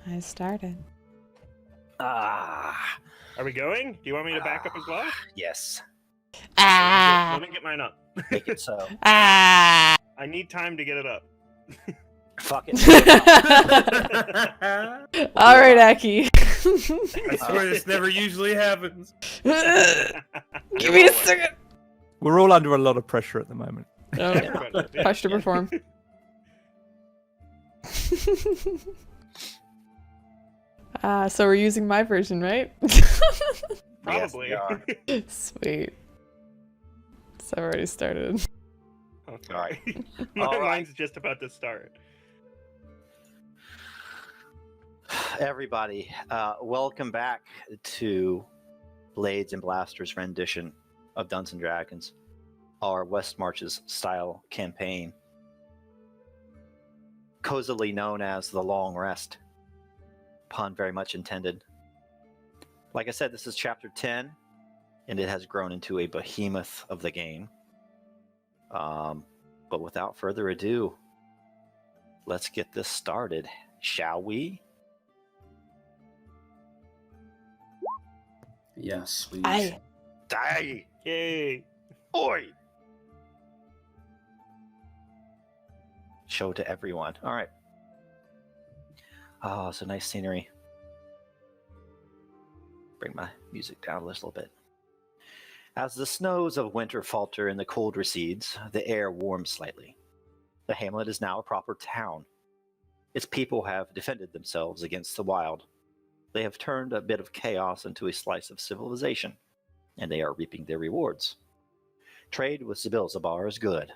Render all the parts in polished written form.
I started. Are we going? Do you want me to back up as well? Yes. Let me get mine up. Make it so. Ah! I need time to get it up. Fuck it. All right, Aki. I swear this never usually happens. Give me a second. We're all under a lot of pressure at the moment. Oh, Everybody, yeah. push to perform. So we're using my version, right? Probably. Yes, Sweet. So I've already started. Okay. All right. Mine's just about to start. Everybody, welcome back to Blades and Blasters rendition of Dungeons and Dragons, our West Marches style campaign, cozily known as the Long Rest. Pun very much intended. Like I said, this is chapter 10, and it has grown into a behemoth of the game. But without further ado, let's get this started, shall we? Yes, please. I. Die! Yay! Oi! Show to everyone. All right. Oh, it's a nice scenery. Bring my music down a little bit. As the snows of winter falter and the cold recedes, the air warms slightly. The hamlet is now a proper town. Its people have defended themselves against the wild. They have turned a bit of chaos into a slice of civilization, and they are reaping their rewards. Trade with Zabilzabar is good.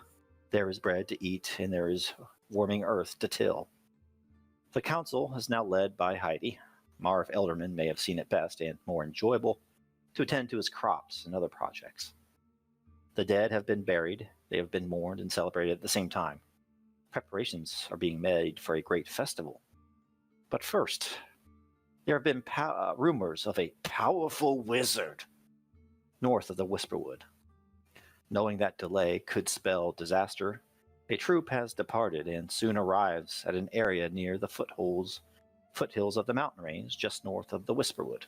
There is bread to eat, and there is warming earth to till. The council is now led by Heidi. Marv Elderman may have seen it best and more enjoyable to attend to his crops and other projects. The dead have been buried, they have been mourned and celebrated at the same time. Preparations are being made for a great festival. But first, there have been rumors of a powerful wizard north of the Whisperwood. Knowing that delay could spell disaster, a troop has departed and soon arrives at an area near the foothills of the mountain range just north of the Whisperwood.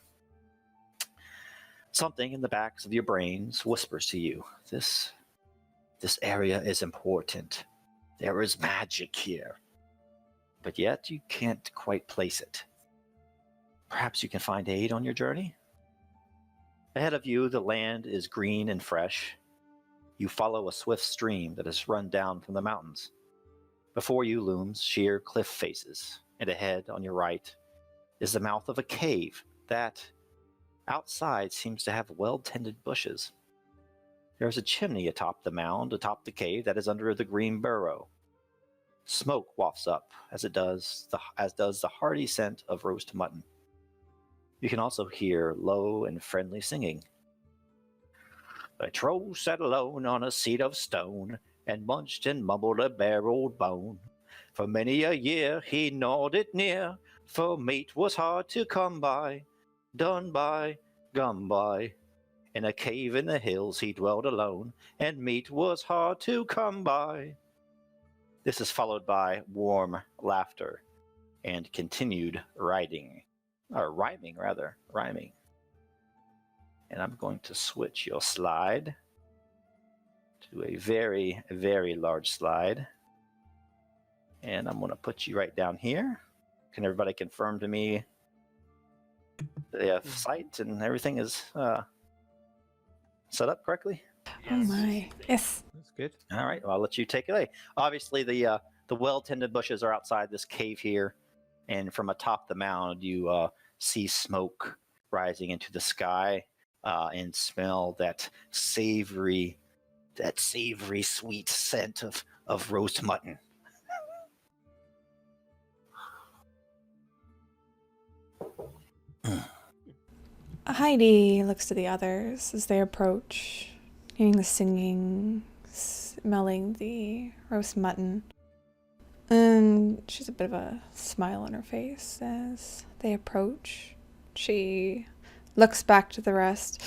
Something in the backs of your brains whispers to you, this area is important. There is magic here. But yet you can't quite place it. Perhaps you can find aid on your journey? Ahead of you, the land is green and fresh. You follow a swift stream that has run down from the mountains. Before you looms sheer cliff faces, and ahead on your right is the mouth of a cave that, outside, seems to have well-tended bushes. There is a chimney atop the mound, atop the cave that is under the green burrow. Smoke wafts up as does the hearty scent of roast mutton. You can also hear low and friendly singing. A troll sat alone on a seat of stone, and munched and mumbled a bare old bone. For many a year he gnawed it near, for meat was hard to come by. Done by, gum by. In a cave in the hills he dwelled alone, and meat was hard to come by. This is followed by warm laughter and continued rhyming. And I'm going to switch your slide to a very, very large slide. And I'm going to put you right down here. Can everybody confirm to me the site and everything is set up correctly? Oh my. Yes. That's good. All right, well, I'll let you take it away. Obviously, the well-tended bushes are outside this cave here, and from atop the mound, you see smoke rising into the sky, and smell that savory, sweet scent of roast mutton. Heidi looks to the others as they approach, hearing the singing, smelling the roast mutton. And she's a bit of a smile on her face as they approach. She looks back to the rest.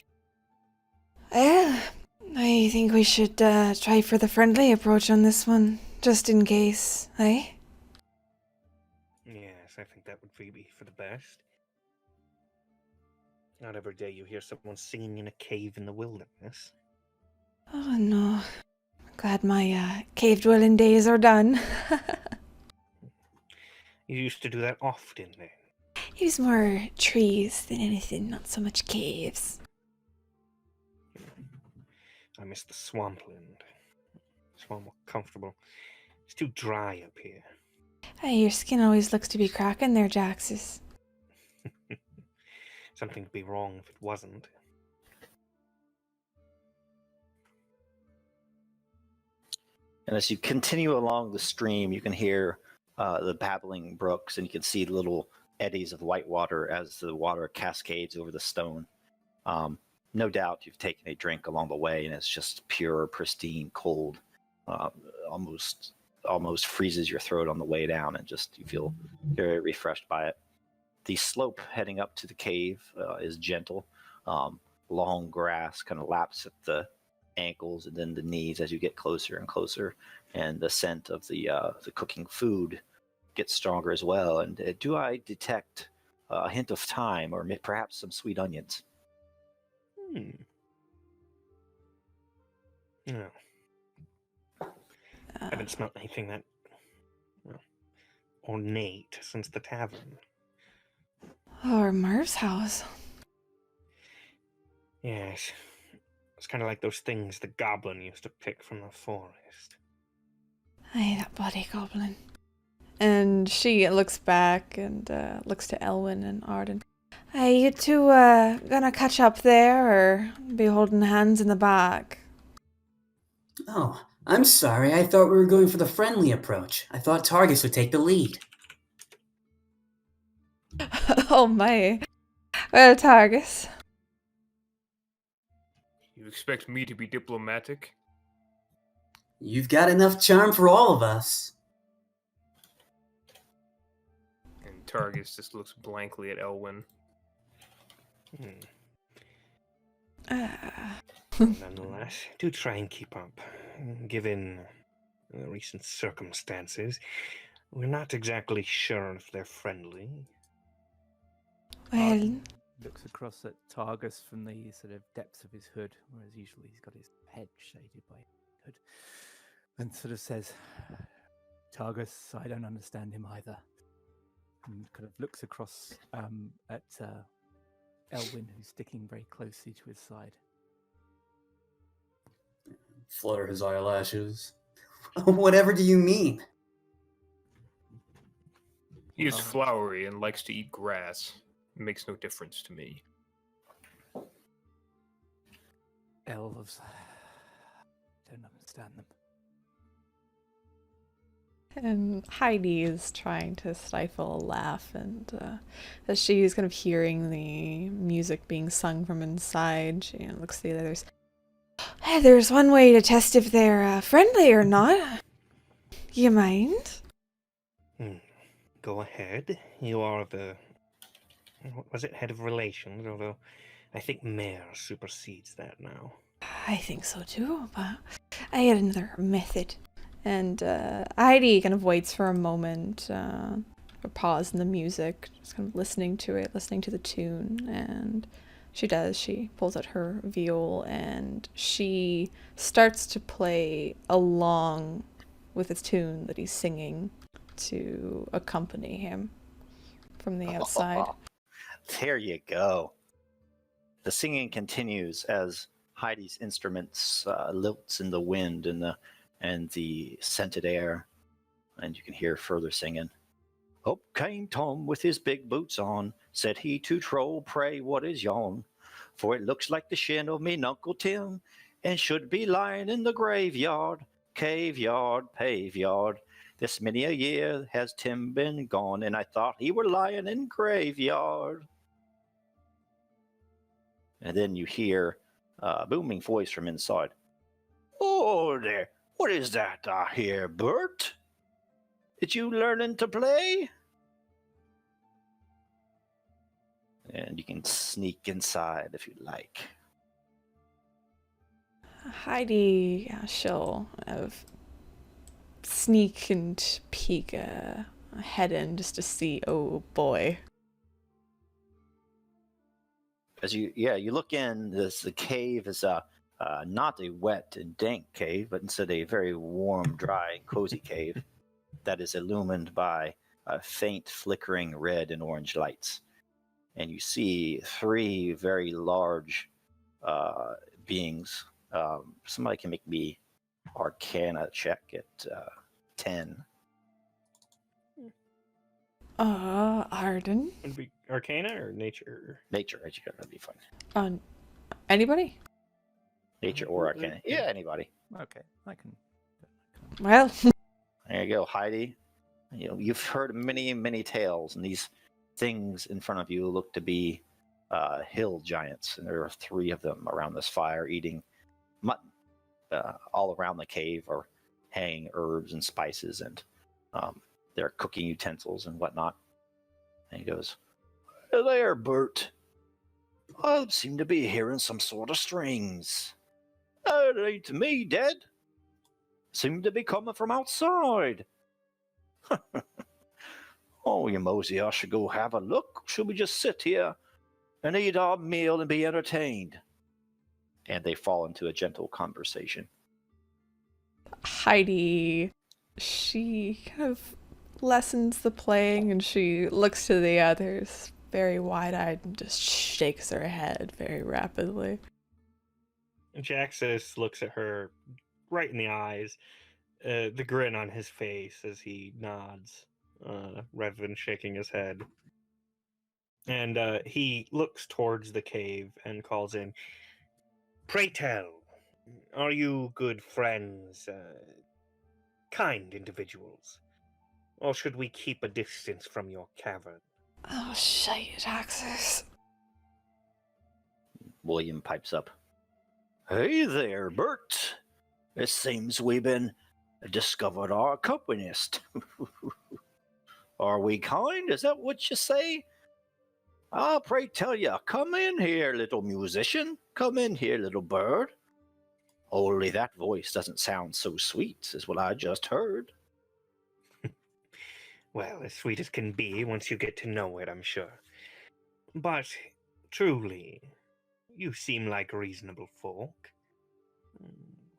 I think we should try for the friendly approach on this one, just in case, eh? Yeah. I think that would be for the best. Not every day you hear someone singing in a cave in the wilderness. Oh no. Glad my cave dwelling days are done. You used to do that often then. It was more trees than anything, not so much caves. I miss the swampland. It's far more comfortable. It's too dry up here. Hey, your skin always looks to be cracking there, Drachus. Something would be wrong if it wasn't. And as you continue along the stream, you can hear the babbling brooks, and you can see little eddies of white water as the water cascades over the stone. No doubt you've taken a drink along the way, and it's just pure, pristine, cold. Almost freezes your throat on the way down, and just you feel very refreshed by it. The slope heading up to the cave is gentle. Long grass kind of laps at the ankles and then the knees as you get closer and closer, and the scent of the cooking food gets stronger as well. And do I detect a hint of thyme or perhaps some sweet onions? No. I haven't smelled anything that ornate since the tavern. Or Merv's house. Yes. It's kind of like those things the goblin used to pick from the forest. Aye, that bloody goblin. And she looks back and looks to Elwyn and Arden. Hey, you two gonna catch up there or be holding hands in the back? Oh, I'm sorry. I thought we were going for the friendly approach. I thought Targus would take the lead. Oh my. Well, Targus. You expect me to be diplomatic? You've got enough charm for all of us. And Targus just looks blankly at Elwyn. Nonetheless, do try and keep up. Given the recent circumstances, we're not exactly sure if they're friendly. Well, Arden looks across at Targus from the sort of depths of his hood, whereas usually he's got his head shaded by hood, and sort of says, Targus, I don't understand him either. And kind of looks across at Elwyn, who's sticking very closely to his side. Flutter his eyelashes. Whatever do you mean? He is flowery and likes to eat grass. It makes no difference to me. Elves, don't understand them. and Heidi is trying to stifle a laugh, and as she's kind of hearing the music being sung from inside, she looks at the others. Hey, there's one way to test if they're friendly or not. You mind? Go ahead. You are the... What was it? Head of relations, although I think mayor supersedes that now. I think so too, but I had another method. And Heidi kind of waits for a moment, a pause in the music, just kind of listening to it, listening to the tune, and she does. She pulls out her viol and she starts to play along with the tune that he's singing to accompany him from the outside. There you go. The singing continues as Heidi's instruments lilts in the wind and the scented air, and you can hear further singing. Up came Tom with his big boots on, said he to Troll, pray what is yon? For it looks like the shin of me Uncle Tim, and should be lying in the graveyard, cave yard, pave yard. This many a year has Tim been gone, and I thought he were lying in graveyard. And then you hear a booming voice from inside. Oh there, what is that I hear, Bert? Did you learning to play? And you can sneak inside if you like. Heidi, she'll sneak and peek head in just to see. Oh boy. As you look in, the cave is not a wet and dank cave, but instead a very warm, dry, and cozy cave that is illumined by faint flickering red and orange lights. And you see three very large beings. Somebody can make me Arcana check at 10. Arden. Would it be Arcana or Nature? Nature, that'd be fun. Anybody? Nature or Arcana. Yeah, anybody. Okay, I can. Well, There you go, Heidi. You've heard many, many tales, and these things in front of you look to be hill giants, and there are three of them around this fire eating mutton. All around the cave are hanging herbs and spices, and their cooking utensils and whatnot. And he goes, "Hey there, Bert. I seem to be hearing some sort of strings. It ain't me, Dad. Seem to be coming from outside." "Oh, you mosey, I should go have a look. Should we just sit here and eat our meal and be entertained?" And they fall into a gentle conversation. Heidi, she kind of lessens the playing and she looks to the others very wide-eyed and just shakes her head very rapidly. Jaxus looks at her right in the eyes, the grin on his face as he nods, rather than shaking his head. And he looks towards the cave and calls in, "Pray tell, are you good friends, kind individuals? Or should we keep a distance from your cavern?" Oh, shit, Drachus. William pipes up, "Hey there, Bert. It seems we've been discovered our accompanist. Are we kind? Is that what you say? Ah, pray tell ya, come in here, little musician. Come in here, little bird. Only that voice doesn't sound so sweet as what I just heard." Well, as sweet as can be once you get to know it, I'm sure. But, truly, you seem like reasonable folk.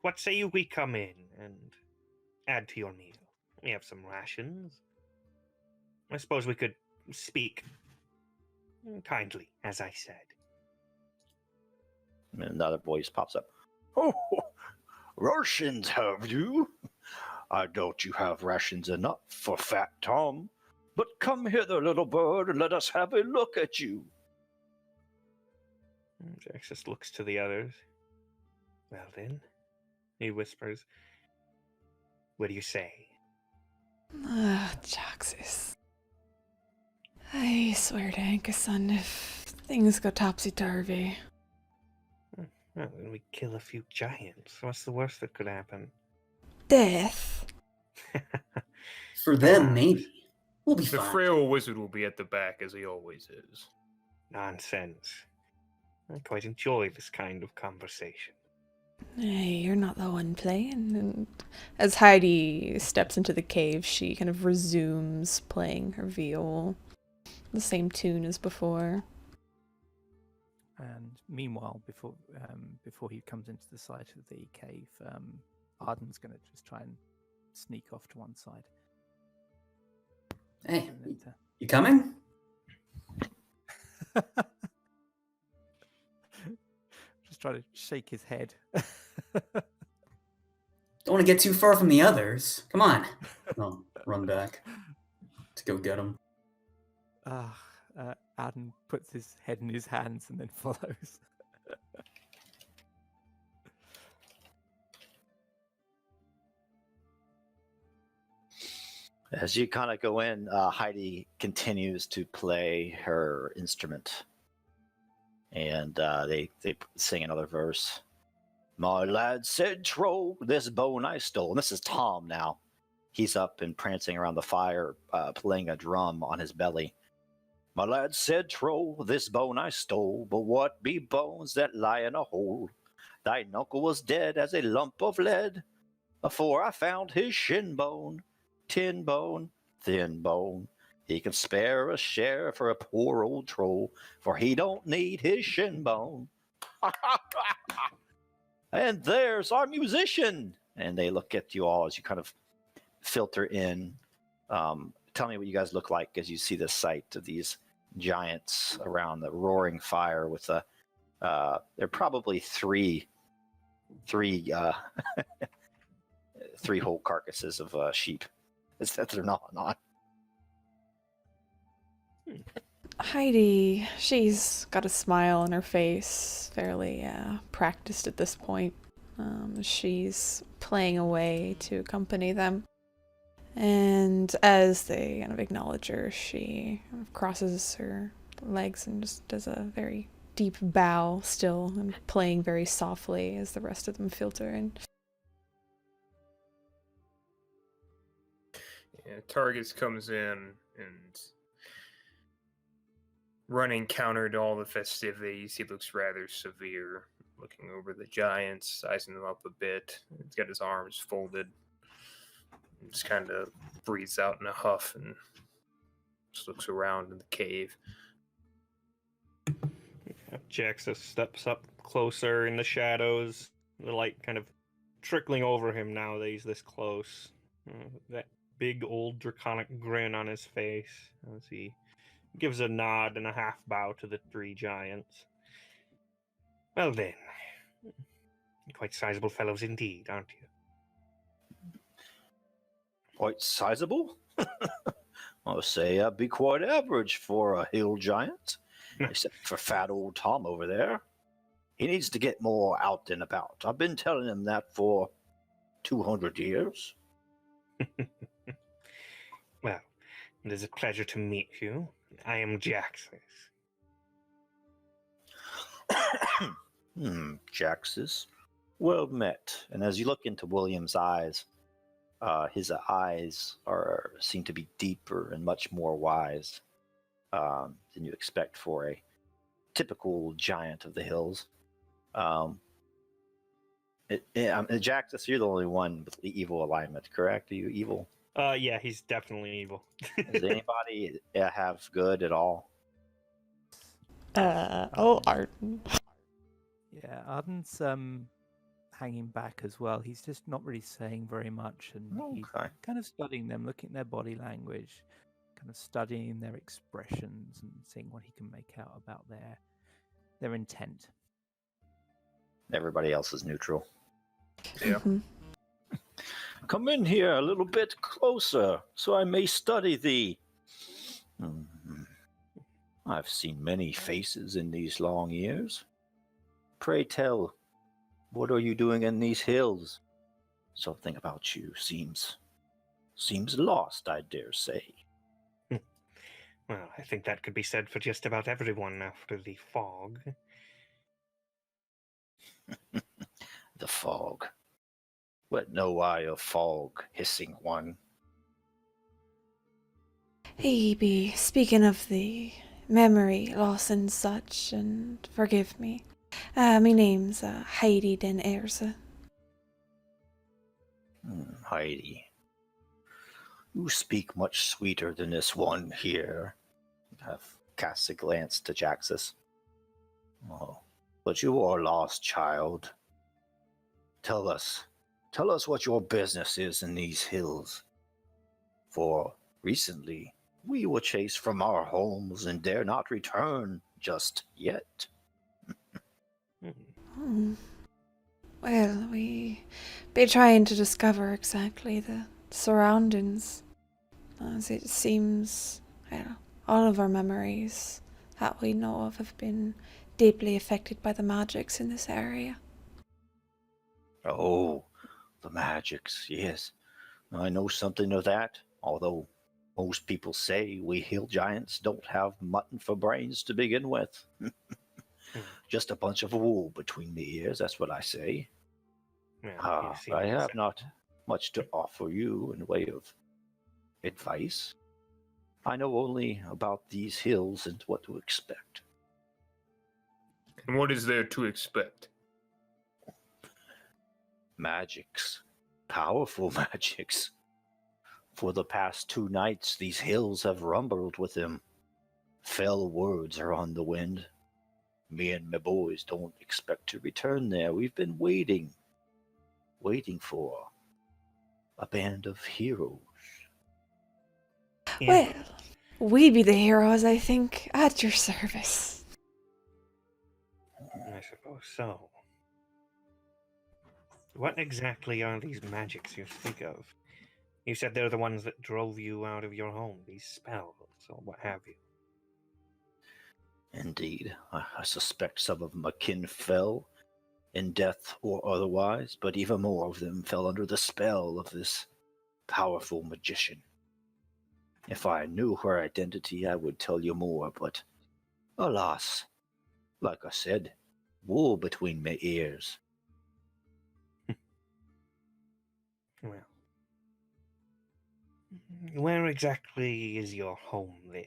What say you we come in and add to your meal? We have some rations. I suppose we could speak kindly, as I said. And another voice pops up. "Oh, rations have you? I doubt you have rations enough for Fat Tom. But come hither, little bird, and let us have a look at you." Jaxus looks to the others. "Well then," he whispers, "what do you say?" Ah, Drachus. I swear to Ankason, if things go topsy-turvy. Well, then we kill a few giants. What's the worst that could happen? Death? For them, maybe. We'll be The fine. frail wizard will be at the back, as he always is. Nonsense. I quite enjoy this kind of conversation. Hey, you're not the one playing. And as Heidi steps into the cave, she kind of resumes playing her viol. The same tune as before. And meanwhile, before he comes into the side of the cave, Arden's going to just try and sneak off to one side. Hey, And then you coming? just try to shake his head. Don't want to get too far from the others. Come on. I'll run back to go get him. Arden puts his head in his hands and then follows. As you kind of go in, Heidi continues to play her instrument. And they sing another verse. "My lad said, troll, this bone I stole." And this is Tom now. He's up and prancing around the fire, playing a drum on his belly. "My lad said, troll, this bone I stole, but what be bones that lie in a hole? Thine uncle was dead as a lump of lead, afore I found his shin bone, tin bone, thin bone. He can spare a share for a poor old troll, for he don't need his shin bone. And there's our musician. And they look at you all as you kind of filter in. Tell me what you guys look like as you see the sight of these giants around the roaring fire with a they're probably three whole carcasses of sheep that they're gnawing on. Heidi, she's got a smile on her face, fairly practiced at this point. She's playing away to accompany them. And as they kind of acknowledge her, she kind of crosses her legs and just does a very deep bow still, and playing very softly as the rest of them filter in. Yeah, Targus comes in and running counter to all the festivities. He looks rather severe, looking over the giants, sizing them up a bit. He's got his arms folded. Just kind of breathes out in a huff and just looks around in the cave. Jaxus steps up closer in the shadows, the light kind of trickling over him now that he's this close. That big old draconic grin on his face as he gives a nod and a half bow to the three giants. Well then, quite sizable fellows indeed, aren't you? Quite sizable? I'll say I'd be quite average for a hill giant, except for fat old Tom over there. He needs to get more out and about. I've been telling him that for 200 years. Well, it is a pleasure to meet you. I am Jaxus. Jaxus. Well met. And as you look into William's eyes, his eyes seem to be deeper and much more wise than you expect for a typical giant of the hills. Jaxus, you're the only one with the evil alignment, correct? Are you evil? Yeah, he's definitely evil. Does anybody have good at all? Arden. Yeah, Arden's hanging back as well. He's just not really saying very much, and he's Okay. kind of studying them, looking at their body language, kind of studying their expressions and seeing what he can make out about their intent. Everybody else is neutral. Yeah. Mhm. Come in here a little bit closer, so I may study thee. I've seen many faces in these long years. Pray tell, what are you doing in these hills? Something about you seems lost, I dare say. Well, I think that could be said for just about everyone after the fog. The fog. What know I of fog, hissing one? Hey, be speaking of the memory loss and such, and forgive me. My name's Heidi den Erze. Heidi. You speak much sweeter than this one here. Casts a glance to Jaxus. Oh, but you are lost, child. Tell us what your business is in these hills. For recently, we were chased from our homes and dare not return just yet. Well, we be trying to discover exactly the surroundings. As it seems, all of our memories that we know of have been deeply affected by the magics in this area. Oh, the magics, yes. I know something of that, although most people say we hill giants don't have mutton for brains to begin with. Just a bunch of wool between the ears, that's what I say. Well, you seem I to have accept- not much to offer you in way of advice. I know only about these hills and what to expect. And what is there to expect? Magics. Powerful magics. For the past 2 nights, these hills have rumbled with them. Fell words are on the wind. Me and my boys don't expect to return there. We've been waiting for a band of heroes. Yeah. Well, we be the heroes, I think, at your service. I suppose so. What exactly are these magics you speak of? You said they're the ones that drove you out of your home, these spells, or what have you. Indeed, I suspect some of my kin fell, in death or otherwise, but even more of them fell under the spell of this powerful magician. If I knew her identity, I would tell you more, but alas, like I said, wool between my ears. Well, where exactly is your home then?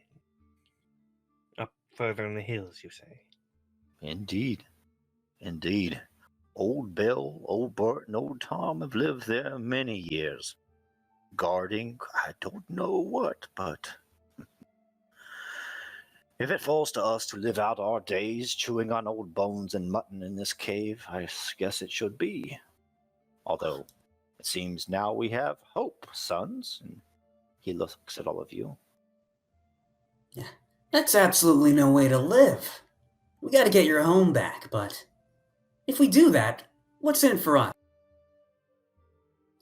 Up further in the hills, you say? Indeed. Old Bill, old Bert, and old Tom have lived there many years. Guarding, I don't know what, but if it falls to us to live out our days chewing on old bones and mutton in this cave, I guess it should be. Although, it seems now we have hope, sons. And he looks at all of you. Yeah, that's absolutely no way to live. We gotta get your home back, but if we do that, what's in it for us?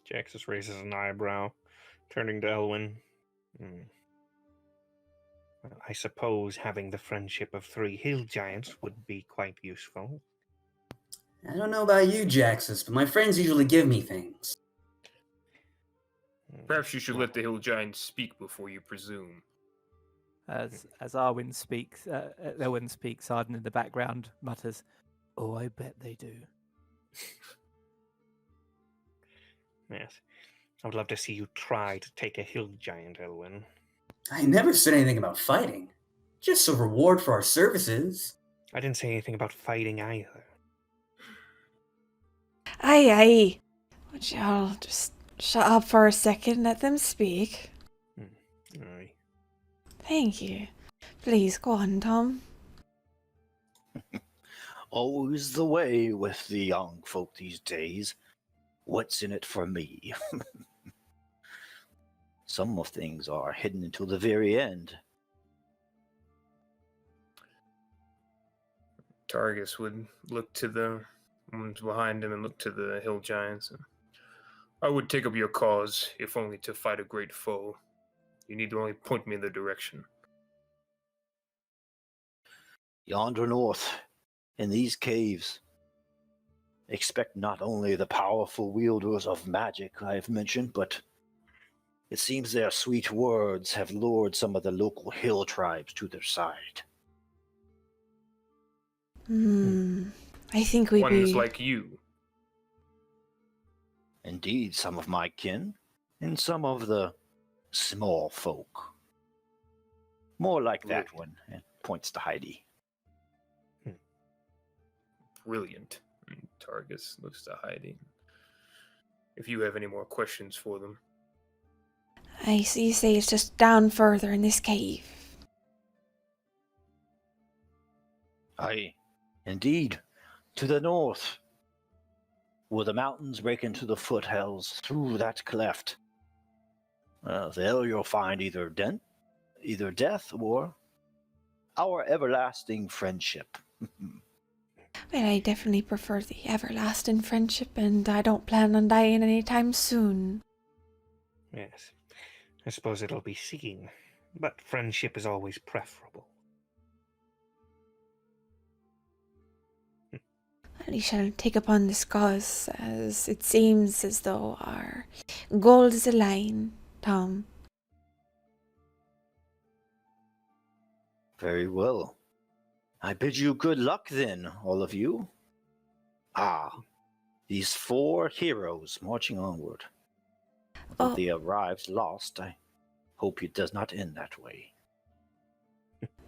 Drachus raises an eyebrow, turning to Elwyn. Well, I suppose having the friendship of 3 hill giants would be quite useful. I don't know about you, Jaxus, but my friends usually give me things. Perhaps you should let the hill giants speak before you presume. As Arwen speaks, Arden in the background mutters, "Oh, I bet they do." Yes. I would love to see you try to take a hill giant, Elwyn. I never said anything about fighting. Just a reward for our services. I didn't say anything about fighting either. Aye. Would y'all just shut up for a second and let them speak? Aye. Thank you. Please, go on, Tom. Always the way with the young folk these days. What's in it for me? Some of things are hidden until the very end. Targus would look to the ones behind him and look to the hill giants. I would take up your cause, if only to fight a great foe. You need to only point me in the direction. Yonder north, in these caves, expect not only the powerful wielders of magic I have mentioned, but it seems their sweet words have lured some of the local hill tribes to their side. I think we Ones be... like you. Indeed, some of my kin, and some of the small folk. More like that one, and points to Heidi. Brilliant. And Targus looks to Heidi. If you have any more questions for them. I see you say it's just down further in this cave. Aye, indeed, to the north, where the mountains break into the foothills through that cleft. There you'll find either death or our everlasting friendship. Well, I definitely prefer the everlasting friendship, and I don't plan on dying anytime soon. Yes. I suppose it'll be seeking, but friendship is always preferable. We shall take upon this cause, as it seems as though our goals align, Tom. Very well. I bid you good luck then, all of you. These 4 heroes marching onward. Although they arrived lost, I hope it does not end that way.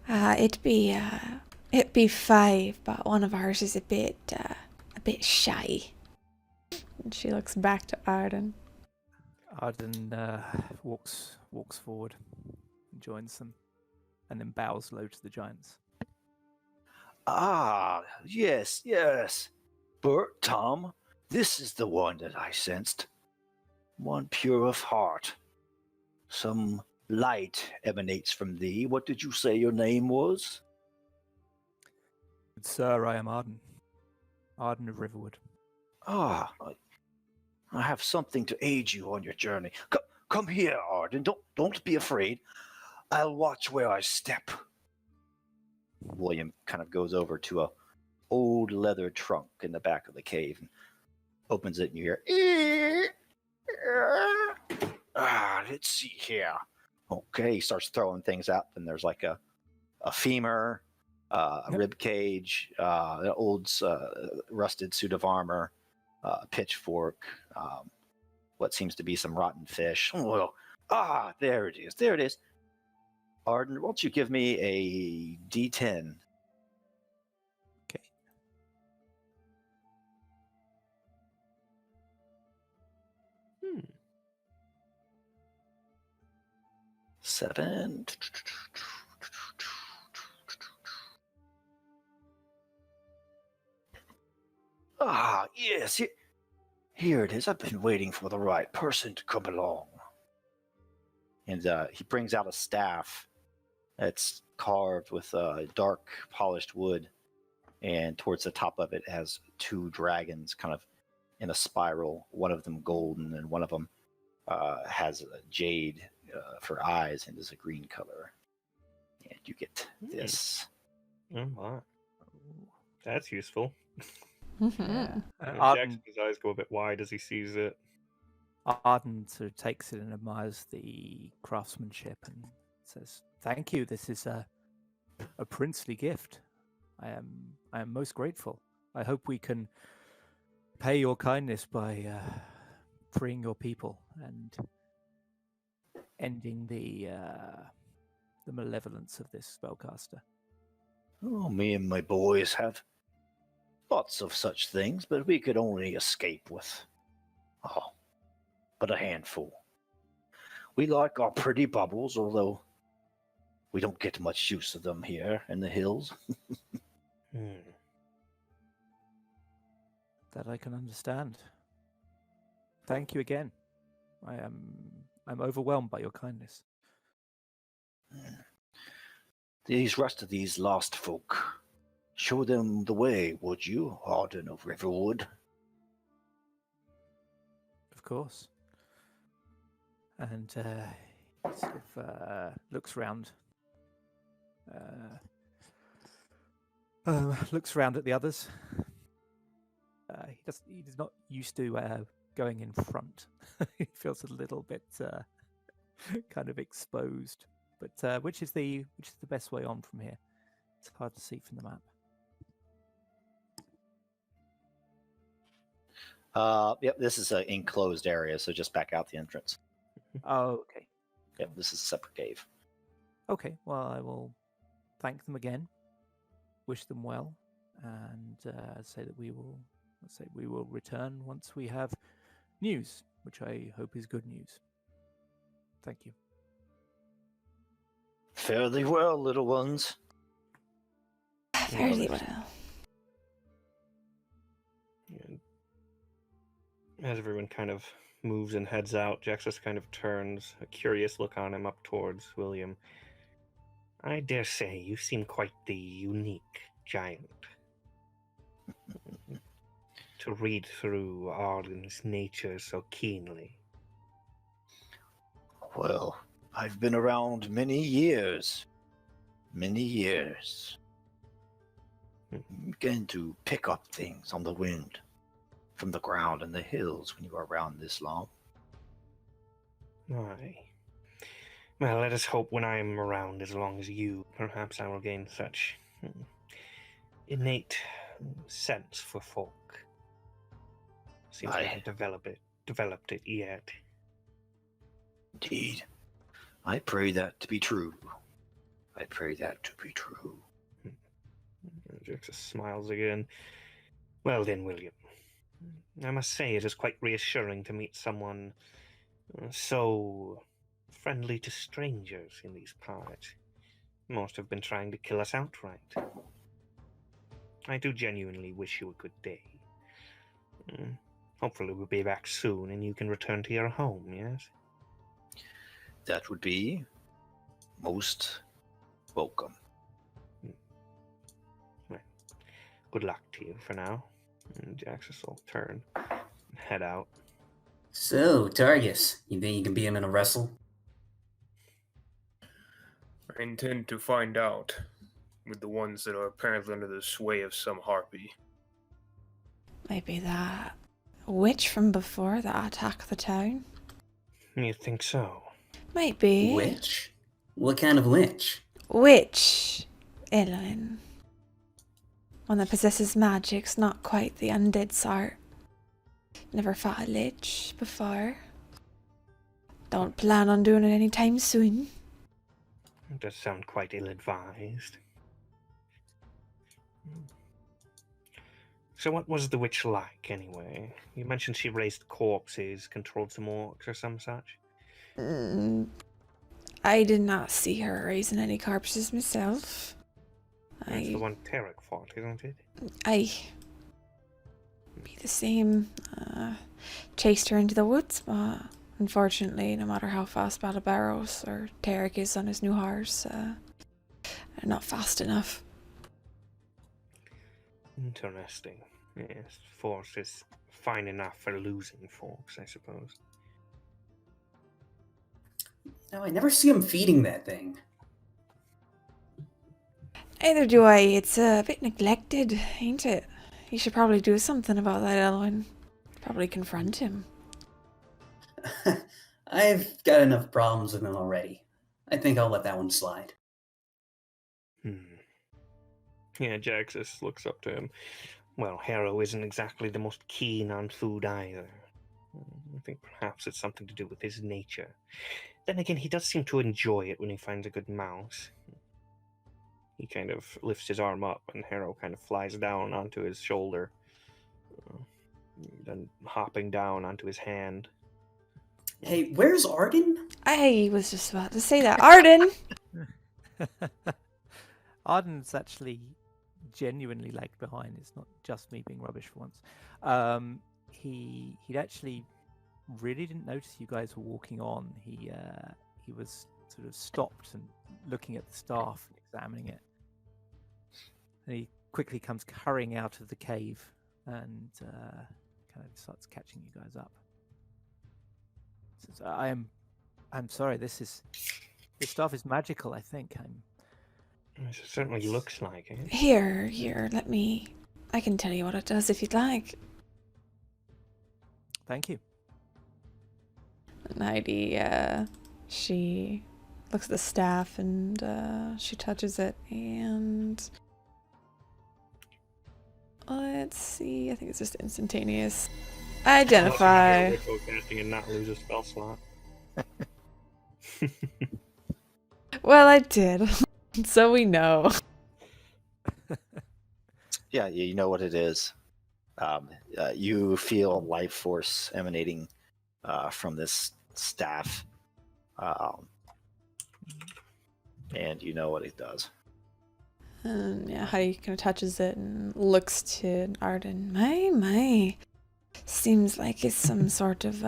It be 5, but one of ours is a bit shy. And she looks back to Arden. Arden walks forward and joins them, and then bows low to the giants. Ah, yes, yes. Bert, Tom, this is the one that I sensed. One pure of heart. Some light emanates from thee. What did you say your name was? Good sir, I am Arden. Arden of Riverwood. Ah, I have something to aid you on your journey. Come here, Arden. Don't be afraid. I'll watch where I step. William kind of goes over to a old leather trunk in the back of the cave and opens it, and you hear, let's see here. Okay, he starts throwing things up, and there's like a femur, a rib cage, an old rusted suit of armor, a pitchfork, what seems to be some rotten fish. There it is. There it is. Arden, why don't you give me a D10? Okay. Hmm. 7. Ah, yes. Here it is. I've been waiting for the right person to come along. And he brings out a staff that's carved with dark polished wood. And towards the top of it has 2 dragons kind of in a spiral. One of them golden, and one of them has a jade for eyes and is a green color. And you get this. Oh, wow. That's useful. Mm-hmm. Jackson's eyes go a bit wide as he sees it. Arden sort of takes it and admires the craftsmanship and says, "Thank you. This is a princely gift. I am most grateful. I hope we can pay your kindness by freeing your people and ending the malevolence of this spellcaster." Oh, me and my boys have lots of such things, but we could only escape with, but a handful. We like our pretty bubbles, although we don't get much use of them here in the hills. That I can understand. Thank you again. I'm overwhelmed by your kindness. These lost folk. Show them the way, would you, Arden of Riverwood? Of course. And he sort of looks round. Looks around at the others. He's not used to going in front. He feels a little bit kind of exposed. But which is the best way on from here? It's hard to see from the map. Yep, this is an enclosed area, so just back out the entrance. Oh, okay. Yep, this is a separate cave. Okay, well, I will thank them again, wish them well, and say we will return once we have news, which I hope is good news. Thank you. Fare thee well, little ones. Fairly well. And as everyone kind of moves and heads out, Jaxus kind of turns a curious look on him up towards William. I dare say you seem quite the unique giant. To read through Arden's nature so keenly. Well, I've been around many years. Many years. You begin to pick up things on the wind, from the ground and the hills when you are around this long. Aye. Well, let us hope when I am around as long as you, perhaps I will gain such innate sense for folk. Seems I haven't developed it yet. Indeed. I pray that to be true. I pray that to be true. Jaxus smiles again. Well then, William. I must say it is quite reassuring to meet someone So friendly to strangers in these parts. Most have been trying to kill us outright. I do genuinely wish you a good day. Hopefully we'll be back soon and you can return to your home, yes? That would be most welcome. Well, good luck to you for now. And Drachus will turn and head out. So, Targus, you think you can beat him in a wrestle? I intend to find out with the ones that are apparently under the sway of some harpy. Might be that witch from before that attacked the town. You think so? Might be. Witch? What kind of witch? Witch, Elwyn. One that possesses magic's not quite the undead sort. Never fought a lich before. Don't plan on doing it anytime soon. It does sound quite ill-advised. So what was the witch like, anyway? You mentioned she raised corpses, controlled some orcs or some such? I did not see her raising any corpses myself. That's the one Tarek fought, isn't it? I be the same. Chased her into the woods, but unfortunately, no matter how fast Balabaros or Tarek is on his new horse, they're not fast enough. Interesting. Yes, force is fine enough for losing folks, I suppose. No, I never see him feeding that thing. Neither do I. It's a bit neglected, ain't it? You should probably do something about that, Elwyn. Probably confront him. I've got enough problems with him already. I think I'll let that one slide. Yeah, Drachus looks up to him. Well, Harrow isn't exactly the most keen on food either. I think perhaps it's something to do with his nature. Then again, he does seem to enjoy it when he finds a good mouse. He kind of lifts his arm up, and Harrow kind of flies down onto his shoulder, then hopping down onto his hand. Hey, where's Arden? I was just about to say that. Arden! Arden's actually genuinely lagged behind. It's not just me being rubbish for once. He'd actually really didn't notice you guys were walking on. He was sort of stopped and looking at the staff and examining it. And he quickly comes hurrying out of the cave and kind of starts catching you guys up. Says, I'm sorry. This staff is magical. I think It certainly looks like it. Here, let me... I can tell you what it does if you'd like. Thank you. And Heidi, she looks at the staff and she touches it and... Let's see, I think it's just instantaneous. Identify. Casting and not lose a spell slot. Well, I did. So we know. Yeah, you know what it is. You feel life force emanating from this staff, and you know what it does. And yeah, Heidi kind of touches it and looks to Arden. My. Seems like it's some sort of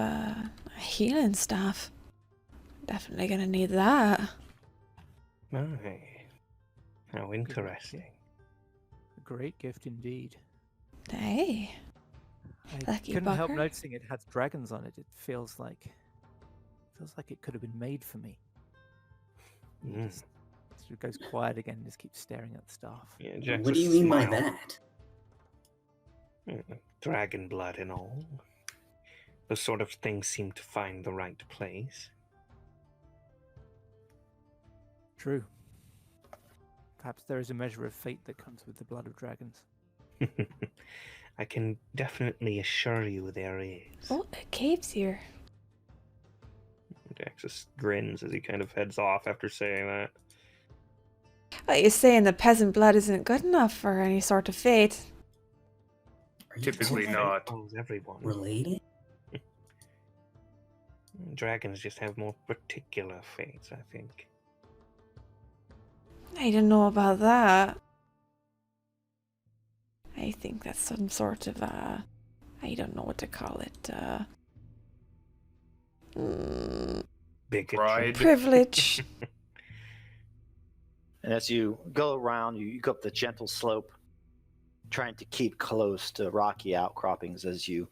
healing staff. Definitely gonna need that. Aye. How interesting. A great gift indeed. Hey. I Lucky couldn't help bugger. noticing it has dragons on it. It feels like it could have been made for me. He just sort of goes quiet again and just keeps staring at the staff. Yeah, Jax What do you mean by smiled. that? Dragon blood and all. Those sort of things seem to find the right place. True. Perhaps there is a measure of fate that comes with the blood of dragons. I can definitely assure you there is. Oh, a cave's here. Drachus grins as he kind of heads off after saying that. What, you're saying the peasant blood isn't good enough for any sort of fate? Are you Typically both not. Follows everyone. related? Dragons just have more particular fates, I think. I don't know about that. I think that's some sort of, I don't know what to call it, Bigotry. Pride. privilege. And as you go around, you go up the gentle slope, trying to keep close to rocky outcroppings. As you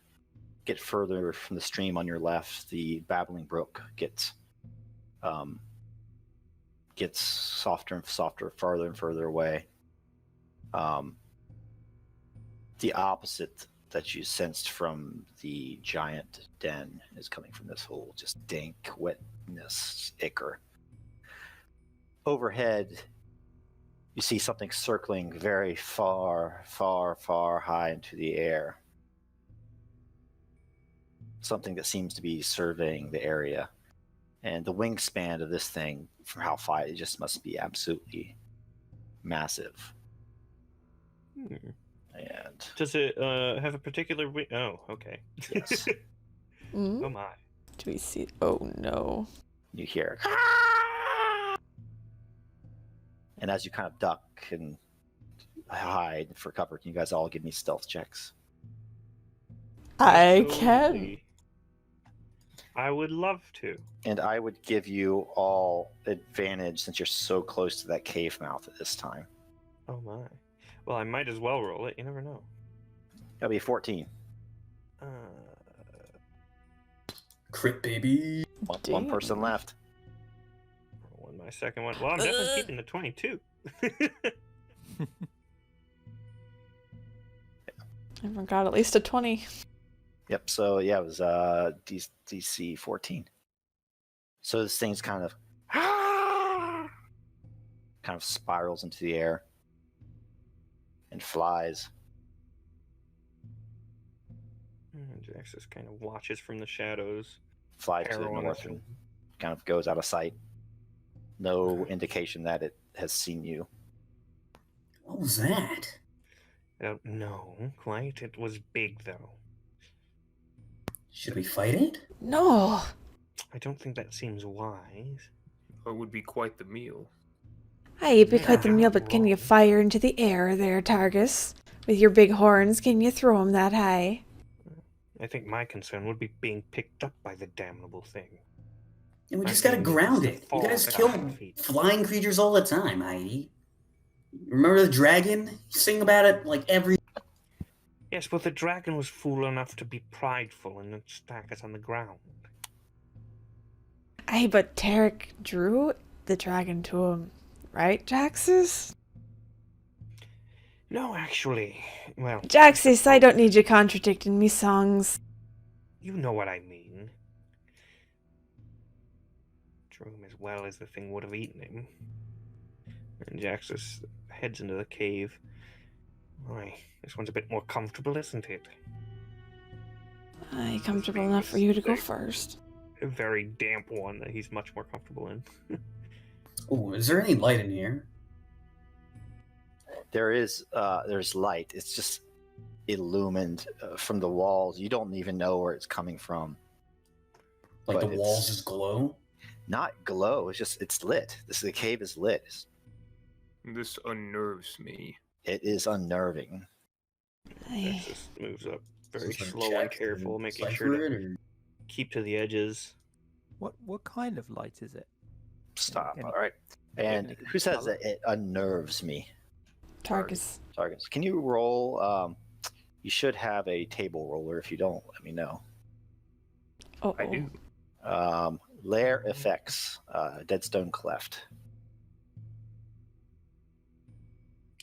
get further from the stream on your left, the babbling brook gets softer and softer, farther and further away. The opposite that you sensed from the giant den is coming from this hole, just dank wetness, ichor. Overhead, you see something circling very far, far, far high into the air. Something that seems to be surveying the area. And the wingspan of this thing, from how far, it just must be absolutely massive. And Does it have a particular Oh, okay. yes, Mm? Oh my. Do we see? Oh no. you hear. And as you kind of duck and hide for cover, can you guys all give me stealth checks? I can. Absolutely. I would love to. And I would give you all advantage since you're so close to that cave mouth at this time. Oh my. Well, I might as well roll it. You never know. That'll be 14. Uh, Crit, baby. One person Damn. left. roll my second one. Well, I'm definitely keeping the 22. Everyone got at least a 20. Yep, so yeah, it was DC 14. So this thing's kind of spirals into the air and flies. Jax just kind of watches from the shadows. Flies to the Arrow on north his and shoulder. kind of goes out of sight. No indication that it has seen you. What was that? I don't know quite. It was big, though. Should we fight it? No. I don't think that seems wise. It would be quite the meal. Aye, be quite the Yeah, meal, but can you wrong. fire into the air there, Targus? With your big horns, can you throw 'em that high? I think my concern would be being picked up by the damnable thing. And we I just gotta think ground it's it. the You guys fall kill at 5 feet. flying creatures all the time, Heidi. Remember the dragon? You sing about it like every... Yes, but the dragon was fool enough to be prideful and then stack us on the ground. Aye, but Tarek drew the dragon to him, right, Jaxus? No, actually. Well, Jaxus, I don't need you contradicting me songs. you know what I mean. Drew him as well as the thing would have eaten him. And Jaxus heads into the cave. Why, this one's a bit more comfortable, isn't it? Aye, comfortable enough for you to go first. A very damp one that he's much more comfortable in. Oh, is there any light in here? There's light. It's just illumined from the walls. You don't even know where it's coming from. Like But the walls it's- just glow? Not glow. It's lit. The cave is lit. This unnerves me. It is unnerving. Aye. Jaxus moves up Is very this like slow and check careful, and making cipher sure to it, or- keep to the edges. What kind of light is it? Stop. Any- All right. And any who says color? that it unnerves me? Targus. Targets. Can you roll? You should have a table roller. If you don't, let me know. Oh, I do. Lair effects. Deadstone Cleft.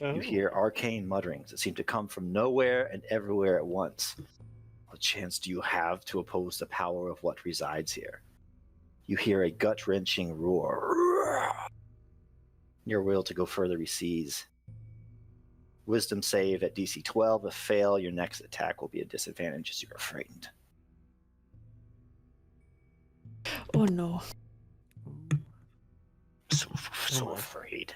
Oh. You hear arcane mutterings that seem to come from nowhere and everywhere at once. What chance do you have to oppose the power of what resides here? You hear a gut-wrenching roar. Your will to go further recedes. Wisdom save at DC 12. If fail, your next attack will be a disadvantage as you are frightened. Oh no. So Oh. afraid.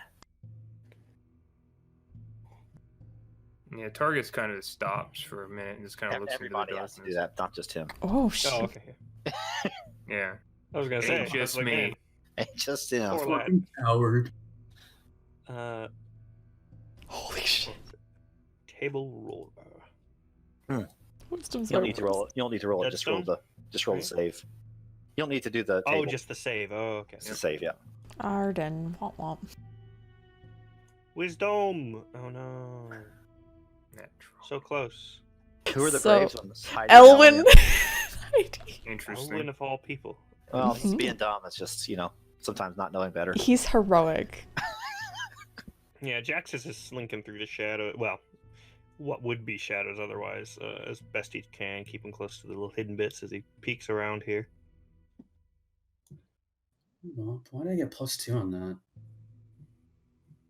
Yeah, Target's kind of stops for a minute and just kind of looks into the Everybody darkness. has to do that, not just him. Oh shit. Oh, okay. Yeah. I was gonna It say, ain't I was just like, me. man, Ain't just poor lad. Fucking coward. Holy shit. Table roller. Wisdom's You don't our need to roll it. You don't need to roll it. Just roll Deadstone? the Right. save. You don't need to do the Oh, table. just the save. Oh, okay. It's the save, yeah. Arden. Womp womp. Wisdom. Oh no. Natural. So close. Who are the So, braves ones? Heidi and Elwyn. Interesting. Elwyn of all people. Well, it's being dumb. It's just, sometimes not knowing better. He's heroic. Yeah, Jaxus is slinking through the shadow. Well, what would be shadows otherwise, as best he can, keeping close to the little hidden bits as he peeks around here. Well, why did I get +2 on that?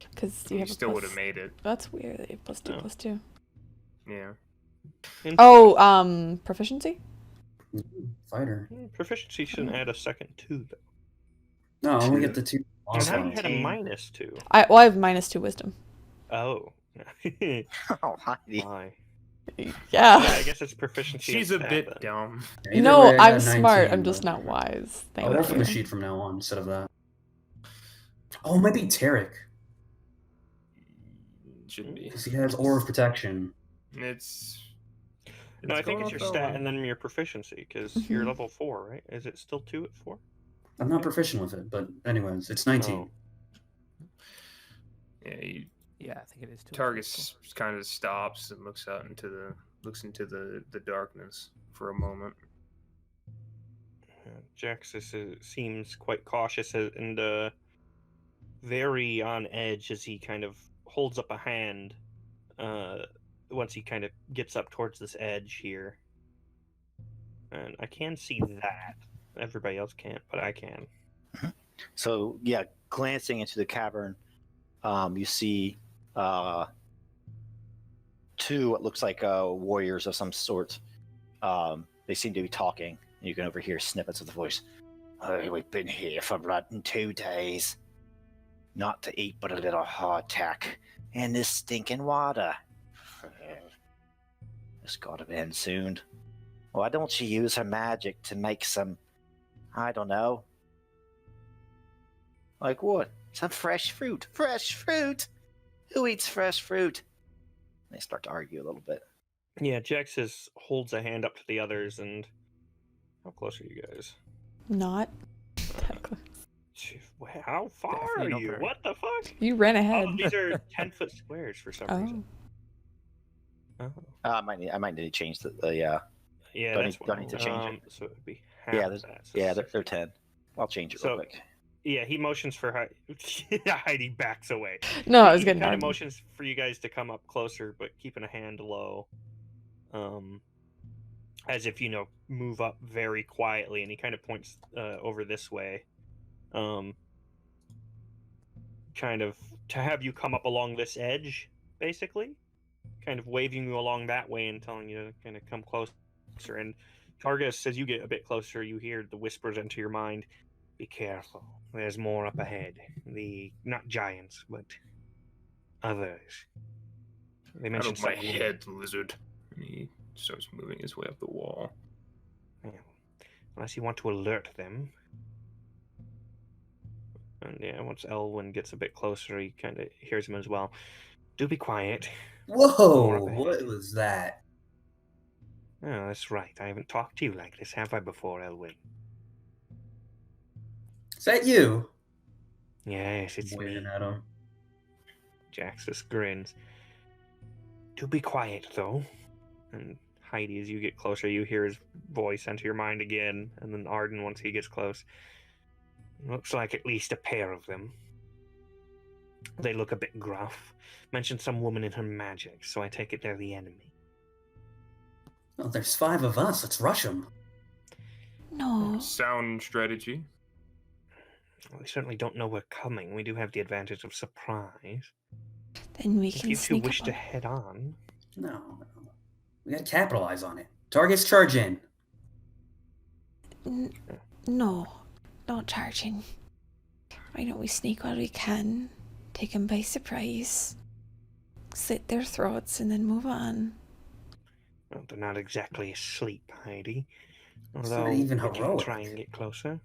Because you You have a still would have plus... made it. That's weird. That you have +2, Oh. +2. Yeah. Oh, proficiency? Fighter. Proficiency shouldn't add a second 2, though. No, I only Two. get the 2. And Also. Heidi had a 17. -2. I have -2 wisdom. Oh. Oh, Heidi. Why? Yeah. Yeah, I guess it's proficiency. She's and a stat, bit then. dumb. Either No, way, I I'm got smart. 19, I'm just but- not wise. Thank I'll roll from the you. sheet from now on instead of that. Oh, maybe Tarek, Should be. because he has Aura of Protection. It's. No, I think going it's your off stat that and then your proficiency, because Mhm. you're level 4, right? Is it still 2 at 4? I'm not proficient with it, but anyways, it's 19. Oh. Yeah, Yeah, I think it is. Targus kind of stops and looks into the darkness for a moment. Jaxus seems quite cautious and very on edge as he kind of holds up a hand once he kind of gets up towards this edge here. And I can see that. Everybody else can't, but I can. So, yeah, glancing into the cavern, you see two what looks like warriors of some sort. They seem to be talking. You can overhear snippets of the voice. Oh, we've been here for blood in 2 days. Not to eat but a little hardtack. And this stinking water. It's gotta end soon. Why don't you use her magic to make some, I don't know. Like what? Some fresh fruit. Fresh fruit? Who eats fresh fruit? They start to argue a little bit. Yeah, Jaxus holds a hand up to the others, and how close are you guys? Not that close. How far Definitely are not you? very. What the fuck? You ran ahead. Oh, these are 10-foot squares for some Oh. reason. Oh. I might need to change the Yeah, Don't that's need- don't need to change it. So it would be half yeah, of that. So they're 60. 10. I'll change it So- real quick. Yeah, he motions for Heidi backs away. No, I was He getting kind of done. motions for you guys to come up closer, but keeping a hand low, as if move up very quietly. And he kind of points over this way, kind of to have you come up along this edge, basically, kind of waving you along that way and telling you to kind of come closer. And Targus, as you get a bit closer, you hear the whispers enter your mind. Be careful. There's more up ahead. Not giants, but others. They Out mentioned of my some head, lizard. And he starts moving his way up the wall. Yeah. Unless you want to alert them. And yeah, once Elwyn gets a bit closer, he kind of hears him as well. Do be quiet. More Whoa! up ahead. What was that? Oh, that's right. I haven't talked to you like this, have I, before, Elwyn? Is that you? Yes, it's me. Waving at him. Jaxus grins. Do be quiet, though. And Heidi, as you get closer, you hear his voice enter your mind again, and then Arden once he gets close. Looks like at least a pair of them. They look a bit gruff. Mentioned some woman in her magic, so I take it they're the enemy. Oh, there's 5 of us. Let's rush them. No. Sound strategy. Well, they certainly don't know we're coming. We do have the advantage of surprise. Then we If can you two sneak wish up to on- head on, No. We gotta capitalize on it. Targets charge in. No, not charging. Why don't we sneak while we can, take them by surprise, slit their throats, and then move on? well, they're not exactly asleep, Heidi. It's Although not even we can heroic. try and get closer.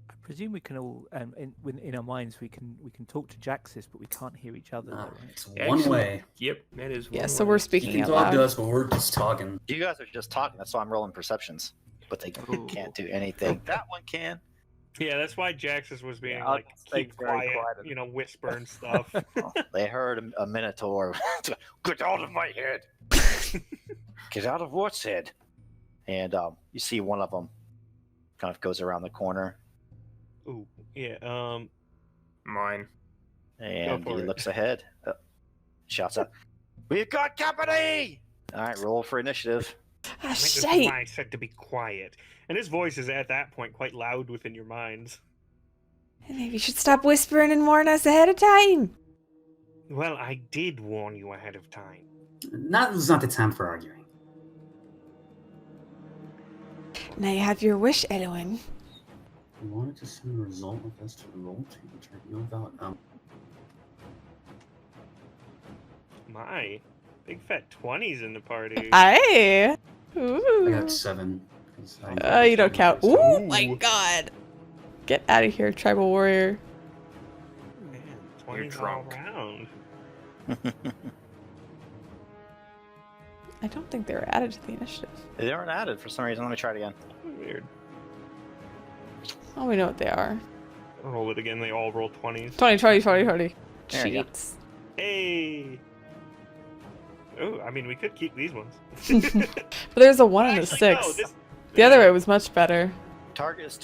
I presume we can all, in our minds, we can talk to Jaxis, but we can't hear each other, Nah, though, right? it's one way. Yep, that is Yeah, one so way. we're You speaking can out talk to loud. us, but we're just talking. You guys are just talking. That's why I'm rolling perceptions. But they Ooh. can't do anything. That one can. Yeah, that's why Jaxus was being Yeah, I'll like, stay keep very quiet, quiet. whisper and stuff. Well, they heard a minotaur. Get out of my head. Get out of what's head? And you see one of them kind of goes around the corner, Ooh, yeah. Mine. and for he it. looks ahead, shouts out, "We've got company!" All right, roll for initiative. Ah, This is shite. why I said to be quiet. And his voice is at that point quite loud within your minds. Maybe you should stop whispering and warn us ahead of time. Well, I did warn you ahead of time. This is not the time for arguing. Now you have your wish, Elwyn. You wanted to send a result of this to the roll to which I know about. My, big fat 20s in the party. Aye. I Ooh. got 7. 'cause You don't count. Ooh, Ooh. my god. Get out of here, tribal warrior. Man, You're 20s all drunk. around. I don't think they were added to the initiative. They aren't added for some reason. Let me try it again. Weird. Oh, we know what they are. Roll it again. They all roll 20s. 20, 20, 20, 20. There you go. Cheats. Hey. Oh, I mean, we could keep these ones. But there's a 1 and a Actually, 6. no, this- The other way was much better. Targus,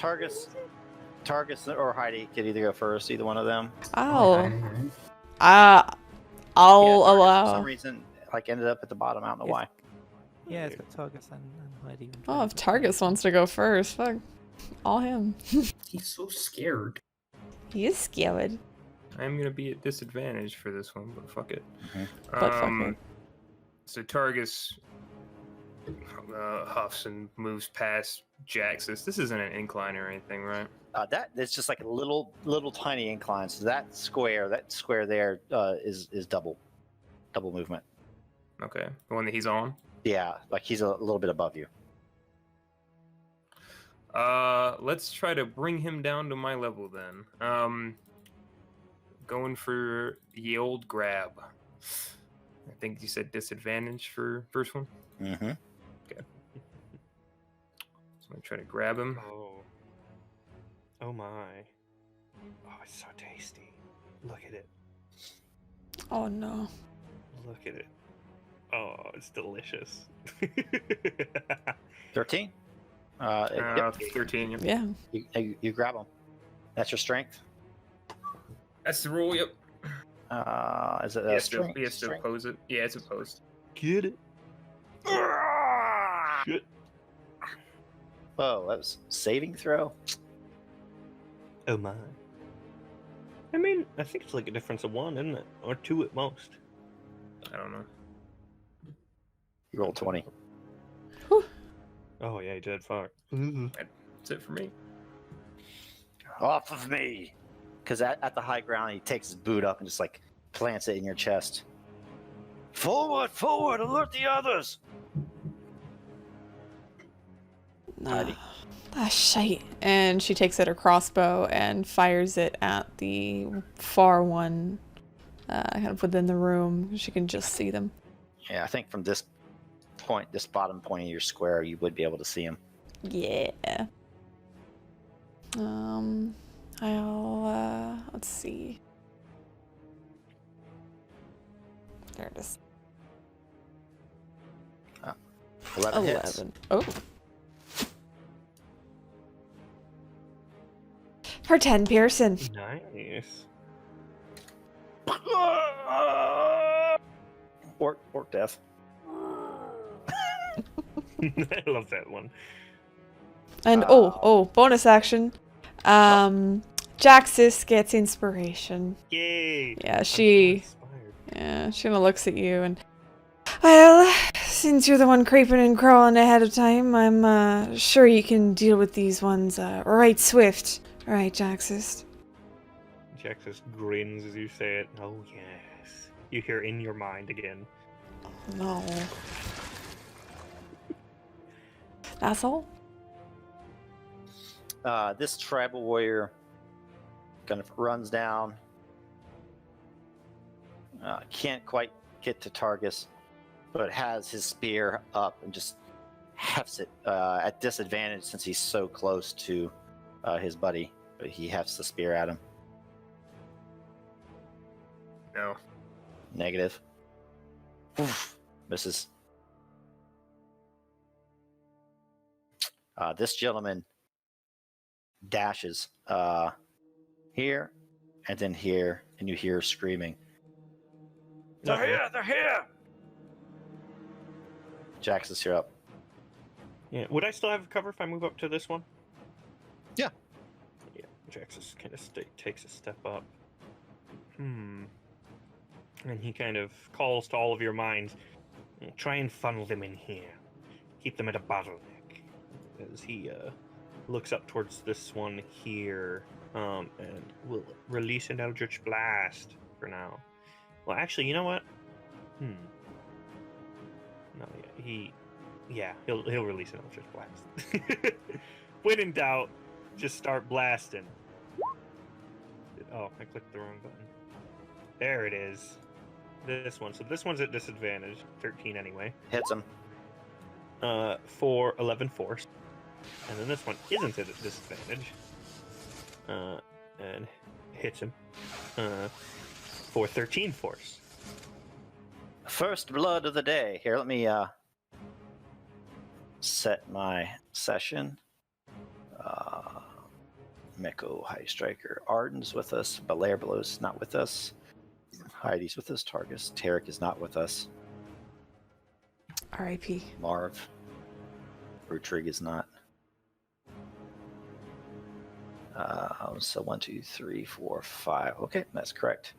or Heidi could either go first, either one of them. I'll Yeah, Targus, For some allow. reason, ended up at the bottom. I don't know why. Yeah, it's got Targus and Heidi. and Oh, if Drachus. Targus wants to go first, fuck. All him. He's so scared. He is scared. I'm gonna be at disadvantage for this one, but fuck it. But fuck it. So Targus huffs and moves past Jaxus. This isn't an incline or anything, right? It's just like a little tiny incline. So that square there is double movement. Okay, the one that he's on. Yeah, like he's a little bit above you. Let's try to bring him down to my level then. Going for the old grab. I think you said disadvantage for first one. Mm-hmm. So I'm gonna try to grab him. Oh my. Oh, it's so tasty. Look at it. Oh no. Look at it. Oh, it's delicious. 13. Yep. 13. Yep. Yeah. You grab him. That's your strength. That's the rule. Yep. Is it He a has strength? to oppose it. Yeah, it's opposed. Get it. Shit. Whoa, that was saving throw. Oh my. I mean, I think it's like a difference of 1, isn't it? Or 2 at most. I don't know. You rolled 20. Oh yeah, he did. Fuck. That's it for me. Off of me! Because at the high ground, he takes his boot up and just plants it in your chest. Forward! Alert the others! Heidi. Ah, shite. And she takes out her crossbow and fires it at the far one, kind of within the room. She can just see them. Yeah, I think from this bottom point of your square, you would be able to see him. Yeah. Let's see. There it is. 11 hits. 11. Oh. For 10 Pearson. Nice. Or death. I love that one. And bonus action. Jaxis gets inspiration. Yay! Yeah, I'm so she inspired. kind of looks at you and, well, since you're the one creeping and crawling ahead of time, I'm sure you can deal with these ones right swift. Right, Jaxis? Jaxus grins as you say it. Oh yes. You hear in your mind again. No. Asshole? This tribal warrior kind of runs down. Can't quite get to Targus, but has his spear up and just hefts it at disadvantage since he's so close to his buddy. But he hefts the spear at him. No. Negative. Oof. Misses. This gentleman dashes here and then here, and you hear screaming. They're here! They're here! Jaxus, you're up. Yeah. Would I still have cover if I move up to this one? Yeah. Yeah. Drachus kind of takes a step up. And he kind of calls to all of your minds. Try and funnel them in here. Keep them at a bottleneck. As he looks up towards this one here, and will release an Eldritch Blast for now. Well, actually, you know what? No, he'll release an Eldritch Blast. When in doubt, just start blasting. Oh, I clicked the wrong button. There it is. This one. So this one's at disadvantage. 13 anyway. Hits him. For 11 force. And then this one isn't at a disadvantage. And hits him. For 13 force. First blood of the day. Here, let me set my session. Meko, High Striker, Arden's with us. Belair Below's not with us. Heidi's with us. Targus. Tarek is not with us. R.I.P. Marv. Rutrig is not. So 1, 2, 3, 4, 5. Okay, that's correct.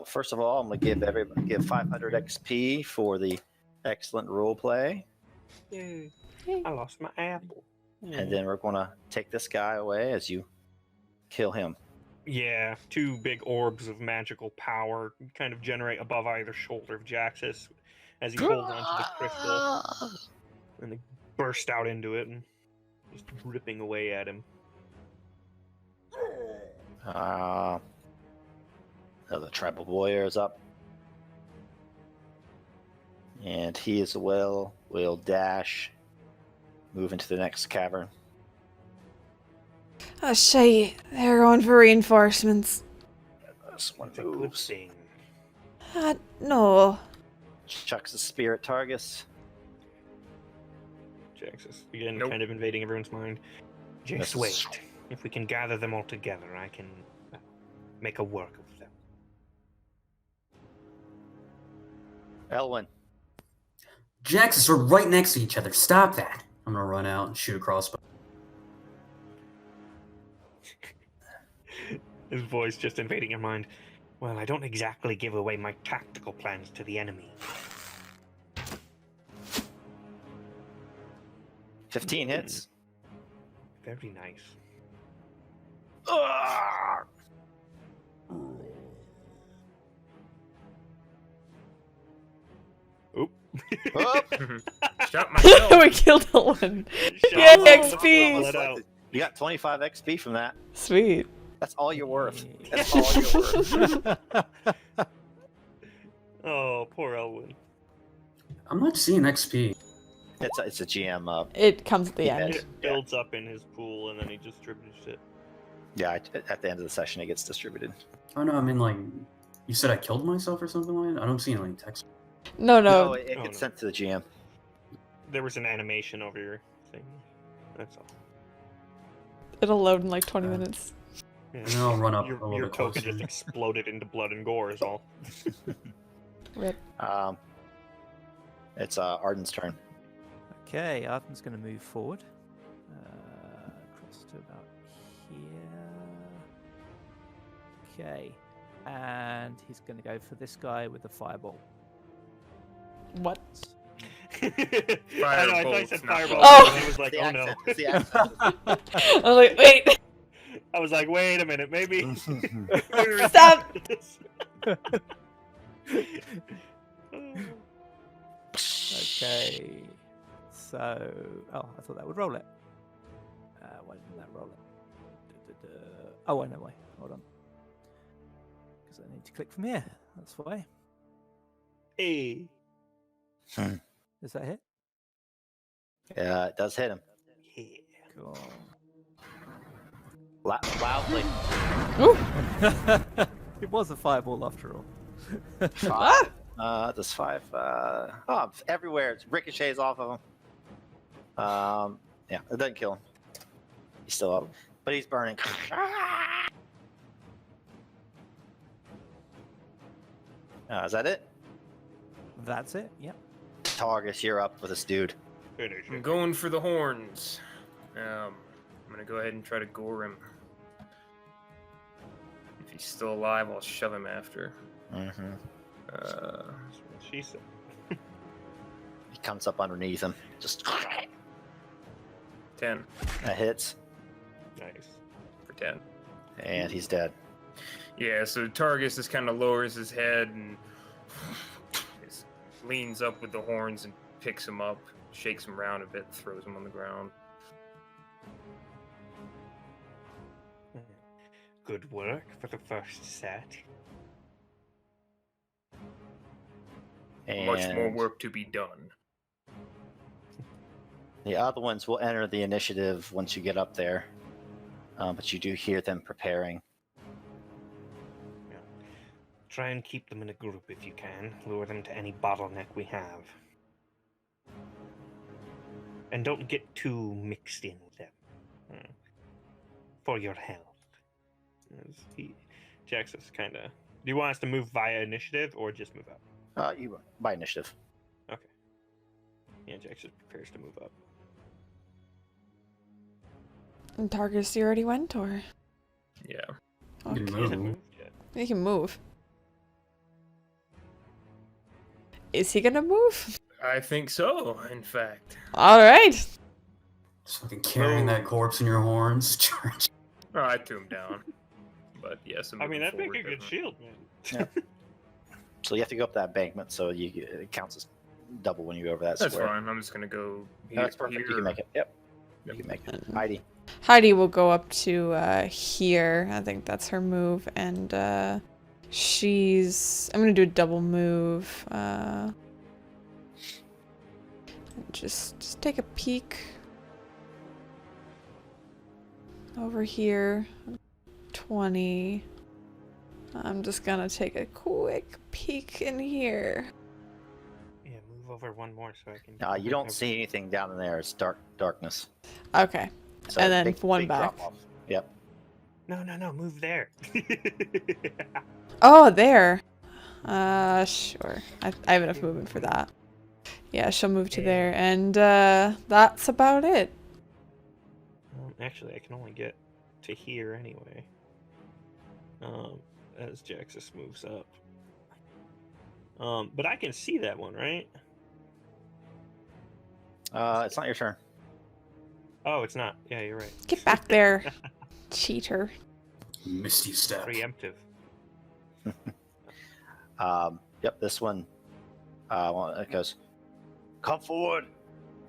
First of all, I'm going to give 500 XP for the excellent role play. Yay. I lost my apple. And then we're going to take this guy away as you kill him. Yeah, 2 big orbs of magical power kind of generate above either shoulder of Jaxus as he holds onto the crystal. And they burst out into it and just ripping away at him. The tribal warrior is up. And he as well will dash, move into the next cavern. Oh, shit. They're going for reinforcements. This one It's a good moves. thing. No. Chucks the spear at Targus. Jaxus, again, Nope. kind of invading everyone's mind. Just Misses. wait. If we can gather them all together, I can make a work of them. Elwyn. Jaxus, we're right next to each other. Stop that. I'm gonna run out and shoot a crossbow. His voice just invading your mind. Well, I don't exactly give away my tactical plans to the enemy. 15 hits. Very nice. Ugh! Oop. Oh! Shot myself. We killed Ellen. Shot Yay, myself, XP. let out. You got 25 XP from that. Sweet. That's all you're worth. That's all you're worth. Oh, poor Elwyn. I'm not seeing XP. It's a GM It comes at the Yeah. end. It builds up in his pool and then he distributes it. Yeah, at the end of the session, it gets distributed. Oh no, I mean like, you said I killed myself or something like that? I don't see any text. No, No, no. it Oh, gets no. sent to the GM. There was an animation over your thing. That's all. It'll load in like 20 minutes. Yeah. And then I'll run up Your, a little your bit token closer. just exploded into blood and gore is all. Rip. It's Arden's turn. Okay, Arden's going to move forward. Across to about here. Okay. And he's going to go for this guy with the fireball. What? I know, I thought you said Firebolt's not- fireball. Oh! And I was like, The oh no. accent, it's the accent. I was like, wait. I was like, wait a minute, maybe. Stop. Okay. So, I thought that would roll it. Why didn't that roll it? Oh, I know why. Hold on. Because I need to click from here. That's why. Hey. Does that hit? Yeah, it does hit him. Yeah. Cool. Loudly. Ooh. It was a fireball after all. Five. Does 5. Everywhere. It ricochets off of him. Yeah, it doesn't kill him. He's still up, but he's burning. Is that it? That's it. Yep. Targus, you're up with this dude. Finish I'm it. going for the horns. I'm gonna go ahead and try to gore him. If he's still alive, I'll shove him after. Mm-hmm. That's what she said. He comes up underneath him. Just 10 that hits, Nice. for 10. and he's dead. Yeah, so Targus just kind of lowers his head and just leans up with the horns and picks him up, shakes him around a bit, throws him on the ground. Good work for the first set. And Much more work to be done. the other ones will enter the initiative once you get up there, but you do hear them preparing. Try and keep them in a group if you can. Lure them to any bottleneck we have. And don't get too mixed in with them. For your health. Jax is kind of... Do you want us to move via initiative or just move up? You by initiative. Okay. Yeah, Jax just prepares to move up. And Targus, you already went, or? Yeah. You can He move. hasn't moved yet. He can move. Is he gonna move? I think so, in fact. All right. Just fucking carrying that corpse in your horns. Charge. Oh, I threw him down. But yes, I'm I mean, moving that'd make forward, a good definitely. shield, man. So you have to go up that embankment, so it counts as double when you go over that That's square. fine. I'm just gonna go No, that's perfect. You can make it. Yep. Yep. You can make it. Heidi. Heidi will go up to here. I think that's her move, and I'm gonna do a double move. Just take a peek over here. 20. I'm just gonna take a quick peek in here. Yeah, move over one more so I can... You don't see anything down in there. It's darkness. Okay. So And then one back. drop-off. Yep. No, move there. Oh, there. Sure. I have enough movement for that. Yeah, she'll move to there, and that's about it. Actually, I can only get to here anyway. As Jaxus moves up. But I can see that one, right? It's not your turn. Oh, it's not. Yeah, you're right. Get back there, cheater. Misty step. Preemptive. Yep, this one. It goes, come forward.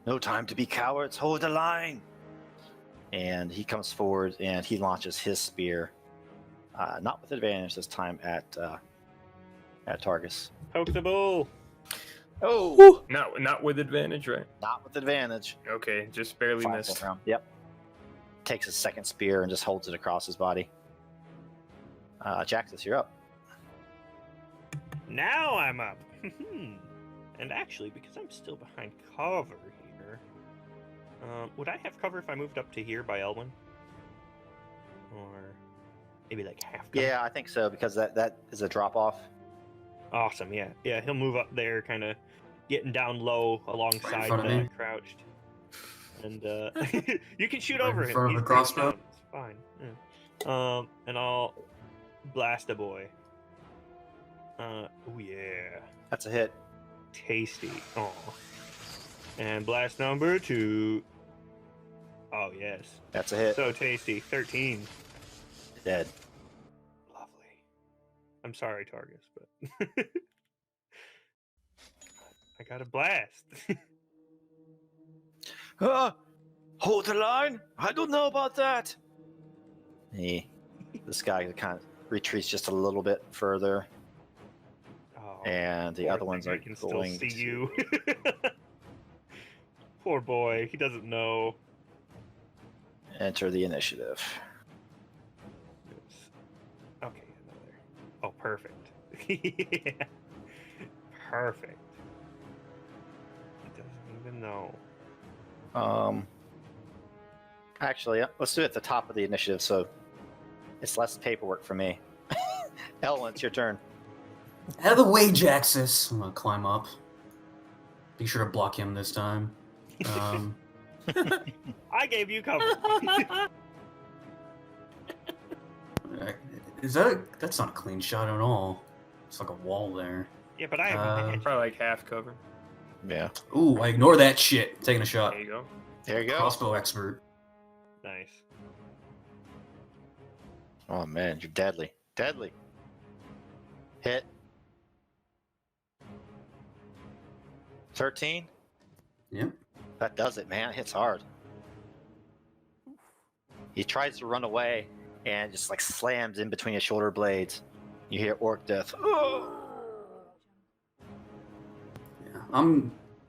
No time to be cowards. Hold the line. And he comes forward and he launches his spear, not with advantage this time at Targus. Poke the bull. Oh, Not with advantage, right? not with advantage. Okay, just barely Final missed. round. Yep. Takes his second spear and just holds it across his body. Jaxus, you're up. Now I'm up. And actually, because I'm still behind cover here, would I have cover if I moved up to here by Elwyn? Or maybe like half cover? Yeah, I think so because that is a drop off. Awesome, yeah. Yeah, he'll move up there, kind of getting down low alongside front of me? crouched. And you can shoot Right over in him. front of He's the crossbow? down. It's fine. Yeah. And I'll blast a boy. Oh yeah. That's a hit. Tasty. Oh. And blast number 2. Oh yes. That's a hit. So tasty. 13. Dead. Lovely. I'm sorry, Targus, but I got a blast. Hold the line? I don't know about that. This guy kind of retreats just a little bit further, Oh, and the poor other ones thing, are I can still going see to. you. Poor boy, he doesn't know. Enter the initiative. Oops. Okay, another. Oh, perfect. Yeah. Perfect. He doesn't even know. Actually, let's do it at the top of the initiative, so it's less paperwork for me. Ellen, it's your turn. Out of the way, Jaxus. I'm gonna climb up. Be sure to block him this time. I gave you cover. That's not a clean shot at all. It's like a wall there. Yeah, but I have magic. Probably like half cover. Yeah. Ooh, I ignore that shit. Taking a shot. There you go. There you go. Crossbow expert. Nice. Oh man, you're deadly. Deadly. Hit. 13? Yep. That does it, man. It hits hard. He tries to run away and just like slams in between his shoulder blades. You hear orc death. Yeah,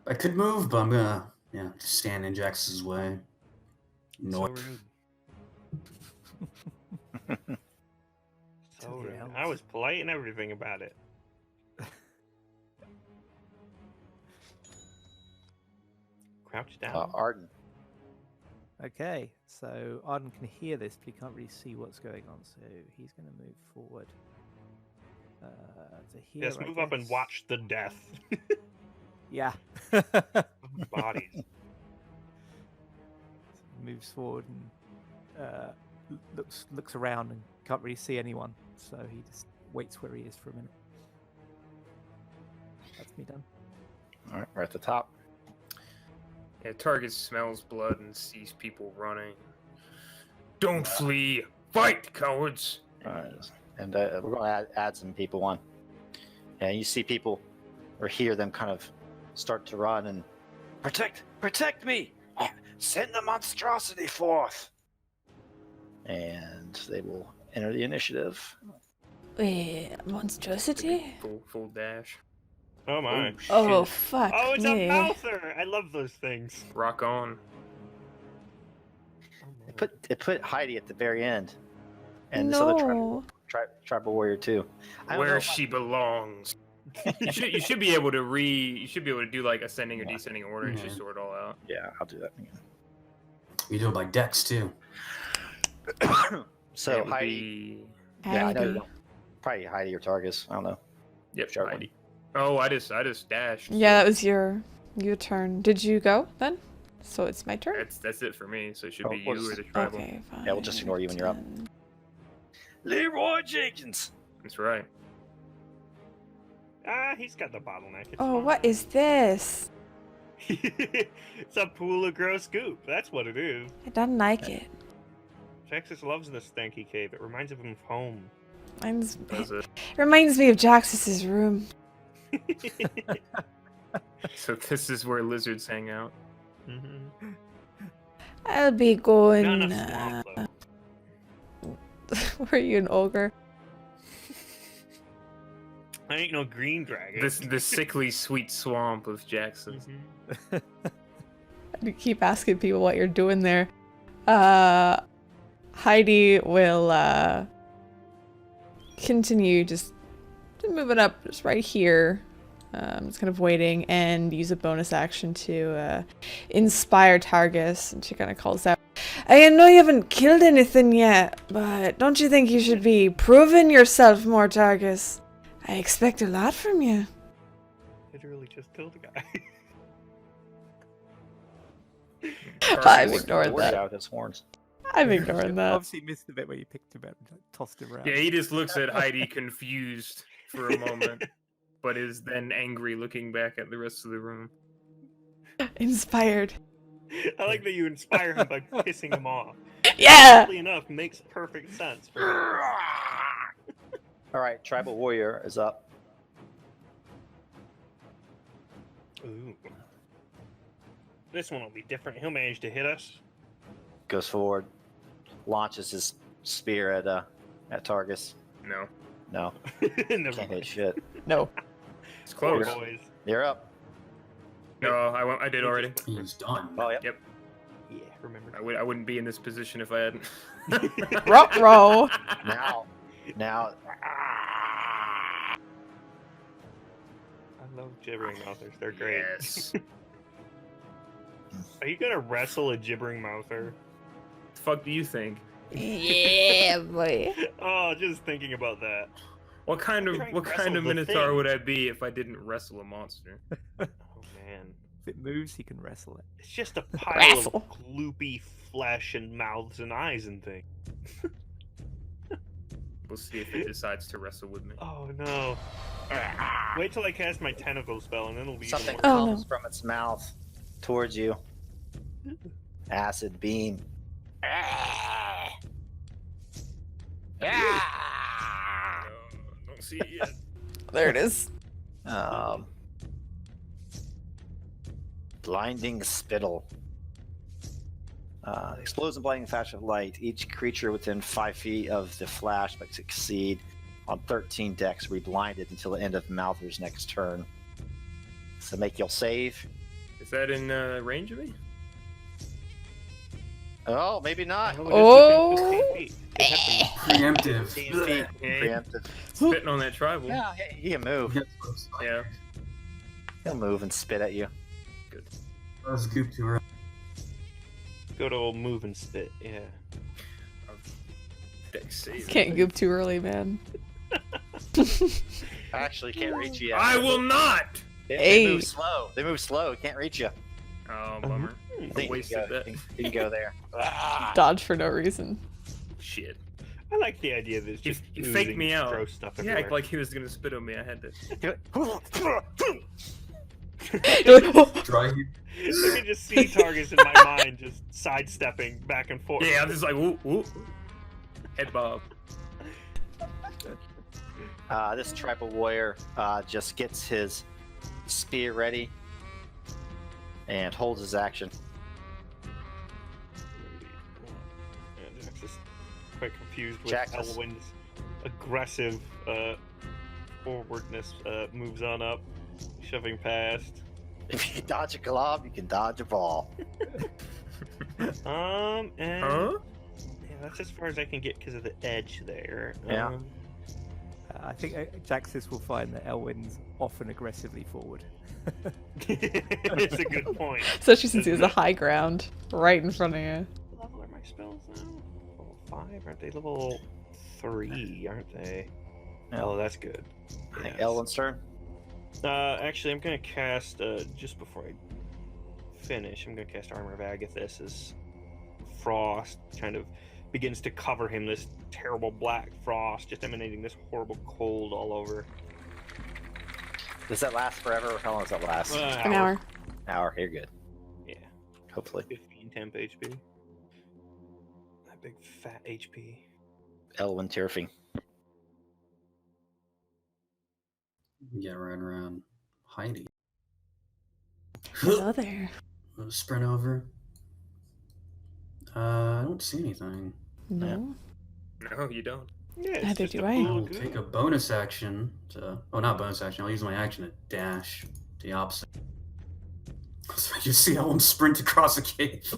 I could move, but I'm gonna just stand in Jax's way. So No. rude. So To the rude. elves. I was polite and everything about it. Crouch down. Arden. Okay, so Arden can hear this, but he can't really see what's going on, so he's going to move forward. To here, Yes, I move up and guess. watch the death Yeah. of bodies. Moves forward and looks around and can't really see anyone, so he just waits where he is for a minute. That's me done. All right, we're at the top. Yeah, target smells blood and sees people running. Don't flee! Fight, cowards! All right. And we're going to add some people on. And you see people or hear them kind of start to run and protect me! Send the monstrosity forth! And they will enter the initiative. Wait, monstrosity? Full dash. Oh my. Oh, shit. fuck Oh, it's me. a mouther! I love those things. Rock on. It put Heidi at the very end. And this other No. tribal warrior too. I don't know Where if she belongs. you should be able to do like ascending or descending order and just sort it all out. Yeah, I'll do that again. You do it by dex too. So It would Heidi, be- yeah, I know you Heidi. don't. Probably Heidi or Targus. I don't know. Yep, Sure. Heidi. Oh, I just dashed. Yeah, that was your turn. Did you go then? So it's my turn? That's it for me. So it should Oh, be we'll you or just- the tribal. Okay, fine. Yeah, we'll just ignore you when you're up. Leroy Jenkins. That's right. Ah, he's got the bottleneck. It's Oh, fine. what is this? It's a pool of gross goop. That's what it is. I don't like it. Texas loves this stanky cave. It reminds him of home. Mine's, Does it? reminds me of Jaxus's room. So this is where lizards hang out. Mm-hmm. I'll be going. Not enough swamp, though. Were you an ogre? I ain't no green dragon. The sickly sweet swamp of Jackson. Mhm. You keep asking people what you're doing there. Heidi will continue just moving up just right here. Just kind of waiting and use a bonus action to inspire Targus. And she kind of calls out, I know you haven't killed anything yet, but don't you think you should be proving yourself more, Targus? I expect a lot from you. Literally just killed a guy. I'm Targus- ignoring Word that. out his horns. I'm ignoring that. Obviously missed the bit where you picked him up and tossed him around. Yeah, he just looks at Heidi confused for a moment, but is then angry looking back at the rest of the room. Inspired. I like that you inspire him by pissing him off. Yeah! Oddly enough, makes perfect sense for him. All right, tribal warrior is up. Ooh. This one will be different. He'll manage to hit us. Goes forward, launches his spear at Targus. No. No, Never can't hit mind. shit. No. It's Poor close. boys. You're up. No, I did already. He's done. Oh, yep. Yep. Yeah, remember. I wouldn't be in this position if I hadn't. Ruh-roh. Now. I love gibbering mouthers. They're great. Yes. Are you gonna wrestle a gibbering mouther? The fuck do you think? Yeah, boy. Oh, just thinking about that. What kind of Try and what kind wrestle of the minotaur thing. would I be if I didn't wrestle a monster? Oh man, If it moves, he can wrestle it. it's just a pile Wrestle. of gloopy flesh and mouths and eyes and things. We'll see if it decides to wrestle with me. Oh no! Wait till I cast my tentacle spell and then it'll be even Something worse. Oh, comes no. from its mouth towards you. Acid beam. Don't see it yet. There it is. Blinding spittle. Explodes in blinding flash of light. Each creature within 5 feet of the flash must succeed on 13 decks will be blinded until the end of Malthor's next turn. So make your save. Is that in range of me? Oh, maybe not. Oh, it is within 15 feet. It has to Preemptive. 15 feet. Yeah. Preemptive. Spitting on that tribal. Yeah, he can move. Yeah. He'll move and spit at you. That was goop to her. Good old move and spit, yeah. Dex save. Can't goop too early, man. Actually, can't reach you yet. I will not. They Hey. move slow. They move slow. Can't reach you. Oh, bummer. I I think wasted that. you can go there. Dodge for no reason. Shit. I like the idea that it's He, just he faked oozing me out. gross stuff Yeah, everywhere. like he was gonna spit on me. I had to. You're like, "Oh." Dry heat. I can just see Targus in my mind just sidestepping back and forth. Yeah, I'm just like whoop whoop. Head bob. This tribal warrior just gets his spear ready and holds his action. And Jax is quite confused with Jax is- Elwyn's aggressive forwardness. Moves on up, shoving past. If you can dodge a glob, you can dodge a ball. And Huh? yeah, that's as far as I can get because of the edge there. Yeah. I think Jaxis will find that Elwyn's often aggressively forward. It's a good point. Especially since he has a high ground right in front of you. What level are my spells now? Level 5? Aren't they level 3? Aren't they? Yeah. Oh, that's good. I think Yes. Elwyn's turn. Actually, I'm gonna cast just before I finish. I'm gonna cast Armor of Agathis as frost kind of begins to cover him. This terrible black frost, just emanating this horrible cold all over. Does that last forever? How long does that last? An hour. Hour. You're good. Yeah, Hopefully. 15 temp HP. That big fat HP. Elwyn turfing. Yeah, right around Heidi. Hello there. Sprint over. I don't see anything. No. No, you don't. Yeah, it's Neither just do a I. blue I'll lagoon. take a bonus action to. Oh, not bonus action. I'll use my action to dash the opposite. So you see how I'm sprint across a cave.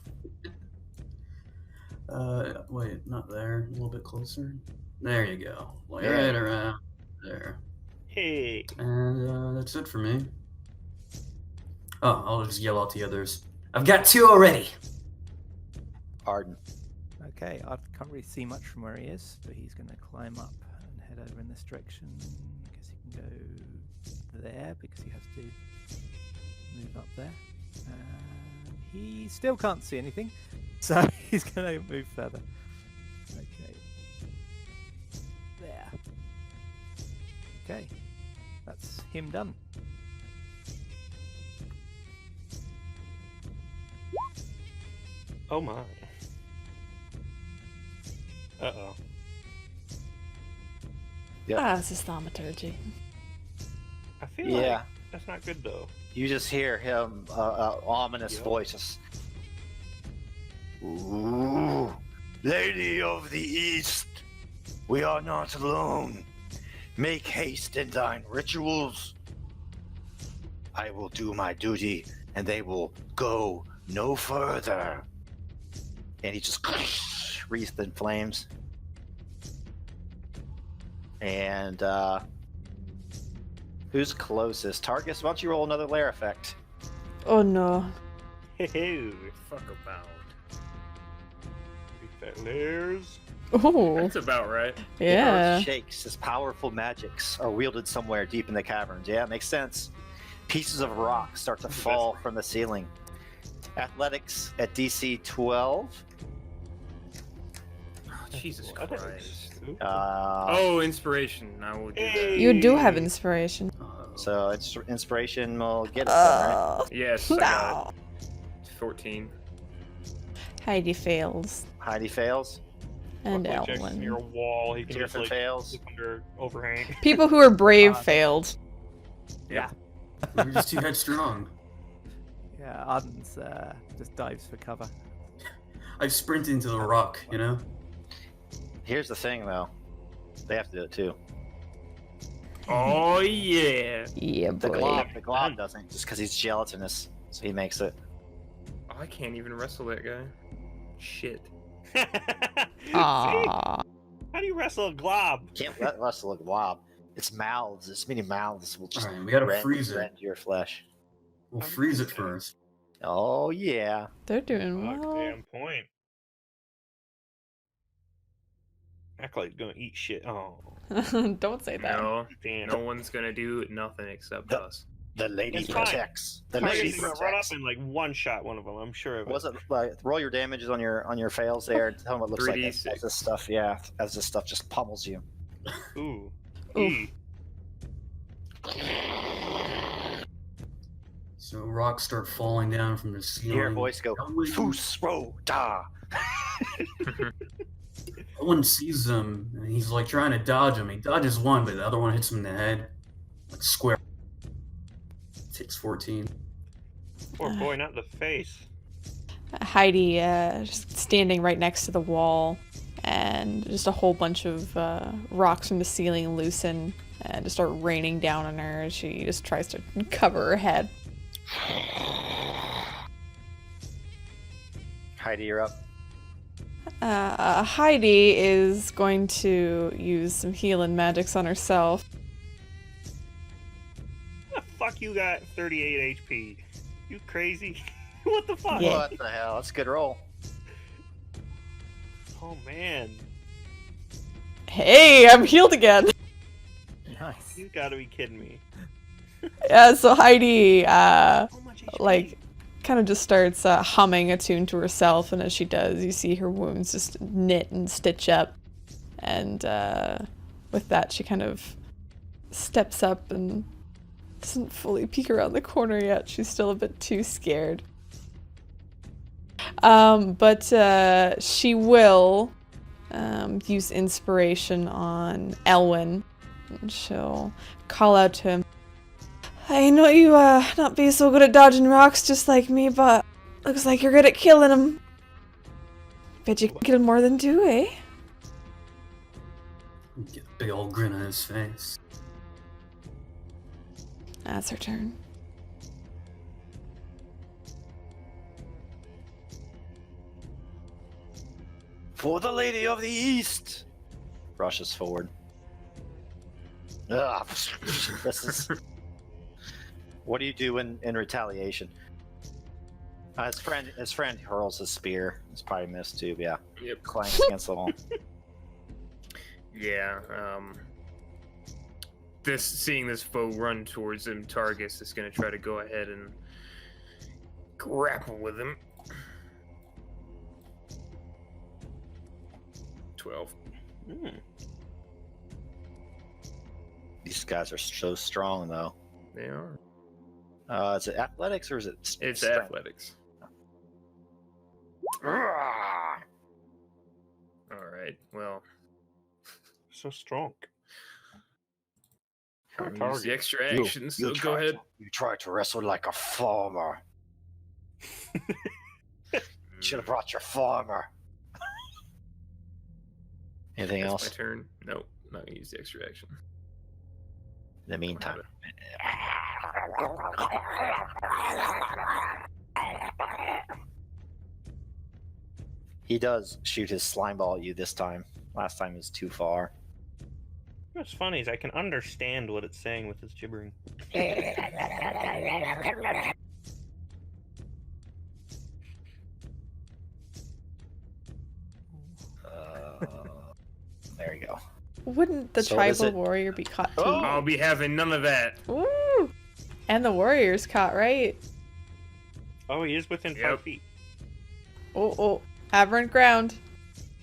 Wait, not there. A little bit closer. There you go. Like, Yeah. right around there. Hey, And that's it for me. Oh, I'll just yell out the others. I've got 2 already. Arden. Okay, I can't really see much from where he is, but he's going to climb up and head over in this direction. I guess he can go there because he has to move up there. And he still can't see anything, so he's going to move further. Okay. There. Okay, that's him done. oh my. Uh-oh. Yep. Ah, this is thaumaturgy. I feel Yeah. like that's not good though. You just hear him, ominous Yep. voice. Ooh, Lady of the East, we are not alone. Make haste in thine rituals. I will do my duty, and they will go no further. And he just wreathed in flames. And who's closest? Targus, why don't you roll another lair effect? Oh no. Fuck about. Layers. Oh, That's about right. The yeah. earth shakes as powerful magics are wielded somewhere deep in the caverns. Yeah, it makes sense. Pieces of rock start to fall from the ceiling. Athletics at DC 12. Oh, Jesus Christ. Inspiration. I will do that. You do have inspiration. So inspiration will get it done, right? Oh, Yes, I got no. it. 14. Heidi fails. Heidi fails. And Luckily, Jack's Elwyn. near a wall. He can just Griffin like fails. look under overhang. People who are brave failed. Yeah. We're just too headstrong. Yeah, Arden's just dives for cover. I sprint into the rock, you know? Here's the thing, though. They have to do it too. Oh, yeah. Yeah, The boy. glob doesn't, just because he's gelatinous, so he makes it. Oh, I can't even wrestle that guy. Shit. See? Aww. How do you wrestle a glob? Can't let wrestle a glob. Its mouths, its many mouths will just Alright, we gotta freeze it. rend your flesh. We'll freeze it first. Oh yeah. They're doing Fuck, well. damn point. Act like gonna eat shit. Oh, Don't say that. No, damn. no one's gonna do nothing except The- us. The lady It's fine. protects. The Targus lady is gonna run up protects. and like one shot one of them. I'm sure of it. Was it like roll your damages on your fails there and tell them what it looks like 3d6. as this stuff, yeah, as this stuff just pummels you. Ooh. Oof. So rocks start falling down from the You ceiling. hear a voice go, Elwyn- Fus ro da. Elwyn sees them, and he's like trying to dodge him. He dodges one, but the other one hits him in the head. Like square. Takes 14. Poor boy, not the face. Heidi just standing right next to the wall, and just a whole bunch of rocks from the ceiling loosen and just start raining down on her as she just tries to cover her head. Heidi, you're up. Heidi is going to use some healing magics on herself. The fuck you got 38 HP? You crazy? What the fuck? Yeah. What the hell? That's a good roll. Oh man, Hey, I'm healed again! Nice. you gotta be kidding me. Yeah, so Heidi, How much HP? like, kind of just starts humming a tune to herself, and as she does, you see her wounds just knit and stitch up. And with that, she kind of steps up and doesn't fully peek around the corner yet. She's still a bit too scared. But she will use inspiration on Elwyn. And she'll call out to him. I know you not be so good at dodging rocks just like me, but looks like you're good at killing them. Bet you can kill more than two, eh? Get a big old grin on his face. That's her turn. For the Lady of the East! Rushes forward. Ugh, this is... What do you do in retaliation? His friend hurls his spear. It's probably missed too, but yeah. Yep. Clanks against the wall. Yeah. Seeing this foe run towards him, Targus is gonna try to go ahead and grapple with him. 12. Hmm. These guys are so strong, though. They are. Is it athletics or is it It's strength? athletics. Ah! All right. Well, So strong. Oh, Use target. the extra action, so go ahead. You tried to wrestle like a farmer. You should have brought your farmer. Anything That's else? my turn. Nope, not gonna use the extra action. In the meantime. He does shoot his slime ball at you this time. Last time was too far. What's funny is I can understand what it's saying with its gibbering. There you go. Wouldn't the So is tribal it- warrior be caught too? Oh! I'll be having none of that. Ooh! And the warrior's caught, right? Oh, he is within 5 Yep. feet. Oh, aberrant ground.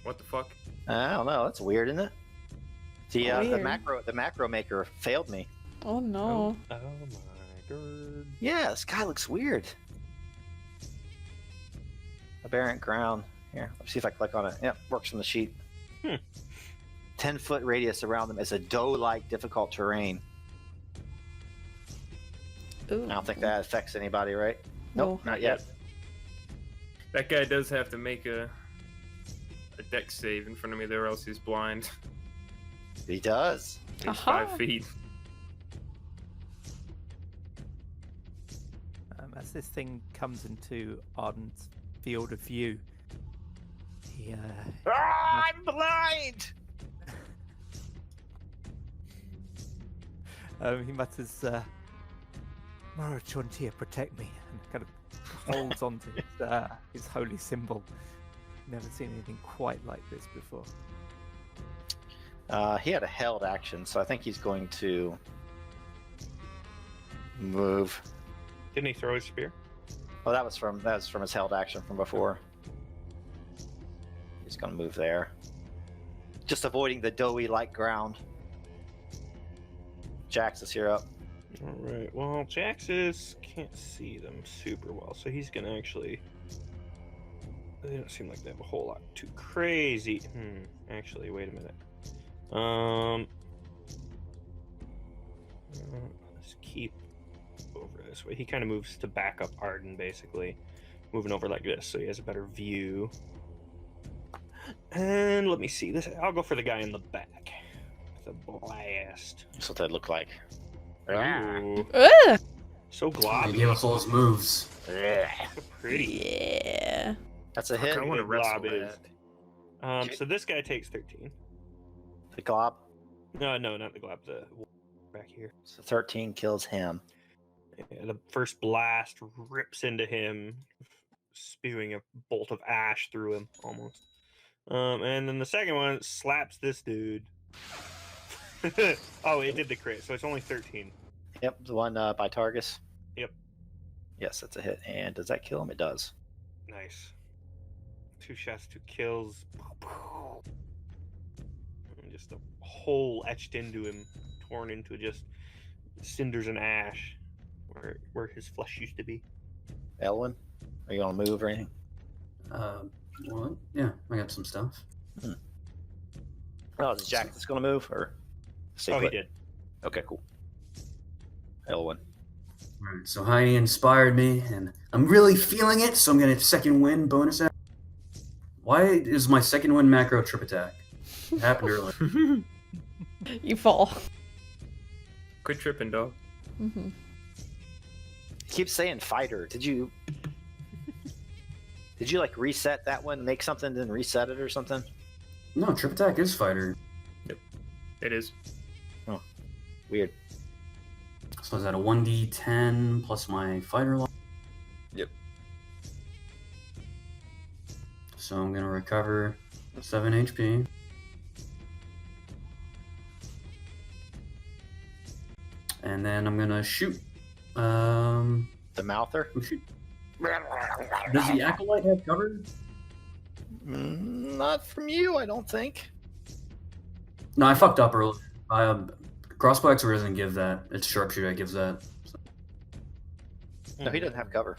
What the fuck? I don't know. That's weird, isn't it? The Weird. macro maker failed me. Oh no. Oh my god. Yeah, this guy looks weird. Aberrant ground. Here, let's see if I click on it. Yep, works from the sheet. 10-foot radius around them is a doe-like difficult terrain. Ooh. I don't think that affects anybody, right? Nope, No. not yet. That guy does have to make a dex save in front of me there, or else he's blind. He does. He's Aha. 5 feet. As this thing comes into Arden's field of view, he I'm blind! he mutters, "Mara Chontia, protect me," and kind of holds onto his holy symbol. Never seen anything quite like this before. He had a held action, so I think he's going to move. Didn't he throw his spear? Oh, that was from his held action from before. He's going to move there, just avoiding the doughy-like ground. Jax is here up. Alright, well, Jaxus can't see them super well, so he's gonna actually... They don't seem like they have a whole lot too crazy. Actually, wait a minute. Let's keep over this way. He kind of moves to back up Arden, basically. Moving over like this, so he has a better view. And let me see this. I'll go for the guy in the back. The blast. That's what that look like. Ooh, Ugh. so He globby. gave us all his moves. So pretty. Yeah. That's a hit. I want to Big wrestle glob is. that. So this guy takes 13. The glob. No, not the glob. The back here. So 13 kills him. Yeah, the first blast rips into him, spewing a bolt of ash through him almost. And then the second one slaps this dude. Oh, it did the crit, so it's only 13. Yep, the one by Targus. Yep. Yes, that's a hit. And does that kill him? It does. Nice. 2 shots, 2 kills. And just a hole etched into him, torn into just cinders and ash, where his flesh used to be. Elwyn, are you gonna move or anything? Well, yeah, I got some stuff. Oh, is Jack that's gonna move or stay Oh, he put? did. Okay, cool. Elwyn. Alright, so Heidi inspired me, and I'm really feeling it, so I'm gonna second win bonus action. Why is my second win macro trip attack? It happened earlier. You fall. Quit tripping, dog. Mm-hmm. He keeps saying fighter. Did you like reset that one, make something, then reset it or something? No, trip attack is fighter. It is. Weird. So is that a 1d10 plus my fighter loss? Yep. So I'm gonna recover 7 HP. And then I'm gonna shoot. The mouther? Shoot. Does the acolyte have cover? Not from you, I don't think. No, I fucked up earlier. Crossbow X doesn't give that. It's sharpshooter that gives that. So, No, he doesn't have cover.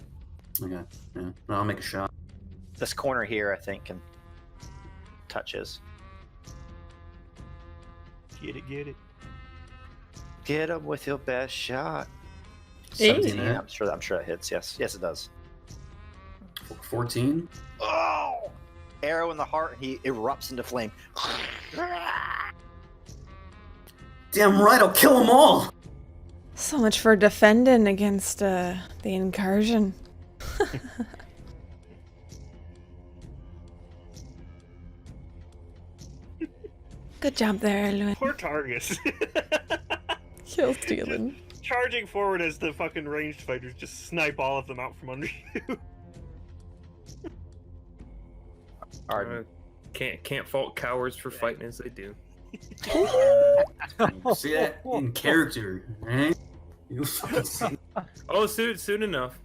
okay, yeah. No, I'll make a shot. This corner here, I think, can touch his. Get it. Get him with your best shot. Hey. 17. I'm sure that hits. Yes, it does. 14. Oh! Arrow in the heart, and he erupts into flame. Damn right, I'll kill them all. So much for defending against the incursion. Good job there, Llewyn. Poor Targus. Kill stealing. Charging forward as the fucking ranged fighters just snipe all of them out from under you. Arden. Can't fault cowards for fighting as they do. See that in character, right? You'll fucking see. Oh, soon enough.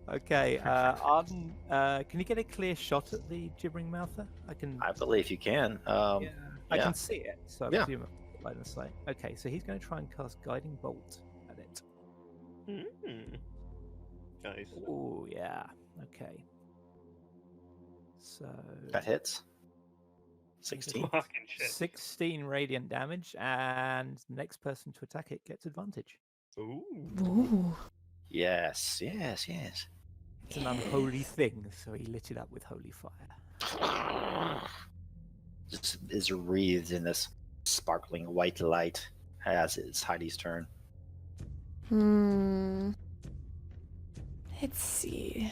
Okay, Arden, can you get a clear shot at the gibbering mouther? I believe you can. I yeah. can see it, so I Yeah. presume it's line of sight. Okay, so he's going to try and cast Guiding Bolt at it. Nice. Oh, yeah. Okay. So That hits. 16. Fucking shit. 16 radiant damage, and the next person to attack it gets advantage. Ooh. Ooh. Yes. It's an unholy thing, so he lit it up with holy fire. Just is wreathed in this sparkling white light as it's Heidi's turn. Let's see.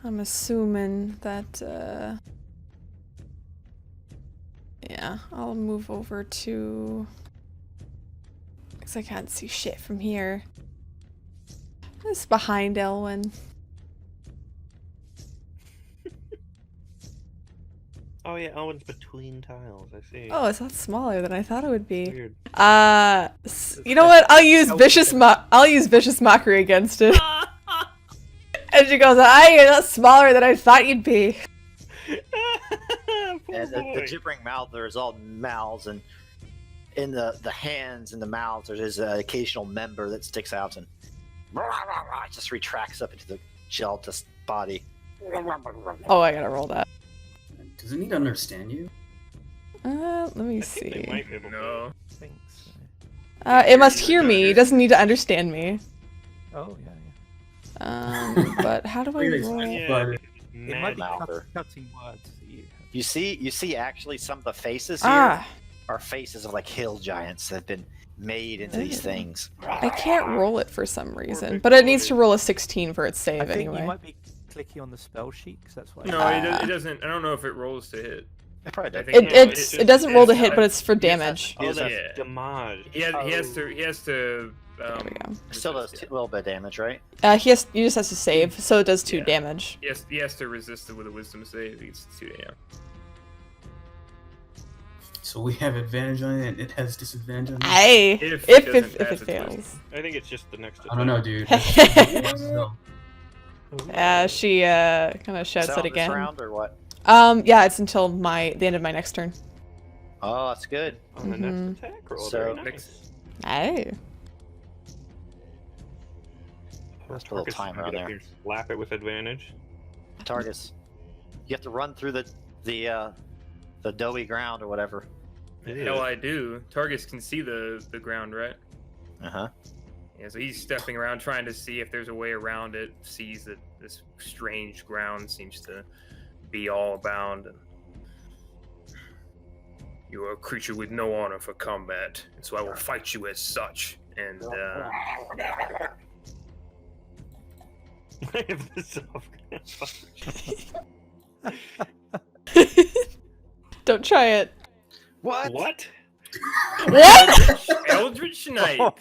I'm assuming that, yeah, I'll move over to... because I can't see shit from here. It's behind Elwyn. Oh yeah, Elwyn's between tiles. I see. Oh, it's a lot smaller than I thought it would be. Weird. You know what? I'll use vicious mockery against it. And she goes, you're not smaller than I thought you'd be." Poor And the boy. gibbering mouth, there's all mouths, and in the hands and the mouths, there's an occasional member that sticks out and just retracts up into the gelatinous body. Oh, I gotta roll that. Does it need to understand you? Let me I think they see. might be able to. No. I think so. It must hear me. It doesn't need to understand me. Oh, yeah. But how do I Look at these roll? Yeah. But- It might Mad be Mouther. cutting words that you have. You see actually some of the faces here Ah, are faces of like hill giants that have been made into these Ooh. things. I can't roll it for some reason. big But it needs body. to roll a 16 for its I save think anyway. you might be clicky on the spell sheet, because that's why. No, it doesn't. I don't know if it rolls to hit. It probably I does. think It doesn't roll to hit, it's- but it's for it's- damage. Oh, Is that's yeah. damage. He has to. There we go. Still does resist a little bit of damage, right? He just has to save, so it does 2 Yeah. damage. it. He has to resist it with a wisdom save. He gets 2 damage. So we have advantage on it, and it has disadvantage on it? Hey, If if it doesn't it pass its fails. wisdom. I think it's just the next. I don't know, dude. She kind of shouts Is that it on this again. round or what? Yeah, it's until the end of my next turn. Oh, that's good. On the Mhm. next attack roll. So, Very next- nice. Hey. Let's put a little Targus timer can on get up there. here, slap it with advantage. Targus, you have to run through the doughy ground or whatever. Hell, I do. Targus can see the ground, right? Uh-huh. Yeah, so he's stepping around trying to see if there's a way around it. Sees that this strange ground seems to be all abound. And you are a creature with no honor for combat, and so I will fight you as such. And I have this off. Don't try it. What? What? What? Eldritch Knight. What?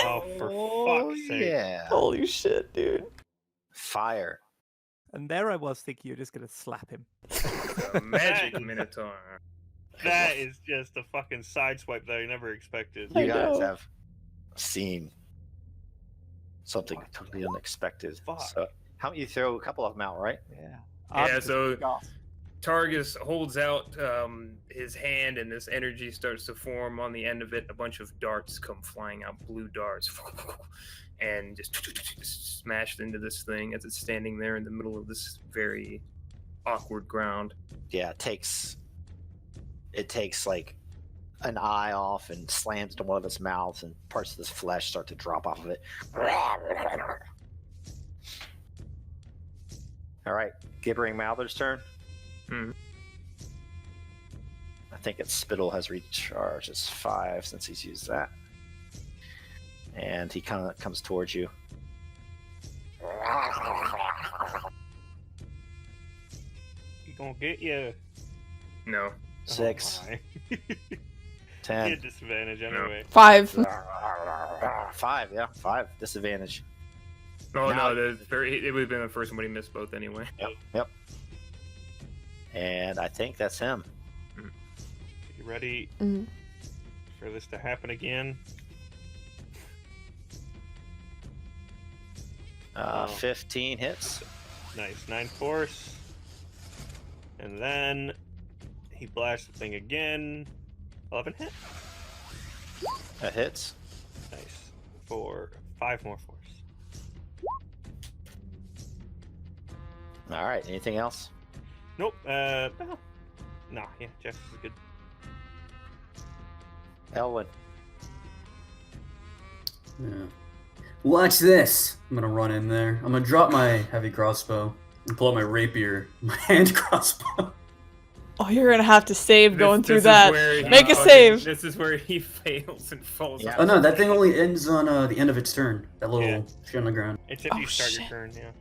Oh, for Oh, fuck's sake. yeah. Holy shit, dude. Fire. And there I was thinking you were just going to slap him. Magic Minotaur. That is just a fucking sideswipe that I never expected. I You guys know. have seen something totally unexpected. Fuck. So, how you throw a couple of them out, right? Yeah. Yeah, so Targus holds out his hand, and this energy starts to form on the end of it. A bunch of darts come flying out, blue darts, and just smashed into this thing as it's standing there in the middle of this very awkward ground. Yeah, it takes like an eye off and slams into one of its mouths, and parts of this flesh start to drop off of it. All right, gibbering Mouther's turn. Hmm. I think its spittle has recharged. It's 5 since he's used that. And he kind of comes towards you. He gonna get you. No. 6, Oh, 10. Get disadvantage anyway. 5. 5, yeah, 5 disadvantage. Oh Now- no, it would have been the first one, but he missed both anyway. Yep. And I think that's him. You ready Mm. for this to happen again? 15 hits. Nice. 9 force. And then he blasts the thing again. 11 hit. That hits. Nice. For 5 more force. All right. Anything else? Nope. Well, nah. Yeah, Jeff is good. Elwyn. Yeah. Watch this. I'm gonna run in there. I'm gonna drop my heavy crossbow and pull out my rapier, my hand crossbow. Oh, you're gonna have to save going through This is that. where he Make a fucking- save. This is where he fails and falls. Yeah. off. Oh no, that thing only ends on the end of its turn. That little Yeah. shit on the ground. Except Oh, you start shit. your turn, yeah.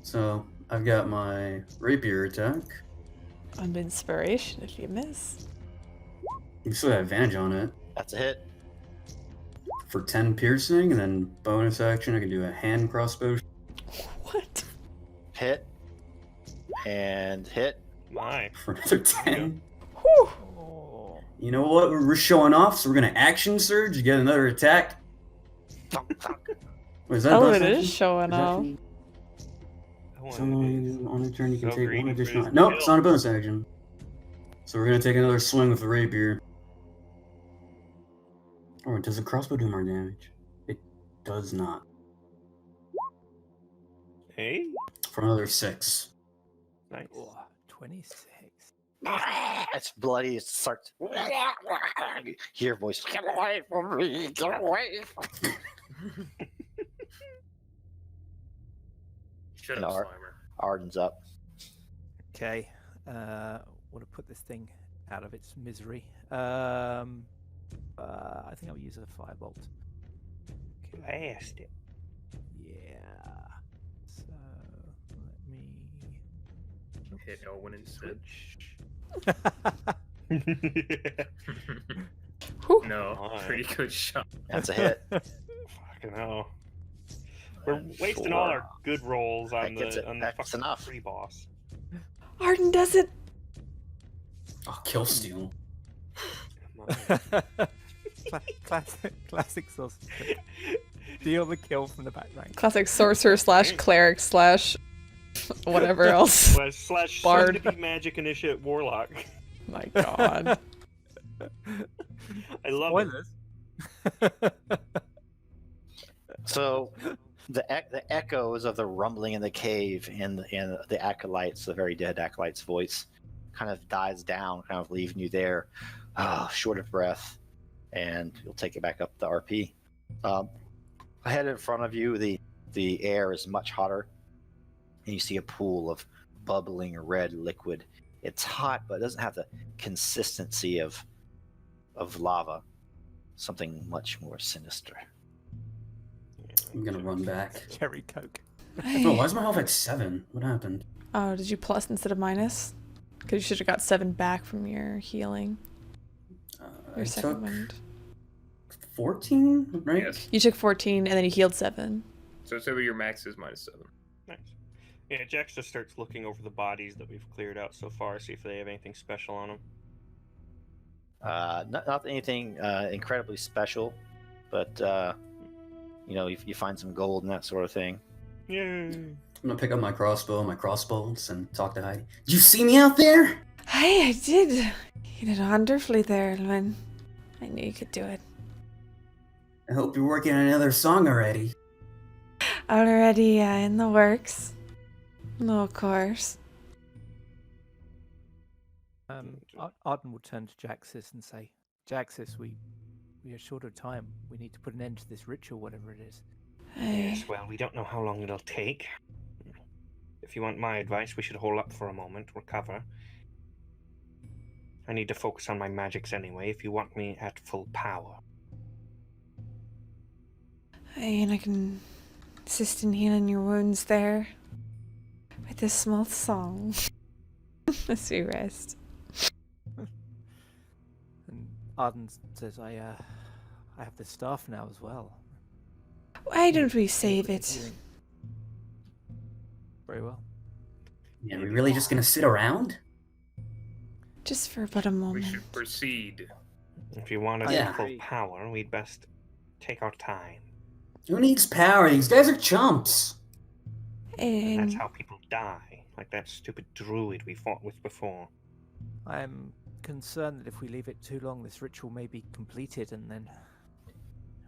So I've got my rapier attack. An inspiration if you miss. You still have advantage on it That's a hit. for 10 piercing, and then bonus action I can do a hand crossbow What? Hit. And hit. My. for another 10. Whew. Oh. You know what? We're showing off, so we're gonna action surge. You get another attack. Thunk, thunk. Wait, is that Oh, bonus it is action? showing Is that off. from- I want So on a turn you can So take greedy one for additional. his Nope, kill. it's not a bonus action. So we're gonna take another swing with the rapier. Or does the crossbow do more damage? It does not. Hey? For another 6. Nice. Oh, 26. It's bloody. It starts. Hear voice. Get away from me! Get away! Shut And up, Ar- Slimer. Arden's up. Okay. Want to put this thing out of its misery. I think I'll use a firebolt. Blast it. Yeah. So let me. Hit Elwyn instead. Whew. No, Nice. pretty good shot. That's a hit. Fucking hell. We're wasting all our good rolls on That gets it. the That's fucking enough. free boss. Arden does it. Oh, kill steal. Come on. Classic sauce. Deal the kill from the back rank. Classic sorcerer slash cleric slash whatever else. slash Bard. soon to be magic initiate warlock. My god. I love it. Spoilers. So, the echoes of the rumbling in the cave and the acolytes, the very dead acolyte's voice, kind of dies down, kind of leaving you there, short of breath, and you'll take it back up the RP. Ahead in front of you, the air is much hotter, and you see a pool of bubbling red liquid. It's hot, but it doesn't have the consistency of lava. Something much more sinister. I'm gonna run back. Cherry Coke. Oh, why is my health at 7? What happened? Oh, did you plus instead of minus? Because you should have got 7 back from your healing. I Your second took wind. 14, right? Yes. You took 14 and then you healed 7. So your max is -7. Nice. Yeah, Jax just starts looking over the bodies that we've cleared out so far, see if they have anything special on them. Not anything incredibly special, but you find some gold and that sort of thing. Yay! I'm gonna pick up my crossbow and my crossbolts and talk to Heidi. Did you see me out there? Hey, I did. You did wonderfully there, Lynn. I knew you could do it. I hope you're working on another song already. Already in the works. No, of course. Arden will turn to Jaxis and say, Jaxis, we are short of time. We need to put an end to this ritual, whatever it is. Yes, well, we don't know how long it'll take. If you want my advice, we should hold up for a moment, recover. I need to focus on my magics anyway, if you want me at full power. And I can assist in healing your wounds there with this small song as we rest. And Arden says, I have the staff now as well. Why don't we Able save to it? healing. Very well. Yeah, are we really just gonna sit around? Just for but a We moment. should proceed. If you want us Yeah. at full power, we'd best take our time. Who needs power? These guys are chumps. And that's And how people die, like that stupid druid we fought with before. I'm concerned that if we leave it too long, this ritual may be completed, and then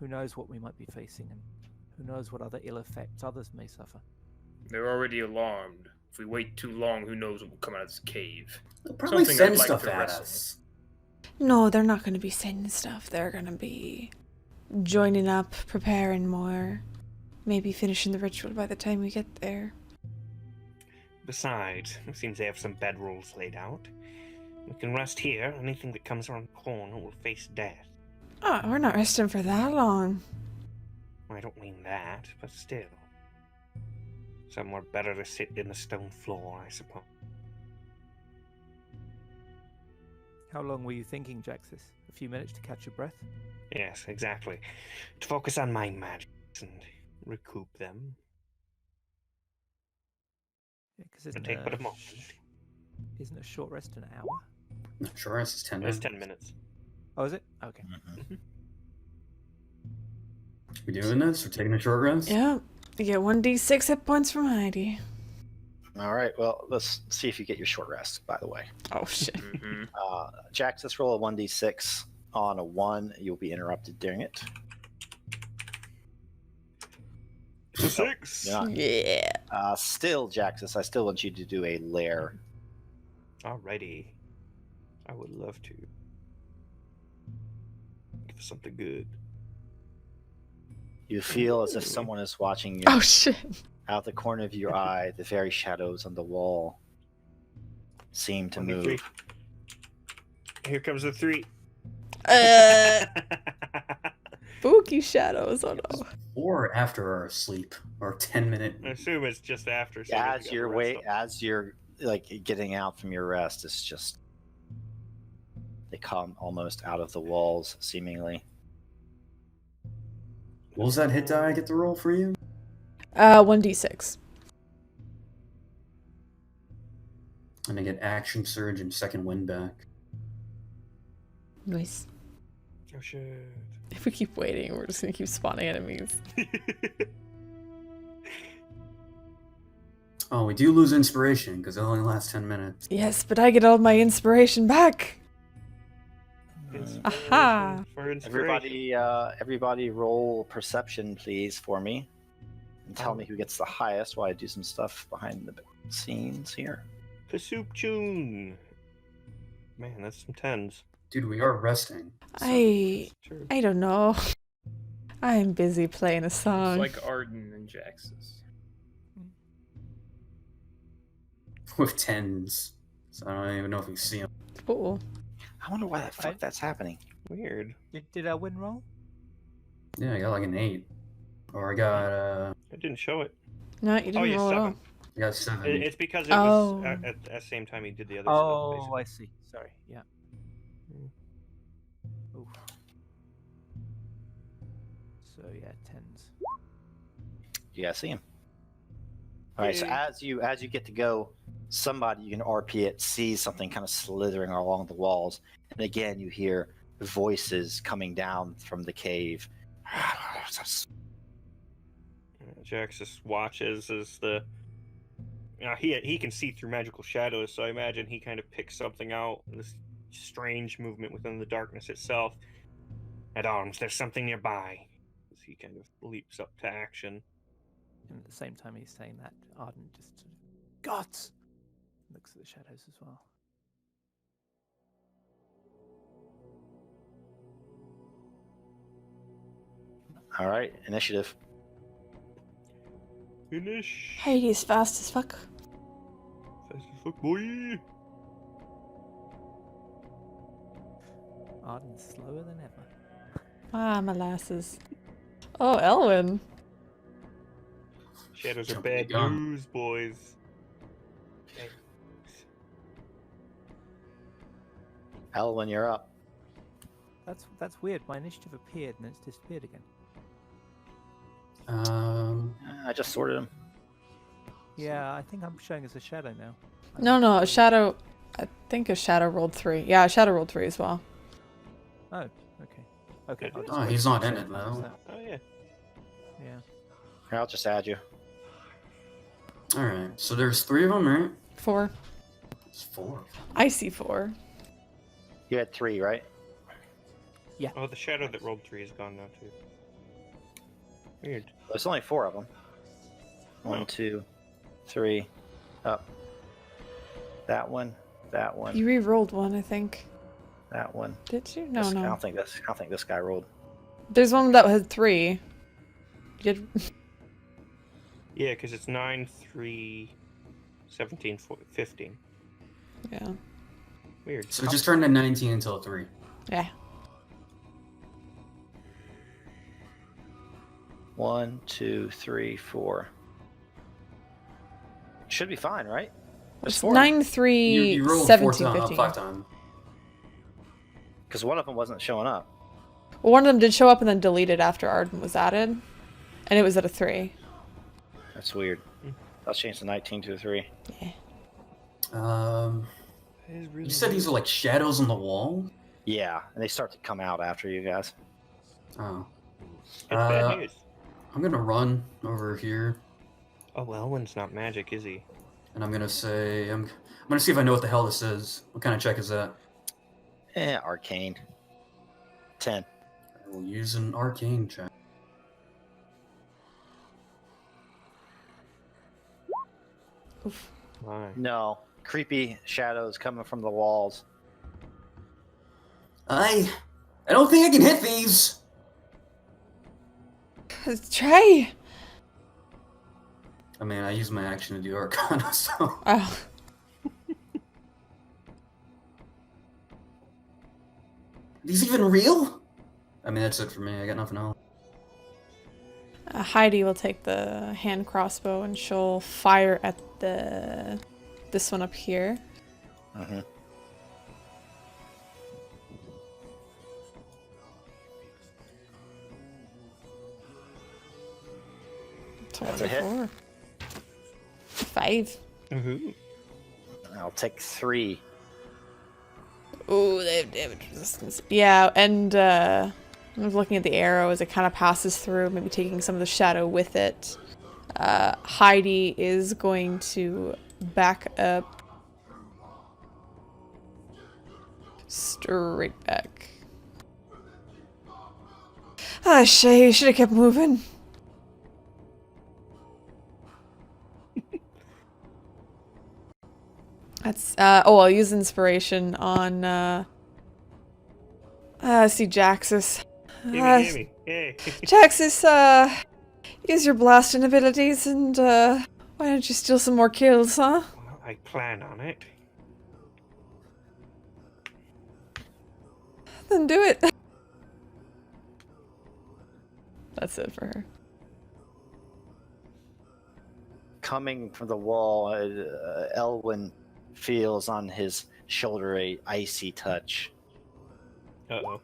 who knows what we might be facing, and who knows what other ill effects others may suffer. They're already alarmed. If we wait too long, who knows what will come out of this cave. They'll probably Something send I'd like stuff to at wrestle. us. no, they're not going to be sending stuff. They're going to be joining up, preparing more, maybe finishing the ritual by the time we get there. Besides, it seems they have some bedrolls laid out. We can rest here. Anything that comes around the corner will face death. Oh, we're not resting for that long. I don't mean that, but still. Somewhere better to sit in the stone floor, I suppose. How long were you thinking, Jaxis? A few minutes to catch your breath? Yes, exactly. To focus on my magics and recoup them. Yeah, because It'll take but a moment. Isn't a short rest an hour? Not sure, this is 10 It's minutes. 10 minutes. Oh, is it? Okay. We doing this? We're taking a short rest? Yeah, you get 1d6 hit points from Heidi. All right. Well, let's see if you get your short rest. By the way, Oh shit. Mm-hmm. Jax, let's roll a 1d6. On a 1, you'll be interrupted during it. 6! You're not. Yeah. Still, Jaxus, I still want you to do a lair. Alrighty. I would love to. Give us something good. You feel as if someone is watching you Oh shit. out the corner of your eye. The very shadows on the wall seem to move. 23. Here comes the 3. Spooky shadows. Oh no. Or after our sleep, or 10-minute. I assume it's just after. So As you're like getting out from your rest, it's just they come almost out of the walls, seemingly. What was that hit die I get to roll for you? 1d6. And I get action surge and second wind back. Nice. Oh shit. If we keep waiting, we're just gonna keep spawning enemies. Oh, we do lose inspiration because it only lasts 10 minutes. Yes, but I get all my inspiration back. Aha. For inspiration. Everybody roll perception, please, for me. And tell me who gets the highest while I do some stuff behind the scenes here. Soup tune. Man, that's some 10s. Dude, we are resting. I True. don't know. I'm busy playing a It's song. like Arden and Jax's. With 10s. So I don't even know if we see them. Cool. I wonder why the fuck that's happening. Weird. Did I win roll? Yeah, I got like an 8. Or I got It didn't show it. No, you didn't Oh, yeah, roll at all. 7. I got 7. It's because it Oh. was at the same time he did the other Oh, stuff. I see. Sorry. Yeah. Oof. So yeah, 10s. You guys see him. All right, so as you get to go, somebody, you can RP it, sees something kind of slithering along the walls, and again you hear voices coming down from the cave. Jax just watches as the. He can see through magical shadows, so I imagine he kind of picks something out. This strange movement within the darkness itself. At arms, there's something nearby. As he kind of leaps up to action. And at the same time he's saying that, Arden just sort of, gods! Looks at the shadows as well. All right, initiative. Finish. Heidi's fast as fuck. Fast as fuck, boy. Arden's slower than ever. Ah, molasses. Oh, Elwyn. Shadows are Jumping the bad gun. news, boys. Okay. Elwyn, you're up. That's weird. My initiative appeared and it's disappeared again. I just sorted them. Yeah, I think I'm showing as a shadow now. No, a shadow. I think a shadow rolled 3. Yeah, a shadow rolled 3 as well. Oh, okay. Okay. I'll just Oh, wait he's for not the in check it, marks though. that. Oh, yeah. Yeah. Here, I'll just add you. Alright, so there's 3 of them, right? 4. It's 4. I see 4. You had 3, right? Oh, the shadow that rolled 3 is gone now, too. Weird. There's only 4 of them. 1, 2, 3. Up. That one. That one. You re-rolled one, I think. That one. Did you? No, I no. don't think this guy rolled. There's one that had 3. You Yeah, because it's 9, 3, 17, 15. yeah. Weird. So it just turned to 19 until 3. Yeah. 1, 2, 3, 4. Should be fine, right? There's It's 4. 9, 3, You rolled 17, 4 times, 15. 5 times. Because one of them wasn't showing up. Well, one of them did show up and then deleted after Arden was added. And it was at a 3. That's weird. Let's change the 19 to a 3. Yeah. You said these are like shadows on the wall? Yeah, and they start to come out after you guys. Oh. It's bad news. I'm gonna run over here, Oh, Elwyn's not magic, is he? and I'm gonna say I'm gonna see if I know what the hell this is. What kind of check is that? Arcane. 10. I will use an arcane check. Oof. Why? No. Creepy shadows coming from the walls. I don't think I can hit these. Let's try. I mean, I used my action to do Arcana, so. Oh. These even real? I mean, that's it for me. I got nothing else. Heidi will take the hand crossbow and she'll fire at this one up here. Mm-hmm. That's a hit. 24. 5. Ooh. I'll take 3. Ooh, they have damage resistance. Yeah, and I was looking at the arrow as it kind of passes through, maybe taking some of the shadow with it. Heidi is going to back up. Straight back. Ah, Shay, you should have kept moving. That's, I'll use inspiration on, see Jaxus. Gimme. Yay. Jaxus, use your blasting abilities and, why don't you steal some more kills, huh? Well, I plan on it. Then do it. That's it for her. Coming from the wall, Elwyn feels on his shoulder a icy touch. Uh-oh.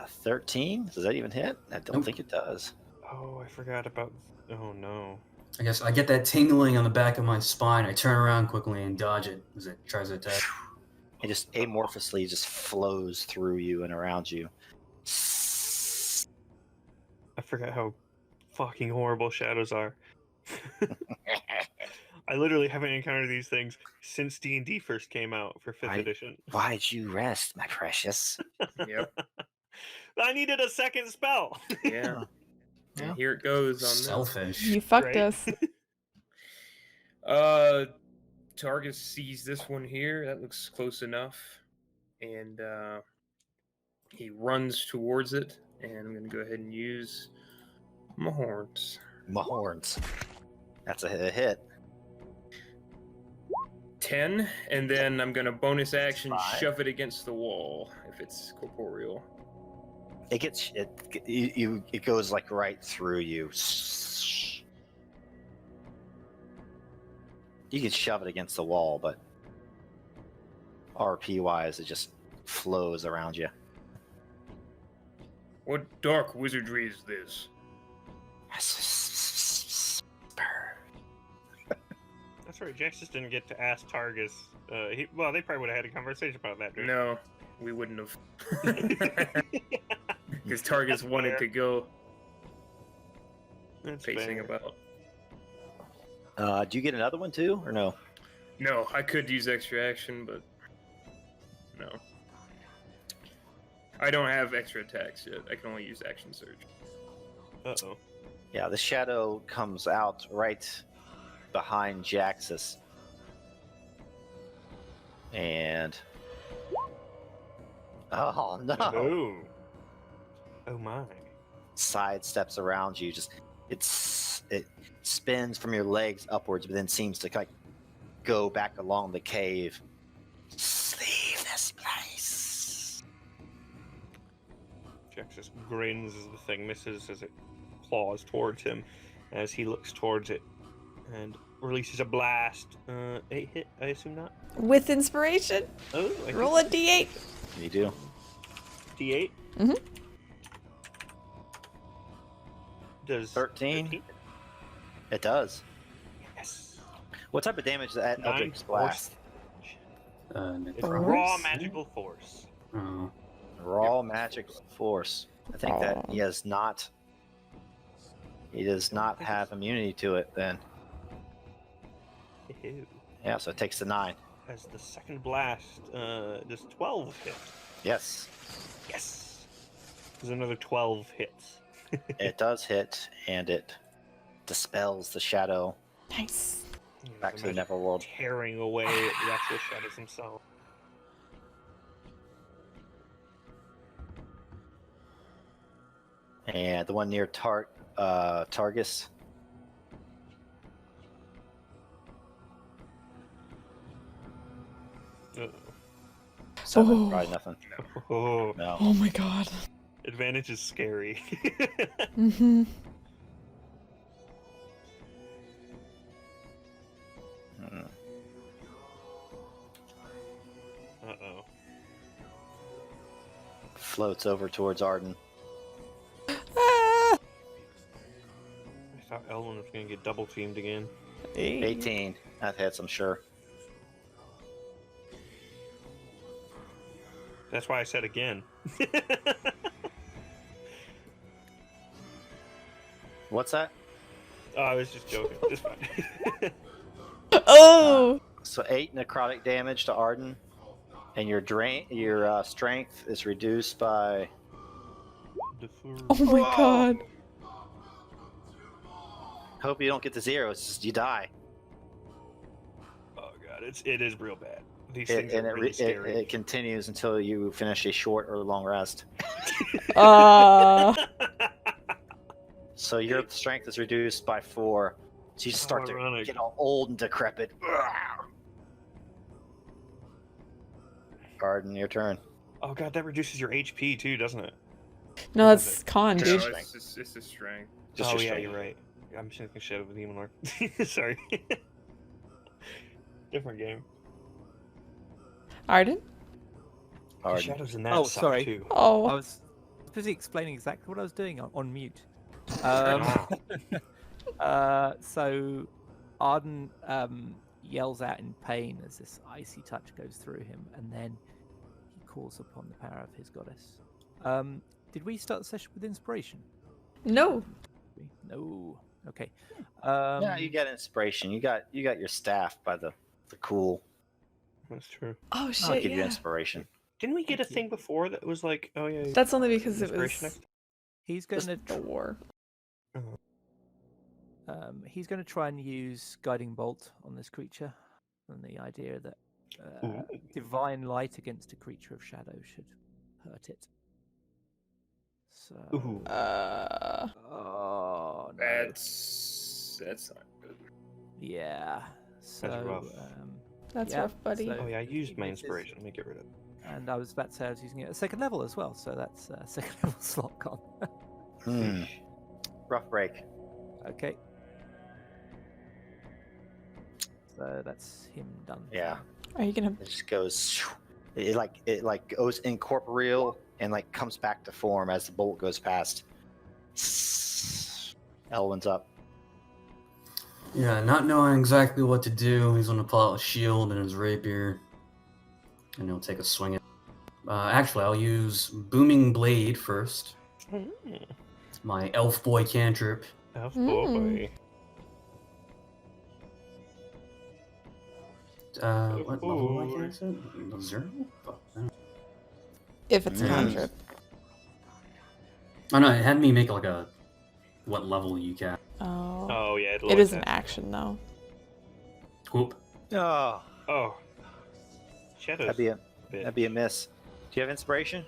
13? Does that even hit? I don't Nope. think it does. Oh, I forgot about... Oh, no. I guess I get that tingling on the back of my spine. I turn around quickly and dodge it as it tries to attack. It just amorphously just flows through you and around you. I forgot how fucking horrible shadows are. I literally haven't encountered these things since D&D first came out for 5th edition. Why'd you rest, my precious? Yep. I needed a second spell. Yeah. Yeah. And here it goes on Selfish. You fucked Right. us. this. Targus sees this one here. That looks close enough. And he runs towards it And I'm going to go ahead and use my horns. My horns. That's a hit. 10, and then I'm going to bonus action Fine. shove it against the wall if it's corporeal. It gets it goes like right through you. You can shove it against the wall, but RP wise, it just flows around you. What dark wizardry is this? That's right. Jax just didn't get to ask Targus. Well, they probably would have had a conversation about that. Dude. No, we wouldn't have. Because Targus wanted to go That's facing fair. about. Do you get another one too, or no? No, I could use extra action, but no. I don't have extra attacks yet. I can only use action surge. Uh-oh. Yeah, the shadow comes out right behind Jaxus. And oh no. Oh. Oh my. Side steps around you, just it spins from your legs upwards, but then seems to like go back along the cave. Leave this place. Jax just grins as the thing misses as it claws towards him as he looks towards it and releases a blast. 8 hit, I assume not? With inspiration, Oh, I roll a d8. You do. D8? Mm-hmm. Does 13? It does. Yes. What type of damage is that 9 Eldritch Blast? It's Force? raw magical force. Oh. Raw magic force. I think that he has not. He does not have immunity to it then. Ew. Yeah, so it takes the 9. As the second blast, does 12 hit? Yes, Yes. There's another 12 hits. it does hit, and it dispels the shadow Nice. back to the Imagine Neverworld. tearing away at the actual shadows himself. And the one near Targus. Uh-oh. 7, Oh. probably nothing. Oh, No. Oh my god. advantage is scary. Mm-hmm. Mm. Uh-oh. Floats over towards Arden. Ah! I thought Elwin was going to get double teamed again. 18. That hits, I'm sure. That's why I said again. What's that? Oh, I was just joking. It's fine. Oh! So 8 necrotic damage to Arden, and your strength is reduced by. Oh my god. Hope you don't get to 0. It's just you die. Oh god, it is real bad. These It, things and are really scary. it continues until you finish a short or long rest. So your strength is reduced by 4. So you just start to Ironic. get all old and decrepit. Arden, your turn. Oh god, that reduces your HP too, doesn't it? No, that's con, No, dude. it's a strength. Just Oh your yeah, strength. you're right. I'm just thinking shit with Demon Lord. Sorry. Different game. Arden? The Arden. shadows in that Oh, suck, sorry. too. I Oh. was busy explaining exactly what I was doing on mute. So Arden yells out in pain as this icy touch goes through him, and then he calls upon the power of his goddess. Did we start the session with inspiration? No. No. Okay. Yeah, you got inspiration. You got your staff by the cool. That's true. Oh I'll shit, give you yeah. inspiration. Didn't we get a thing before that was like, oh yeah, That's only because it inspiration was He's going to the war. he's going to try and use guiding bolt on this creature, and the idea that Ooh. divine light against a creature of shadow should hurt it. So, Ooh. oh no. That's not good. Yeah. So, rough. That's yeah, rough, buddy. so Oh yeah, I used my this is- inspiration. Let me get rid of it. And I was about to say I was using it at second level as well, so that's second level slot gone. Hmm. Rough break. Okay. So that's him done. Yeah. Are you gonna? It just goes. It like goes incorporeal and like comes back to form as the bolt goes past. Elwin's up. Yeah, not knowing exactly what to do, he's gonna pull out a shield and his rapier, and he'll take a swing at. Actually, I'll use Booming Blade first. My elf boy cantrip. Oh Mm. boy. What level do I cast it? 0? Fuck, I don't know. If it's a Mm. cantrip. Oh no, it had me make like a what level you cast. Oh. Oh yeah, It is an action though. Whoop. Oh, Oh. Shadows. that'd be a miss. Do you have inspiration?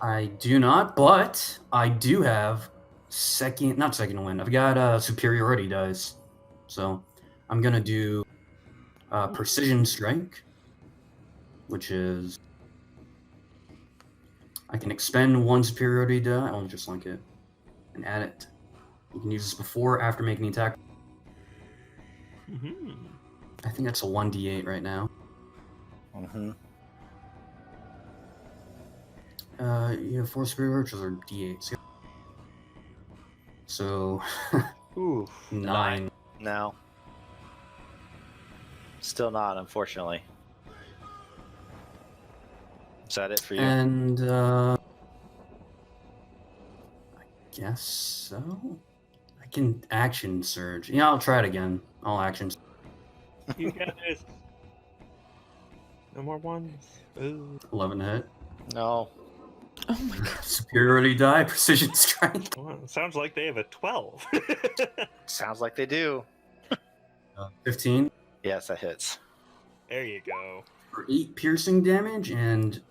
I do not, but I do have not second wind. I've got superiority dice, so I'm gonna do precision strike, which is I can expend one superiority die. I'll just link it and add it. You can use this before or after making an attack. Mm-hmm. I think that's a 1d8 right now. Mm-hmm. You have 4 superiorities or d8s. So Ooh. 9. No. Still not, unfortunately. Is that it for you? And I guess so. I can action surge. Yeah, I'll try it again. I'll action. You got this. No more ones. Ooh. 11 to hit. No. Oh my god. Superiority die, precision strike. Well, it sounds like they have a 12. Sounds like they do. 15 Yes, that hits. There you go. for 8 piercing damage, and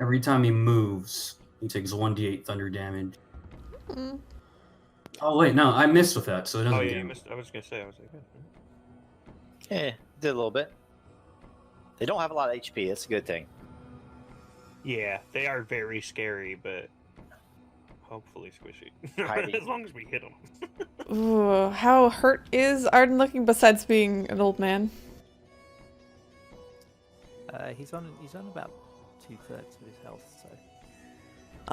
every time he moves, he takes 1d8 thunder damage. Mm. Oh wait, no, I missed with that, so it doesn't Oh yeah, do. you missed. I was gonna say. I was like, Yeah, did a little bit. They don't have a lot of HP. That's a good thing. yeah, they are very scary, but hopefully squishy. Heidi. As long as we hit them. Ooh, how hurt is Arden looking besides being an old man? He's on about 2/3 of his health, so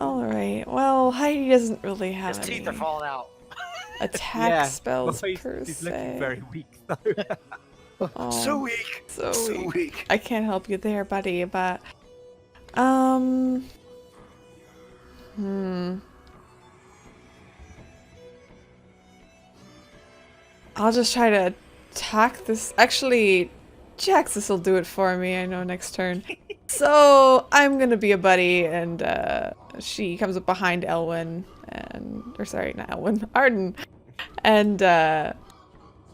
Alright, well, Heidi doesn't really have His any teeth are falling out. attack spells well, per he's se. looking very weak though. Oh, So weak. so So weak. weak. I can't help you there, buddy, but I'll just try to attack this. Actually, Jaxus will do it for me, I know, next turn. So, I'm gonna be a buddy, and she comes up behind Elwyn, or sorry, not Elwyn, Arden. And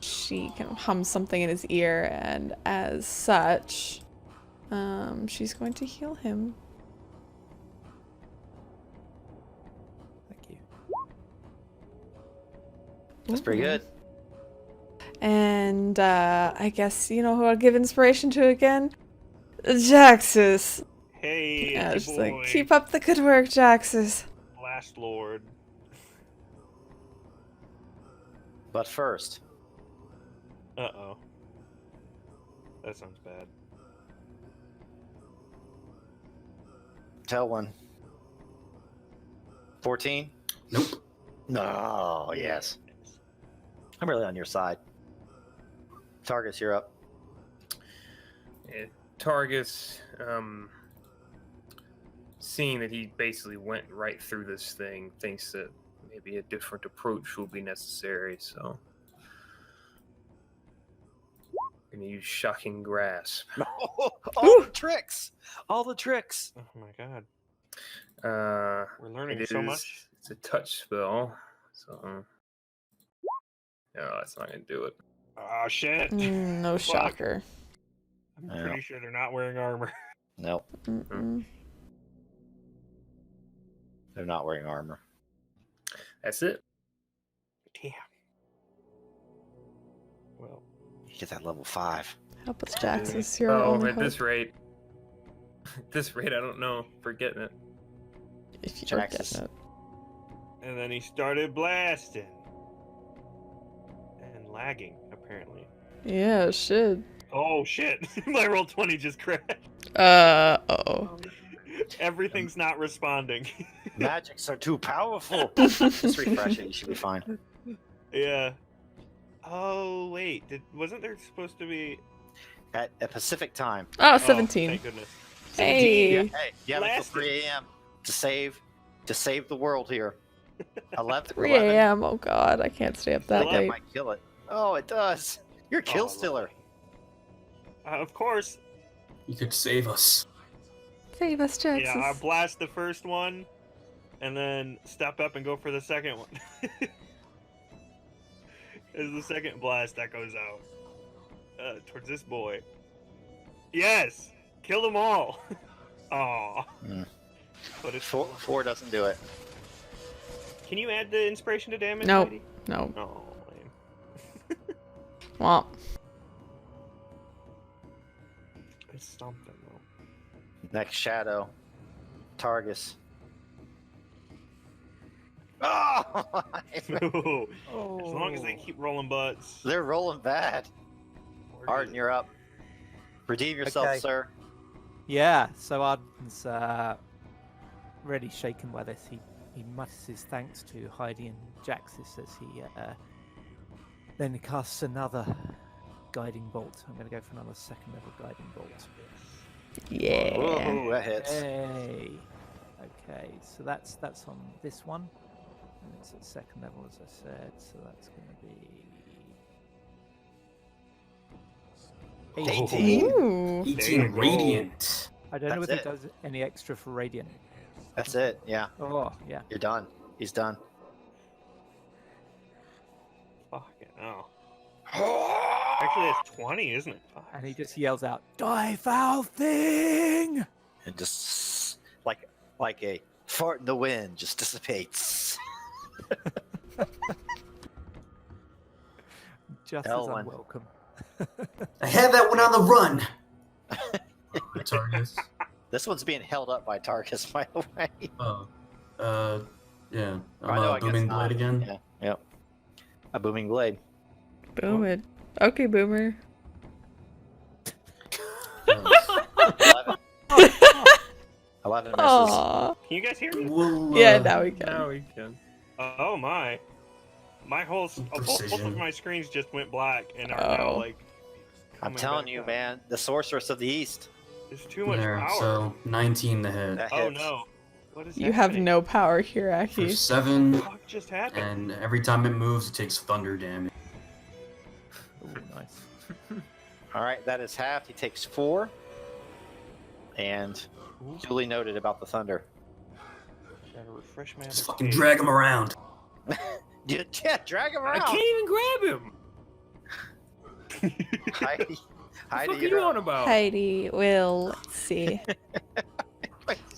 she kind of hums something in his ear, and as such, she's going to heal him. Thank you. That's pretty good. And I guess you know who I'll give inspiration to again? Jaxus. Hey, Yeah, it's just your like boy, keep up the good work, Jaxus. Last Lord. But first, Uh-oh. That sounds bad. tell one. 14? Nope. No, yes. I'm really on your side. Targus, you're up. Yeah, Targus, seeing that he basically went right through this thing, thinks that maybe a different approach will be necessary, so I'm gonna use Shocking Grasp. All the tricks! All the tricks! Oh my god. We're learning so much. It's a touch spell, so no, that's not gonna do it. Oh shit. No Fuck. shocker. I'm Yeah. pretty sure they're not wearing armor. Nope. Mm-mm. They're not wearing armor. That's it. Damn. Well, You get that level 5. Help us, Drachus. You're our Oh, only at hope. this rate. At this rate, I don't know if we're getting it. If you're Drachus. getting it. and then he started blasting. And lagging, apparently. Yeah, shit. Oh, shit. My roll 20 just crashed. Uh-oh. Everything's not responding. Magics are too powerful. Just refresh it. You should be fine. Yeah. Oh, wait. Wasn't there supposed to be... At Pacific time. Oh, 17. Thank goodness. Hey. Yeah, hey, you have until Blasted. 3 a.m. to save the world here. 11. 3 a.m. Oh god, I can't stay up I that think that late. might kill it. Oh, it does. You're a kill stealer. Of course. You could save us. Save us, Yeah, I Drachus. blast the first one, and then step up and go for the second one. As the second blast that goes out towards this boy. Yes, kill them all. Aw. Mm. But it's 4 doesn't do it. Can you add the inspiration to damage? Nope. Heidi? No. Oh, lame. Well, It's something though. Next shadow. Targus. Oh! As long as they keep rolling butts. They're rolling bad. we're Arden, good. you're up. Redeem yourself, Okay. sir. Yeah, so Arden's really shaken by this. He mutters his thanks to Heidi and Drachus as he then casts another guiding bolt. I'm going to go for another second level guiding bolt. yeah. Whoa, that hits. Hey. Okay, so that's on this one. And it's at second level, as I said, so that's going to be 18. Ooh. 18 There you go. radiant. I don't know That's whether it. it does any extra for radiant. That's it. Yeah, Oh, yeah. you're done. He's done. Fucking hell. Actually, it's 20, isn't it? Fuck. And he just yells out, "Die, foul thing!" And just like a fart in the wind, just dissipates. Just as Elwyn. unwelcome. I have that one on the run. Targus. This one's being held up by Tarkus, by the way. Oh. Yeah. I know, I I'm guess booming not. blade again. Yeah. Yep. A booming blade. Boom it. Okay, boomer. 11. 11 misses. Aww. Can you guys hear me? We'll, Yeah, now we can. Now we can. Oh my. My whole both of Precision. my screens just went black and are now Oh. like. I'm coming telling back you, up. man, the sorceress of the east. There's too much there, power. so 19 to hit. That Oh hits. no. What is You have happening? no power here, For Aki. 7, What the fuck just happened? and every time it moves, it takes thunder damage. Ooh, nice. All right, that is halved. He takes 4. And duly noted about the thunder. Gotta refresh my Just other fucking page. drag him around. Yeah, drag him I around. can't even grab him. Heidi, What Heidi, the fuck are you're you up. on about? Heidi will, let's see.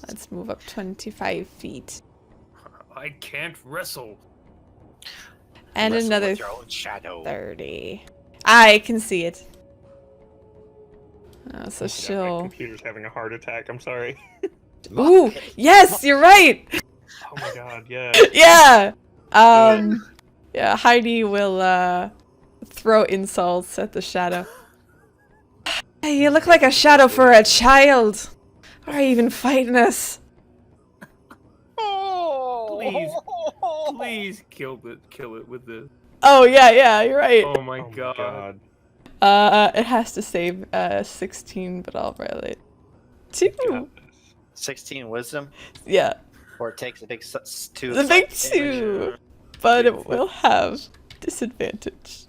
Let's move up 25 feet. I can't wrestle. And Wrestle another with your own shadow. 30. I can see it. Oh, so My she'll... computer's having a heart attack. I'm sorry. Ooh, yes, you're right! Oh my god, yeah. Yeah! Yeah, Heidi will, throw insults at the shadow. Hey, you look like a shadow for a child! Why are you even fighting us? Please, please kill it with the. Oh, yeah, you're right. Oh my Oh my god. god. It has to save, 16, but I'll roll it. 2! Got this. 16 wisdom, Yeah, or it takes a big 2. the big psychic damage. 2! But it will have disadvantage.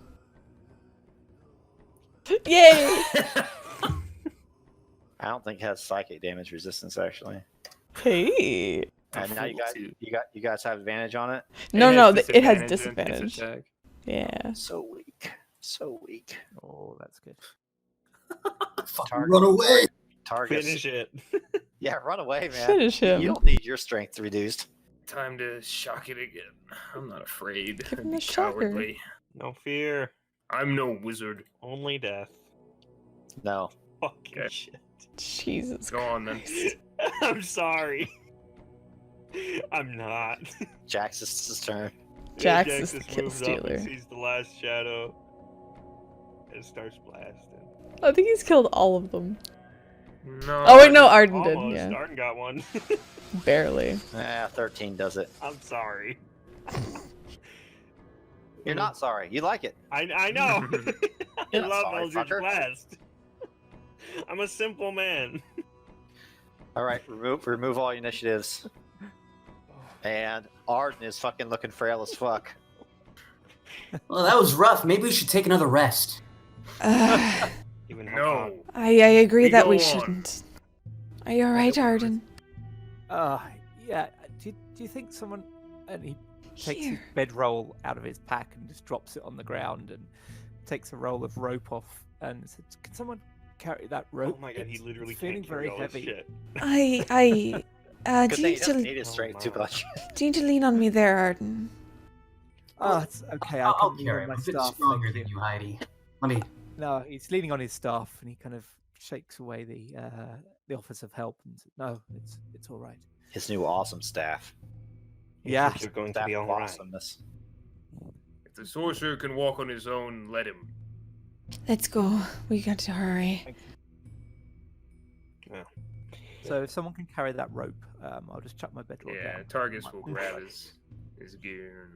Yay! I don't think it has psychic damage resistance actually. Hey! And now Fool you guys have advantage on it. No, it has on its disadvantage. attack. Yeah. So weak, so weak. Oh, that's good. Fucking Target. run away. Target. Finish it. Yeah, run away, man. Finish him. You don't need your strength reduced. time to shock it again. I'm not afraid. Give I'd him be a shocker. cowardly. No fear, I'm no wizard. only death. No. Fucking Okay. shit. Jesus Go on, then. Christ. I'm sorry. I'm not. Jax's turn. Jax Yeah, is the just kill moves up stealer. and sees the last shadow and starts blasting. I think he's killed all of them. No. Oh wait, no, Arden did. Almost. Yeah, Arden got one. barely. 13 does it. I'm sorry. You're not sorry. You like it. I know. I You're not love sorry, Eldritch fucker. Blast. I'm a simple man. All right, remove all your initiatives. And Arden is fucking looking frail as fuck. Well, that was rough. Maybe we should take another rest. Even No. I agree We that go we on. shouldn't. Are you alright, Arden? Yeah. Do you think someone... And he takes his Here. bedroll out of his pack and just drops it on the ground and takes a roll of rope off and says, "Can someone carry that rope? Oh my god, he It's literally feeling can't carry very all this heavy." shit. Good Do thing you he need doesn't to need his strength too Oh, much. lean on me there, Arden? Oh, it's okay. I I'll can lean carry on him. my I'm a bit staff. stronger Thank than you. you, Heidi. Let me. No, he's leaning on his staff and he kind of shakes away the offers of help and says, "No, it's all right." His new awesome staff. You Yeah. think you're going to Staff be of alright. awesomeness. If the sorcerer can walk on his own, let him. Let's go. We got to hurry. So if someone can carry that rope, I'll just chuck my bedroll Yeah, down. Targus will grab his gear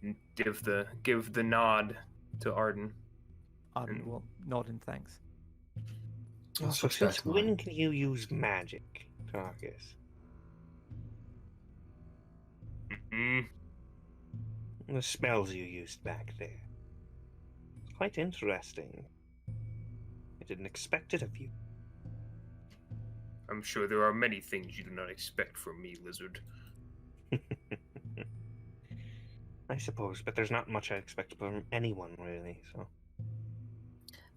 and give the nod to Arden. Arden will nod in thanks. I'll So switch that since to when mine. can you use magic, Drachus? Mm-hmm. The spells you used back there. It's quite interesting. I didn't expect it of you. I'm sure there are many things you do not expect from me, lizard. I suppose, but there's not much I expect from anyone, really, so...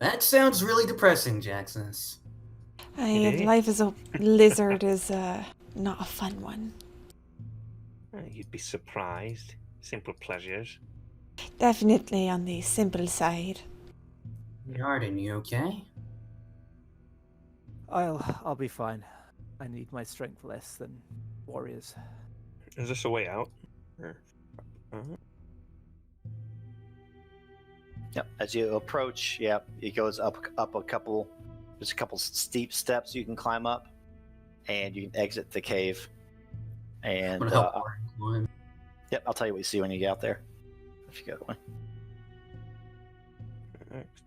That sounds really depressing, Jackson. It is. Life as a lizard is not a fun one. You'd be surprised. Simple pleasures. Definitely on the simple side. Arden, you okay? I'll be fine. I need my strength less than warriors. Is this a way out? Or... Yep. As you approach, yep, it goes up a couple. There's a couple steep steps you can climb up, and you can exit the cave. I'm And gonna help Arden climb. yep, I'll tell you what you see when you get out there. If you go that way.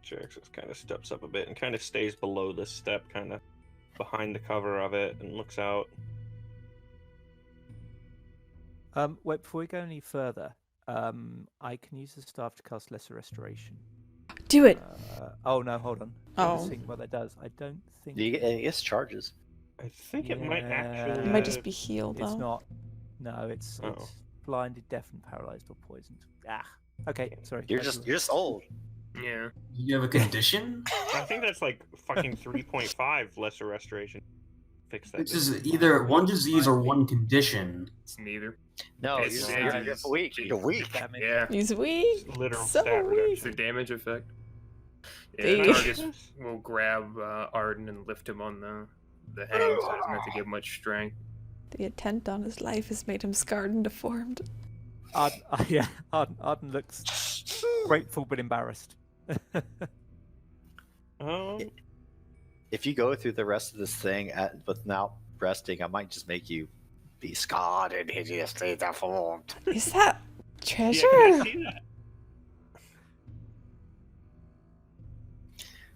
Drachus kind of steps up a bit and kind of stays below this step, kind of behind the cover of it, and looks out. Wait, before we go any further, I can use the staff to cast Lesser Restoration. Do it. Oh no, hold on. I'm Oh. just thinking what that does. I don't think You get, I guess charges. I think it might Yeah. actually... It might just be healed it's though. not. No, it's Oh. blinded, deafened, paralyzed, or poisoned. Ah. Okay, sorry. You're back to just old. Yeah. You have a condition? I think that's like fucking 3.5 lesser restoration. Fix that. Which is either one disease or one condition. It's neither. No, It's- you're weak. You're weak. damage. Yeah. He's weak. Literal So stat weak. It's the reduction. damage effect. Yeah, Hey. Targus will grab Arden and lift him on the hang, so he doesn't have to give much strength. The attempt on his life has made him scarred and deformed. Arden looks grateful but embarrassed. If you go through the rest of this thing without resting, I might just make you be scarred and hideously deformed. Is that treasure? Yeah, I see that.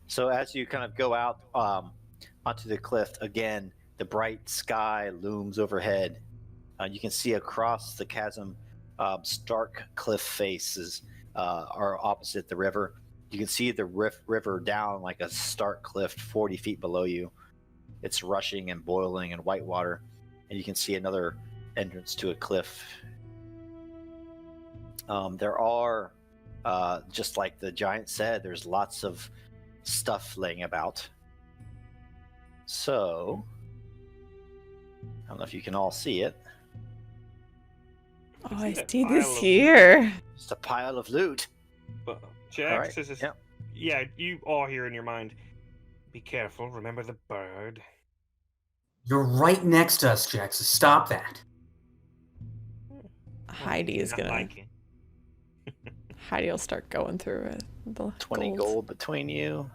So as you kind of go out onto the cliff again, the bright sky looms overhead. You can see across the chasm, stark cliff faces are opposite the river. You can see the river down like a stark cliff 40 feet below you. It's rushing and boiling in white water, and you can see another entrance to a cliff. There are, just like the giant said, there's lots of stuff laying about. So, I don't know if you can all see it. Oh, It's I in that see pile this of- here. Just a pile of loot. But Jax right, is just, yep. yeah, you all hear in your mind, be careful, remember the bird. You're right next to us, Jax. Stop that. Heidi is Not gonna. like it. Heidi will start going through it. The 20 gold between you.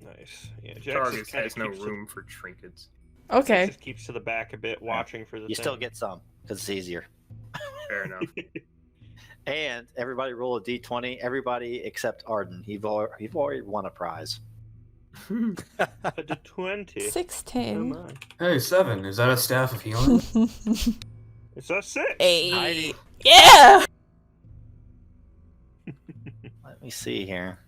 Nice. Yeah, Jax Targus just kind has of no keeps room for trinkets. Okay. Just keeps to the back a bit, watching for the You still thing. get some because it's easier. Fair enough. And everybody roll a d20. Everybody except Arden. You've already won a prize. But the 20. Oh 16. my. Hey, 7. Is that a staff of healing? It's a 6. Hey. Yeah. Let me see here.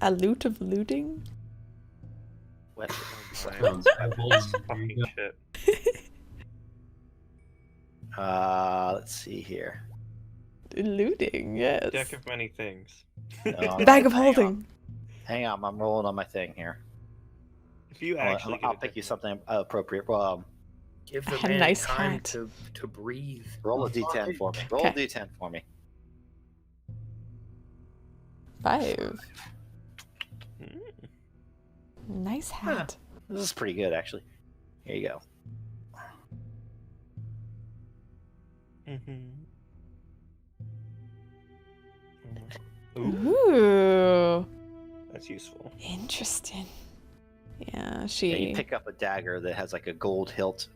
A loot of looting. What? Sounds Fucking shit. Let's see here. Looting, yes. Deck of many things. No, Bag of hang holding. on. Hang on, I'm rolling on my thing here. If you actually I'll get a pick you deck- something appropriate. Give I the had a man nice time hat. to breathe. Roll a d10 for me. Roll a Okay. d10 for me. 5. Mm. Nice hat. This is pretty good, actually. Here you go. Mhm. Ooh, Ooh. that's useful. Interesting. Yeah, Yeah, she. you pick up a dagger that has like a gold hilt,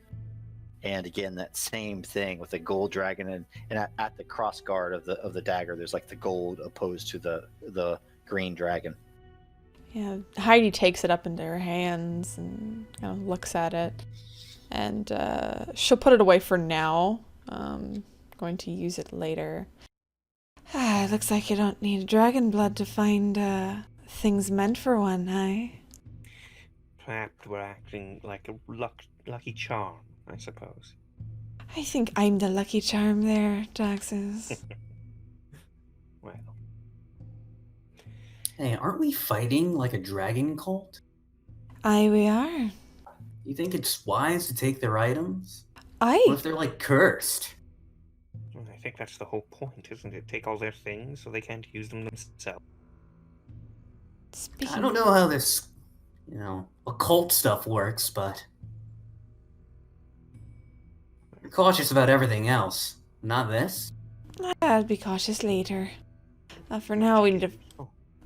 and again that same thing with the gold dragon, and at the cross guard of the dagger, there's like the gold opposed to the green dragon. Yeah, Heidi takes it up into her hands and kind of looks at it. And she'll put it away for now. Going to use it later. Ah, looks like you don't need dragon blood to find things meant for one, eh? Perhaps we're acting like a lucky charm, I suppose. I think I'm the lucky charm there, Drachus. Well, Hey, aren't we fighting like a dragon cult? Aye, we are. You think it's wise to take their items? Aye. What if they're like cursed? I think that's the whole point, isn't it? Take all their things so they can't use them themselves. Speaking. I don't know how this, occult stuff works, but you're cautious about everything else. Not this. I'll be cautious later. For now, we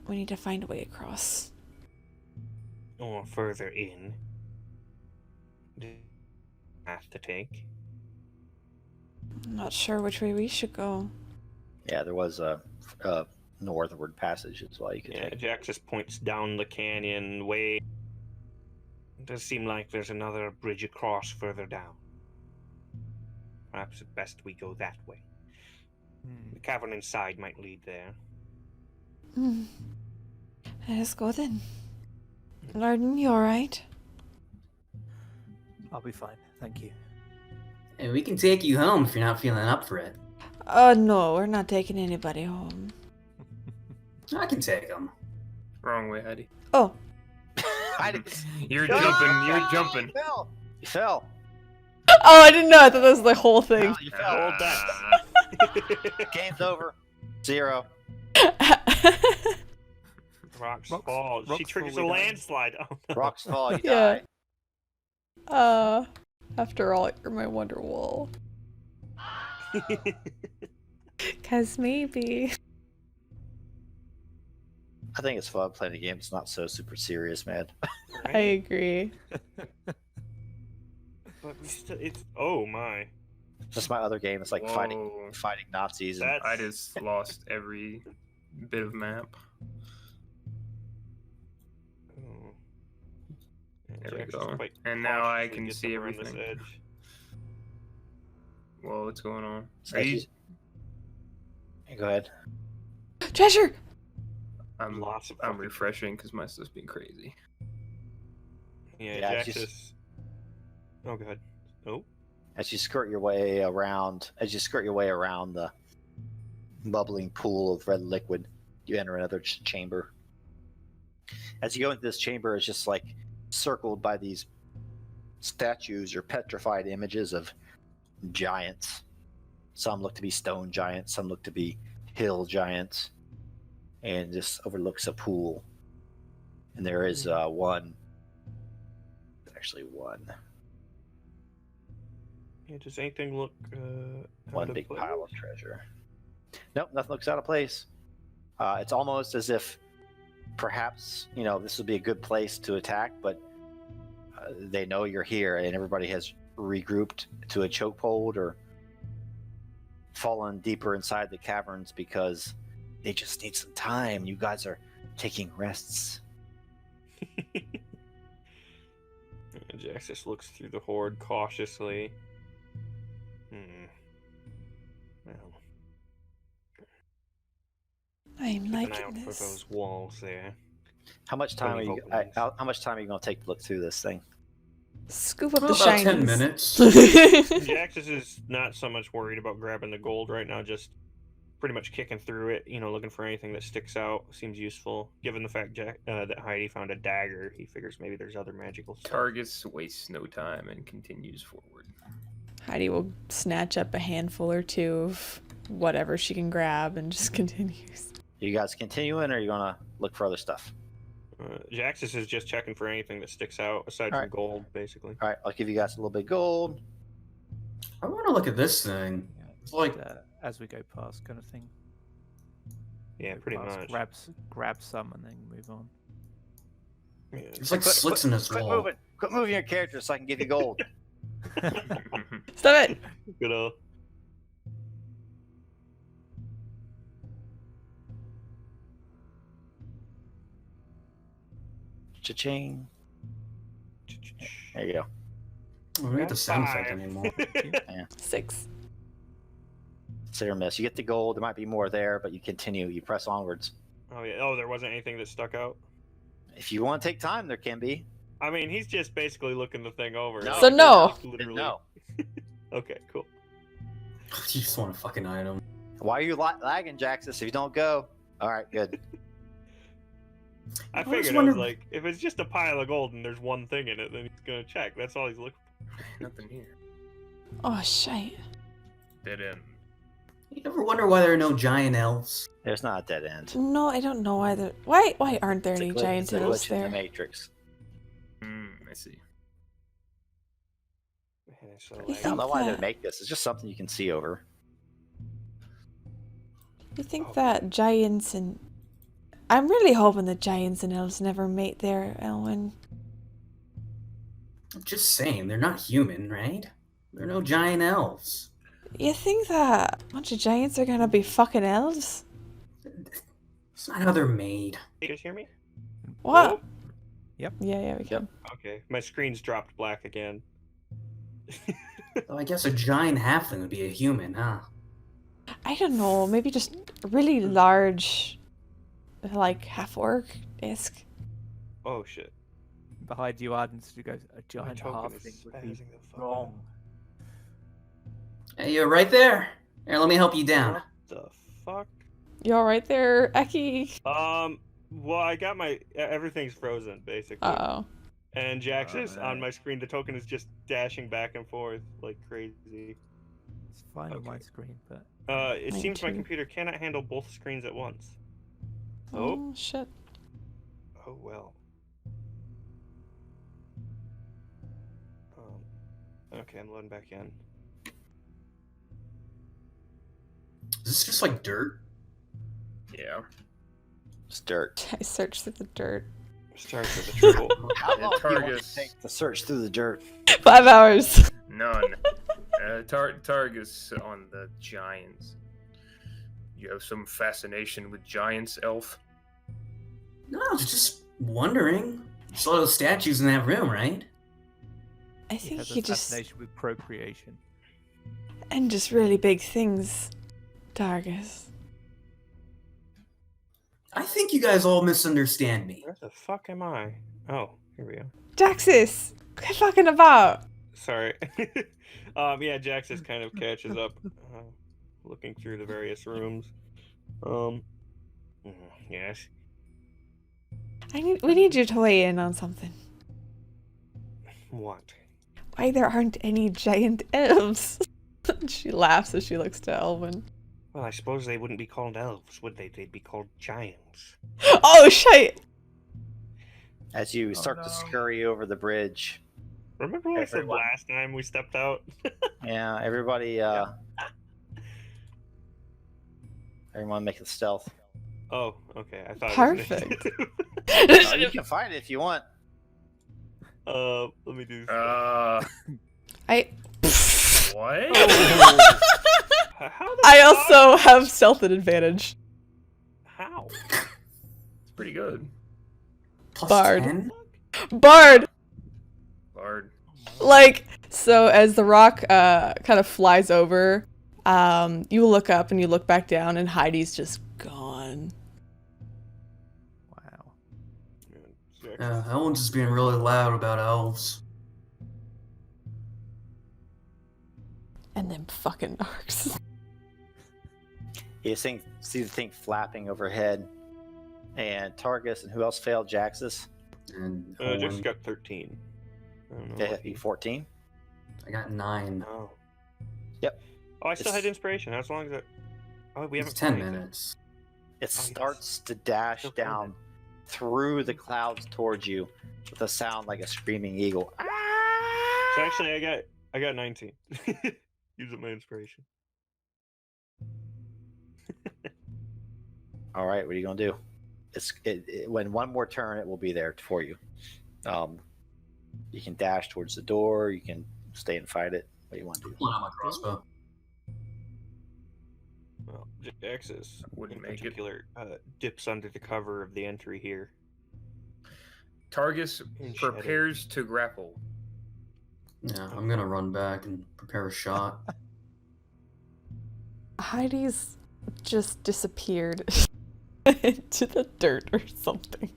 need to find a way across. Or further in. Path to take. I'm not sure which way we should go. Yeah, there was a northward passage as well you could Yeah, take. Jack just points down the canyon way. It does seem like there's another bridge across further down. Perhaps it's best we go that way. The cavern inside might lead there. Let us go then. Arden, you alright? I'll be fine, thank you. Hey, we can take you home if you're not feeling up for it. No, we're not taking anybody home. I can take them. Wrong way, Heidi. Oh, I didn't- You're No! jumping. You're jumping. You fell. oh, I didn't know. I thought that was the whole thing. You fell. Hold that. Game's over. 0. Rocks Rocks- fall. She rocks triggers a fall, we die. landslide. Oh, no. Rocks fall. You Yeah. die. After all, you're my wonder wall. 'Cause maybe. I think it's fun playing a game. It's not so super serious, man. I agree. But we still, it's oh my. Just my other game. It's like fighting Whoa. Nazis. And That's I just lost every bit of map. Oh. Yeah, There we Jack's go. quite And now I cautiously can gets see over on this everything. edge. Whoa, what's going on? So you- Go ahead. Treasure! I'm Lots of I'm fucking- refreshing because my stuff's been crazy. Yeah, Yeah, Jax just- is. Oh god. Oh. As you skirt your way around, the bubbling pool of red liquid, you enter another chamber. As you go into this chamber, it's just like circled by these statues or petrified images of giants. Some look to be stone giants, some look to be hill giants, and this overlooks a pool. And there is one. Yeah, does anything look One out of big place? pile of treasure. Nope, nothing looks out of place. It's almost as if perhaps, this would be a good place to attack, but they know you're here and everybody has regrouped to a chokehold or fallen deeper inside the caverns because they just need some time. You guys are taking rests. Jax just looks through the horde cautiously. Well, I'm keep an eye liking out for this. those walls there. How much time are Plenty you? of openings. How much time are you going to take to look through this thing? Scoop up Well, the about shinies. 10 minutes. Jaxus is not so much worried about grabbing the gold right now, just pretty much kicking through it, looking for anything that sticks out. Seems useful. Given the fact that Heidi found a dagger, he figures maybe there's other magical stuff. Targus wastes no time and continues forward. Heidi will snatch up a handful or two of whatever she can grab and just continues. You guys continuing, or are you going to look for other stuff? Jaxus is just checking for anything that sticks out, aside from Alright. gold, basically. All right, I'll give you guys a little bit of gold. I want to look at this thing. It's like as we go past, kind of thing. Yeah, Go pretty past, much. grab some and then move on. Yeah. it's like slits in this Quit wall. moving. Quit moving your character so I can give you gold. Stop it! Good Cha-ching. There you go. I don't need the sound effect 5. anymore. 6. It's hit or miss. You get the gold. There might be more there, but you continue. You press onwards. Oh yeah. Oh, there wasn't anything that stuck out. If you want to take time, there can be. I mean, he's just basically looking the thing over. No. So no. Literally. No. Okay, cool. You just want a fucking item. Why are you lagging, Jaxus? If you don't go. All right, good. I was figured wondering- like, if it's just a pile of gold and there's one thing in it, then he's gonna check. That's all he's looking Nothing here. Oh, shite. Dead end. You ever wonder why there are no giant elves? There's not a dead end. No, I don't know either. Why aren't there It's a any glitch- giant it's a elves glitch in the there? Matrix. I see. for. Man, it's so You I laggy. don't know why they that- make this. It's just something you can see over. You think Oh. that giants and... I'm really hoping that giants and elves never mate there, Elwyn. I'm just saying, they're not human, right? There are no giant elves. You think that a bunch of giants are gonna be fucking elves? It's not how they're made. You guys hear me? What? Oh, Yeah, we can. okay. My screen's dropped black again. Though I guess a giant halfling would be a human, huh? I don't know, maybe just really large, like half-orc-esque. Oh shit. Behind you, Ardens, who goes, a My giant token is halfling would be spazzing the fuck wrong. Hey, you're right there. Here, let me help you down. What the fuck? You alright there, Eki? Well, I got my everything's frozen basically, Uh-oh. and Jax is on Alright. my screen. The token is just dashing back and forth like crazy. It's fine on my Okay. screen, but It Mine seems my too. computer cannot handle both screens at once. Oh, shit. Oh well. Okay, I'm loading back in. Is this just like dirt? Yeah. It's dirt. I searched through the dirt. Starts with a triple. How Yeah, long do you want Targus. to take to search through the dirt? 5 hours. None. Targus on the giants. You have some fascination with giants, elf? No, I was just wondering. You saw those statues in that room, right? I he think has he a just... fascination with procreation. And just really big things. Dargus. I think you guys all misunderstand me. Where the fuck am I? Oh, here we go. Jaxus! Quit fucking about! Sorry. Yeah, Jax just kind of catches up, looking through the various rooms. Yes. We need you to weigh in on something. What? why there aren't any giant elves. She laughs as she looks to Elwyn. Well, I suppose they wouldn't be called elves, would they? They'd be called giants. Oh, shit! As you start to scurry over the bridge. Remember what I said Everyone. last time we stepped out? Yeah, everybody, everyone make a stealth. Oh, okay. I thought Perfect. It was Oh, you can fight it if you want. let me do this. I What? How the I fuck? also have stealth at advantage. How? It's pretty good. Plus Bard. 10? Bard! Bard. Like, so as the rock kind of flies over, you look up and you look back down and Heidi's just gone. Wow. Yeah, Ellen's just being really loud about elves. And then fucking narcs. You see the thing flapping overhead. And Targus and who else failed? Jaxus? And Just Owen, got 13. I don't know. They what hit you 14? I got 9. Oh. Yep. Oh, I still had It's- inspiration. As long as it. Oh, we It's haven't. 10 played it. minutes. It yes. starts to dash Still down through the clouds towards you with a sound like a screaming eagle. So actually, I got 19. Using my inspiration. All right, what are you gonna do? When one more turn, it will be there for you. You can dash towards the door. You can stay and fight it. What do you want to do? Pulling out my crossbow. Well, Jaxus Wouldn't in make it. particular dips under the cover of the entry here. Targus And shadow. prepares to grapple. Yeah, I'm gonna run back and prepare a shot. Heidi's just disappeared into the dirt or something.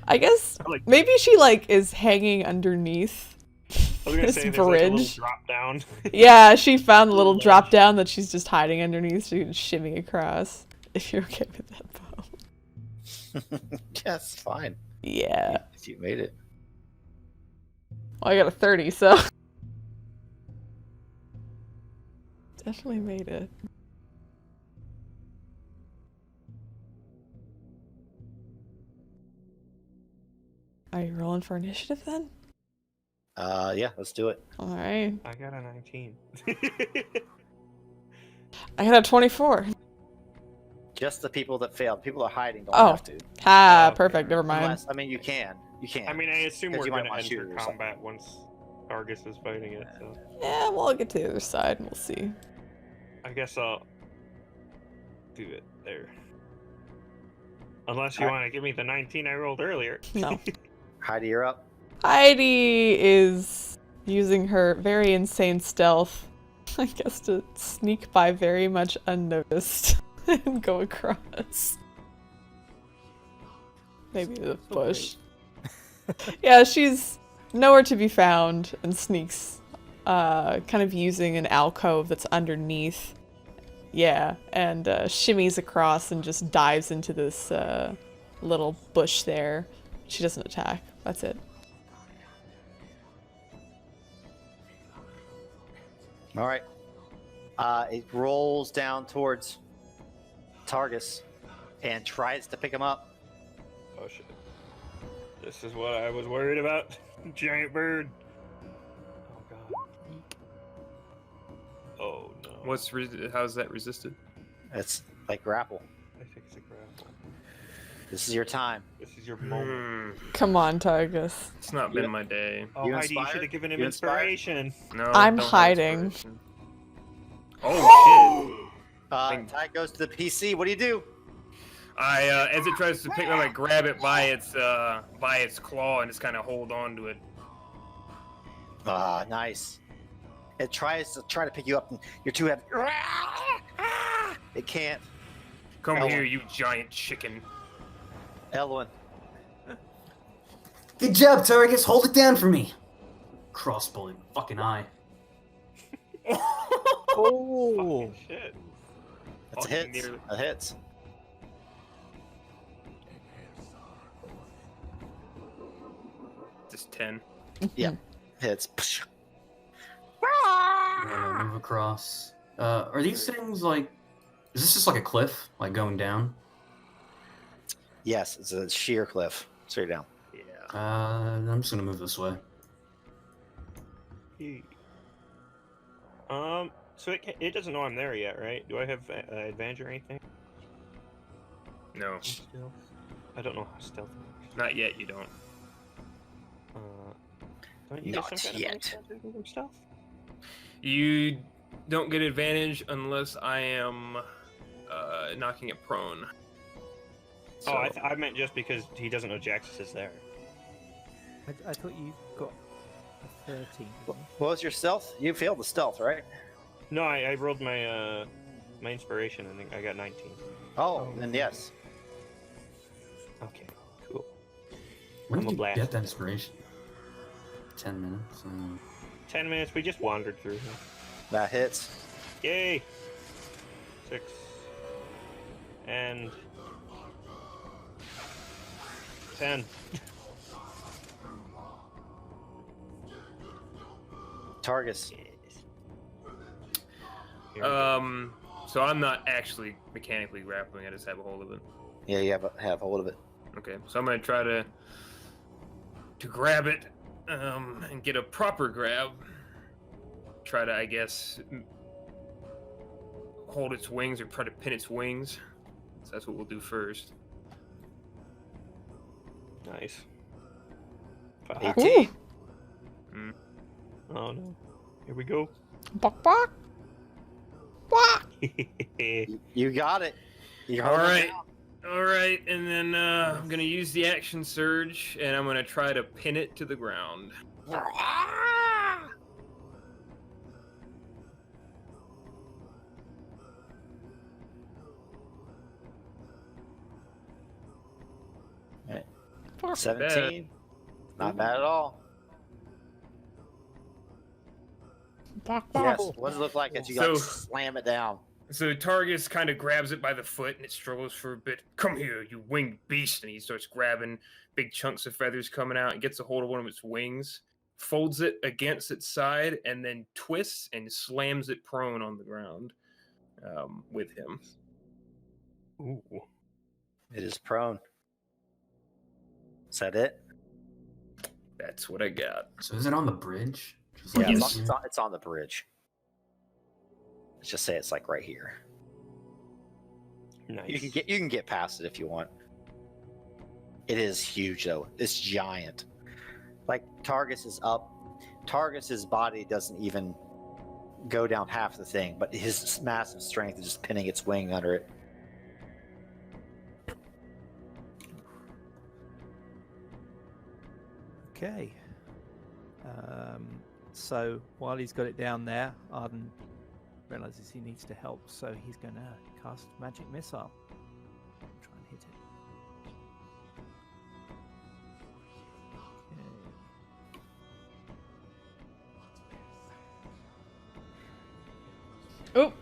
I guess Like- maybe she like is hanging underneath I was gonna this say there's like a little bridge. drop down. Yeah, she found a little Ledge. drop down that she's just hiding underneath. She can shimmy across. If you're okay with that, Bo. Yes, fine. Yeah. You made it. Well, I got a 30, so definitely made it. Are you rolling for initiative then? Yeah, let's do it. All right. I got a 19. I got a 24. Just the people that failed. People that are hiding don't Oh. have to. Ah, Okay. perfect. Never mind. Unless, I mean, you can. You can. I mean, I assume 'Cause we're you might gonna wanna shoot enter it or something. combat once Targus is fighting it. So Yeah, well, I'll get to the other side and we'll see. I guess I'll do it there. Unless you Alright. want to give me the 19 I rolled earlier. No. Heidi, you're up. Heidi is using her very insane stealth, I guess, to sneak by very much unnoticed and go across. Maybe the bush. Yeah, she's nowhere to be found and sneaks, kind of using an alcove that's underneath. Yeah, and shimmies across and just dives into this little bush there. She doesn't attack. That's it. All right. It rolls down towards Targus and tries to pick him up. Oh shit. This is what I was worried about. Giant bird. Oh god. Oh no. How's that resisted? It's like grapple. I think it's a grapple. This is your time. This is your moment. Come on, Targus. It's not been my day. Oh, You Heidi, you inspired? should have given him You inspired? inspiration. No, I'm don't have hiding. inspiration. Oh Ty goes to the PC. What do you do? shit! As it tries to pick me, I grab it by its claw and just kind of hold on to it. Nice. It tries to pick you up, and you're too heavy. It can't. Come Elwyn. here, you giant chicken. Elwyn. Good job, Targus. Hold it down for me. Crossbow in fucking eye. Oh, Fucking shit. That's a Fucking hit. nearly. A hit. Just 10. Yeah. hits. I'm gonna move across. Are these things like? Is this just like a cliff, like going down? Yes, it's a sheer cliff. Straight down. Yeah. I'm just gonna move this way. So it doesn't know I'm there yet, right? Do I have advantage or anything? No, Stealth? I don't know how stealth works. not yet. You don't. Don't you get Not some kind yet. of advantage from stealth? You don't get advantage unless I am knocking it prone. Oh, I meant just because he doesn't know Jaxus is there. I thought you got a 13. didn't you? What was your stealth? You failed the stealth, right? No, I rolled my my inspiration and I got 19. Oh, then yes. Okay, cool. When I'm did a you blast. get that inspiration? 10 minutes. 10 minutes. We just wandered through. That hits. Yay! 6 and 10. Targus. So I'm not actually mechanically grappling. I just have a hold of it. Yeah, you have hold of it. Okay, so I'm gonna try to grab it, and get a proper grab. Try to, I guess, hold its wings or try to pin its wings. So that's what we'll do first. Nice. 18. Oh no. Here we go. Bok bok. Bok. You got it. You All held it right. down. All right, and then I'm gonna use the action surge, and I'm gonna try to pin it to the ground. Right. 17. Not bad at all. Bok bok. Yes. What does it look like as you like So- slam it down? So Targus kind of grabs it by the foot and it struggles for a bit. Come here, you winged beast! And he starts grabbing big chunks of feathers coming out and gets a hold of one of its wings, folds it against its side, and then twists and slams it prone on the ground with him. Ooh. It is prone. Is that it? That's what I got. So is it on the bridge? Just Yeah, like it's this? it's on the bridge. Let's just say it's like right here. Nice. You can get past it if you want. It is huge though. It's giant. Like Targus is up. Targus's body doesn't even go down half the thing, but his massive strength is just pinning its wing under it. Okay. So while he's got it down there, Arden realizes he needs to help, so he's going to cast Magic Missile. Try and hit it. Oh,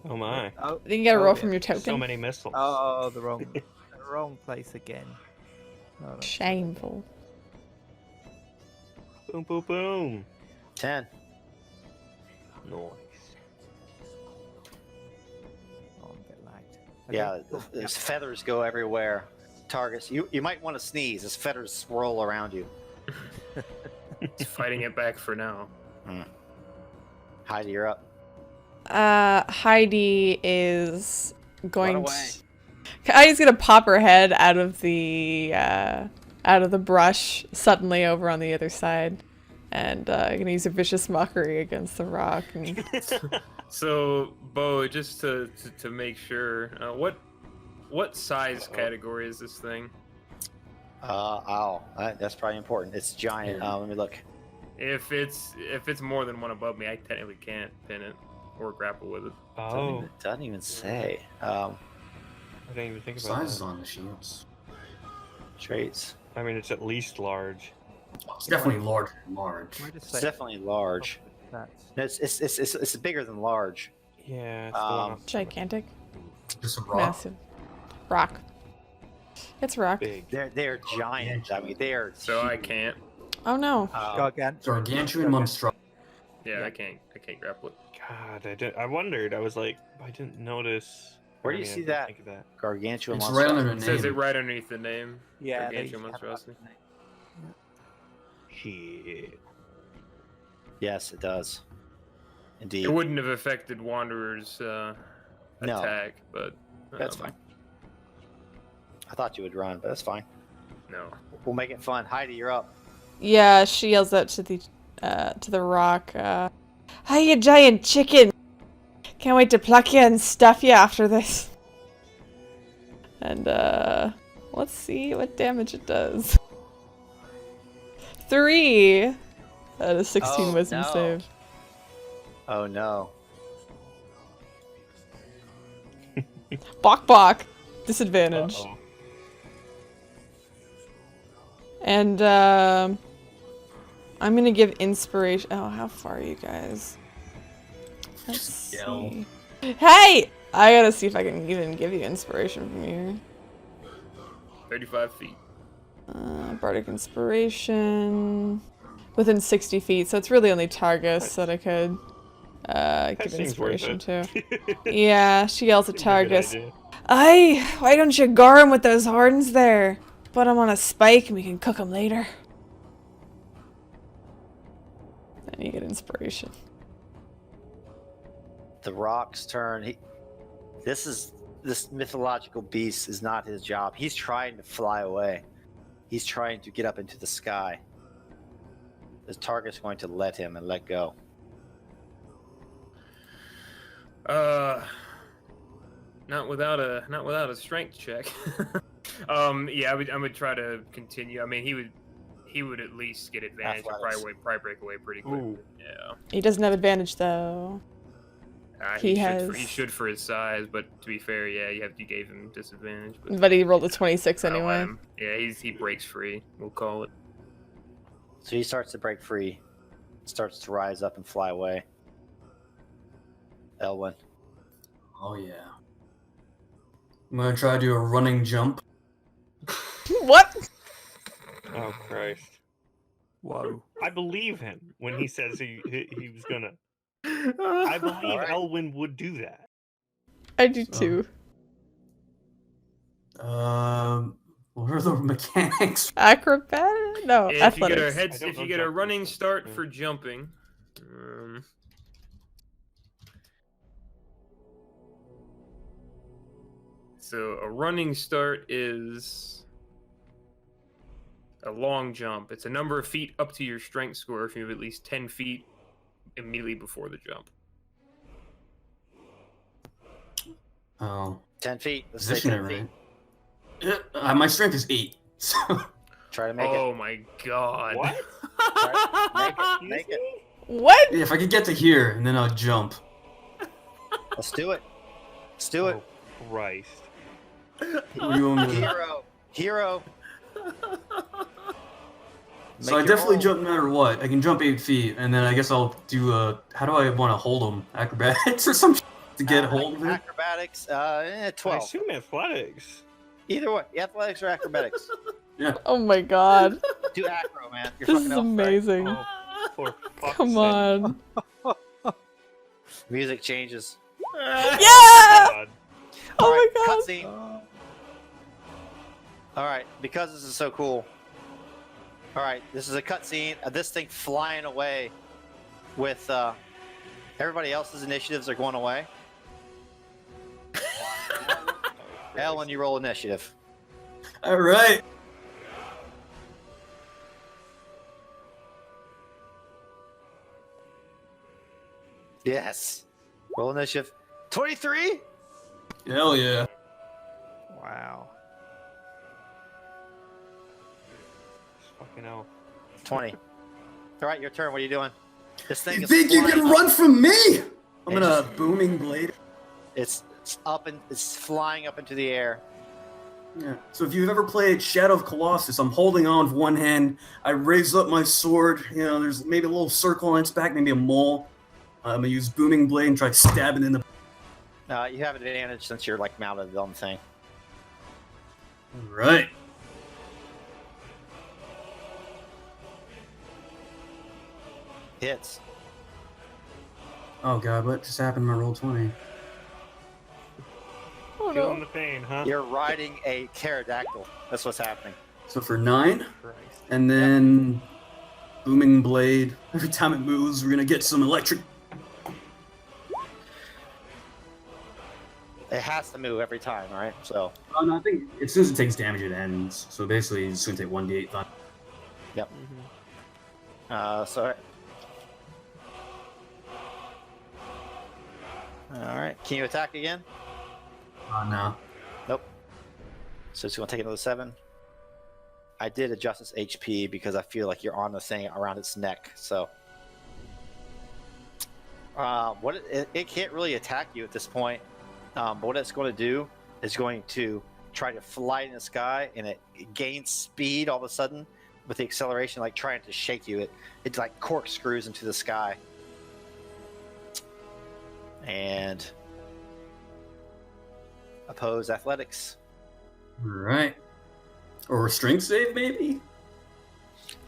Oh my. Oh, you can get a roll yeah. from your token. So many missiles. Oh, the wrong place again. Oh, no. Shameful. Boom, boom, boom. 10. Nice. Oh, I'm a bit lagged. Okay, Yeah, cool. there's feathers go everywhere. Targus, you might want to sneeze. There's feathers swirl around you. It's fighting it back for now. Heidi, you're up. Heidi is going Run to. away. Heidi's gonna pop her head out of the brush suddenly over on the other side, and gonna use a vicious mockery against the rock. And So, Bo, just to make sure, what size category is this thing? That's probably important. It's giant. Yeah. Let me look. If it's more than one above me, I technically can't pin it or grapple with it. Oh, Doesn't even say. I didn't even think about Size is that. on the shields. Traits. I mean, it's at least large. It's definitely larger than large. Can I just It's say definitely large. that's No, it's bigger than large. Yeah, it's the one off- gigantic, Just a rock. massive rock. It's rock. big. They're giant. I mean, they are. So I huge. can't. Oh no. Gargantuan monstrosity. Yeah, Yeah. I can't grapple it. God, I wondered. I was like, I didn't notice. Where do I you mean, I see didn't that? think of that. Gargantuan It's right under monstrosity. the It says it name. right underneath the name. Yeah, they Gargantuan have monstrosity. Shit. Yes, it does. Indeed. It wouldn't have affected Wanderer's No. attack, but That's fine. I thought you would run, but that's fine. No. We'll make it fun. Heidi, you're up. Yeah, she yells out to the rock. Hi, you giant chicken! Can't wait to pluck you and stuff you after this. And let's see what damage it does. 3 out of 16 Oh, wisdom no. save. Oh no. Bok bok. Disadvantage. Uh-oh. And I'm gonna give inspiration. Oh, how far are you guys? Let's Yell. see. Hey! I gotta see if I can even give you inspiration from here. 35 feet. Bardic inspiration. Within 60 feet, so it's really only Targus that I could That give seems worth inspiration to. it. Yeah, she yells at Seems a good Targus. idea. Aye, why don't you gar him with those horns there? Put him on a spike and we can cook him later. Then you get inspiration. The rock's turn. This mythological beast is not his job. He's trying to fly away. He's trying to get up into the sky. The target's going to let him and let go. Not without a strength check. Yeah, I would try to continue. I mean, he would at least get advantage and Athletics. probably break away pretty quickly. Ooh. Yeah. He doesn't have advantage though. He he should for his size, but to be fair, yeah, you gave him disadvantage. But he rolled a 26 I don't let anyway. him. Yeah, he breaks free. We'll call it. So he starts to break free, starts to rise up and fly away. Elwyn. Oh yeah. I'm gonna try to do a running jump. What? Oh Christ! Whoa. I believe him when he says he was gonna. I believe Alright. Elwyn would do that. I do too. What are the mechanics? Acrobat? No, If you get athletics. I don't if know you get a jumping. running start Yeah. for jumping, so a running start is a long jump. It's a number of feet up to your strength score if you have at least 10 feet immediately before the jump. Oh, 10 feet. Let's say position it 10 feet. right. My strength is 8. So Try to make Oh it. my god. What? Make it. What? if I could get to here and then I'll jump. Let's do it. Let's do it. Oh, Christ! What do you want me to- Hero. So I Make your definitely roll. jump no matter what. I can jump 8 feet, and then I guess I'll do how do I want to hold them? Acrobatics or some to get hold of it? Acrobatics, I 12. assume athletics. Either way, athletics or acrobatics. Oh my god. Do acro, man. You're This fucking is elf, right? amazing. Oh, for fuck's Come sake. on. Music changes. Yeah! God. Oh Alright, my god. cutscene. Alright, because this is so cool. Alright, this is a cutscene of this thing flying away with everybody else's initiatives are going away. Ellen, you roll initiative. All right. Yes. Roll initiative. 23? Hell yeah. Wow. Fucking hell. 20. Alright, your turn. What are you doing? This thing You is think you flying can up. run from me? I'm It's- gonna booming blade. It's up and it's flying up into the air. Yeah. So if you've ever played Shadow of Colossus, I'm holding on with one hand. I raise up my sword. You know, there's maybe a little circle on its back, maybe a mole. I'm gonna use booming blade and try to stab it in the. You have an advantage since you're like mounted on the thing. All right. Hits. Oh god, what just happened to my roll 20? Oh Feeling no. the pain, huh? You're riding a pterodactyl. That's what's happening. So for 9, Christ. and then booming blade. Every time it moves, we're gonna get some electric. It has to move every time, right? So, Oh no, I think as soon as it takes damage, it ends. So basically, it's gonna take 1d8 thunder. yep. Mhm. So. All right. Can you attack again? No. Nope. So it's going to take another 7. I did adjust its HP because I feel like you're on the thing around its neck. So, it can't really attack you at this point. But what it's going to do is going to try to fly in the sky, and it gains speed all of a sudden with the acceleration, like trying to shake you. It like corkscrews into the sky. And oppose athletics. Alright. Or a strength save, maybe?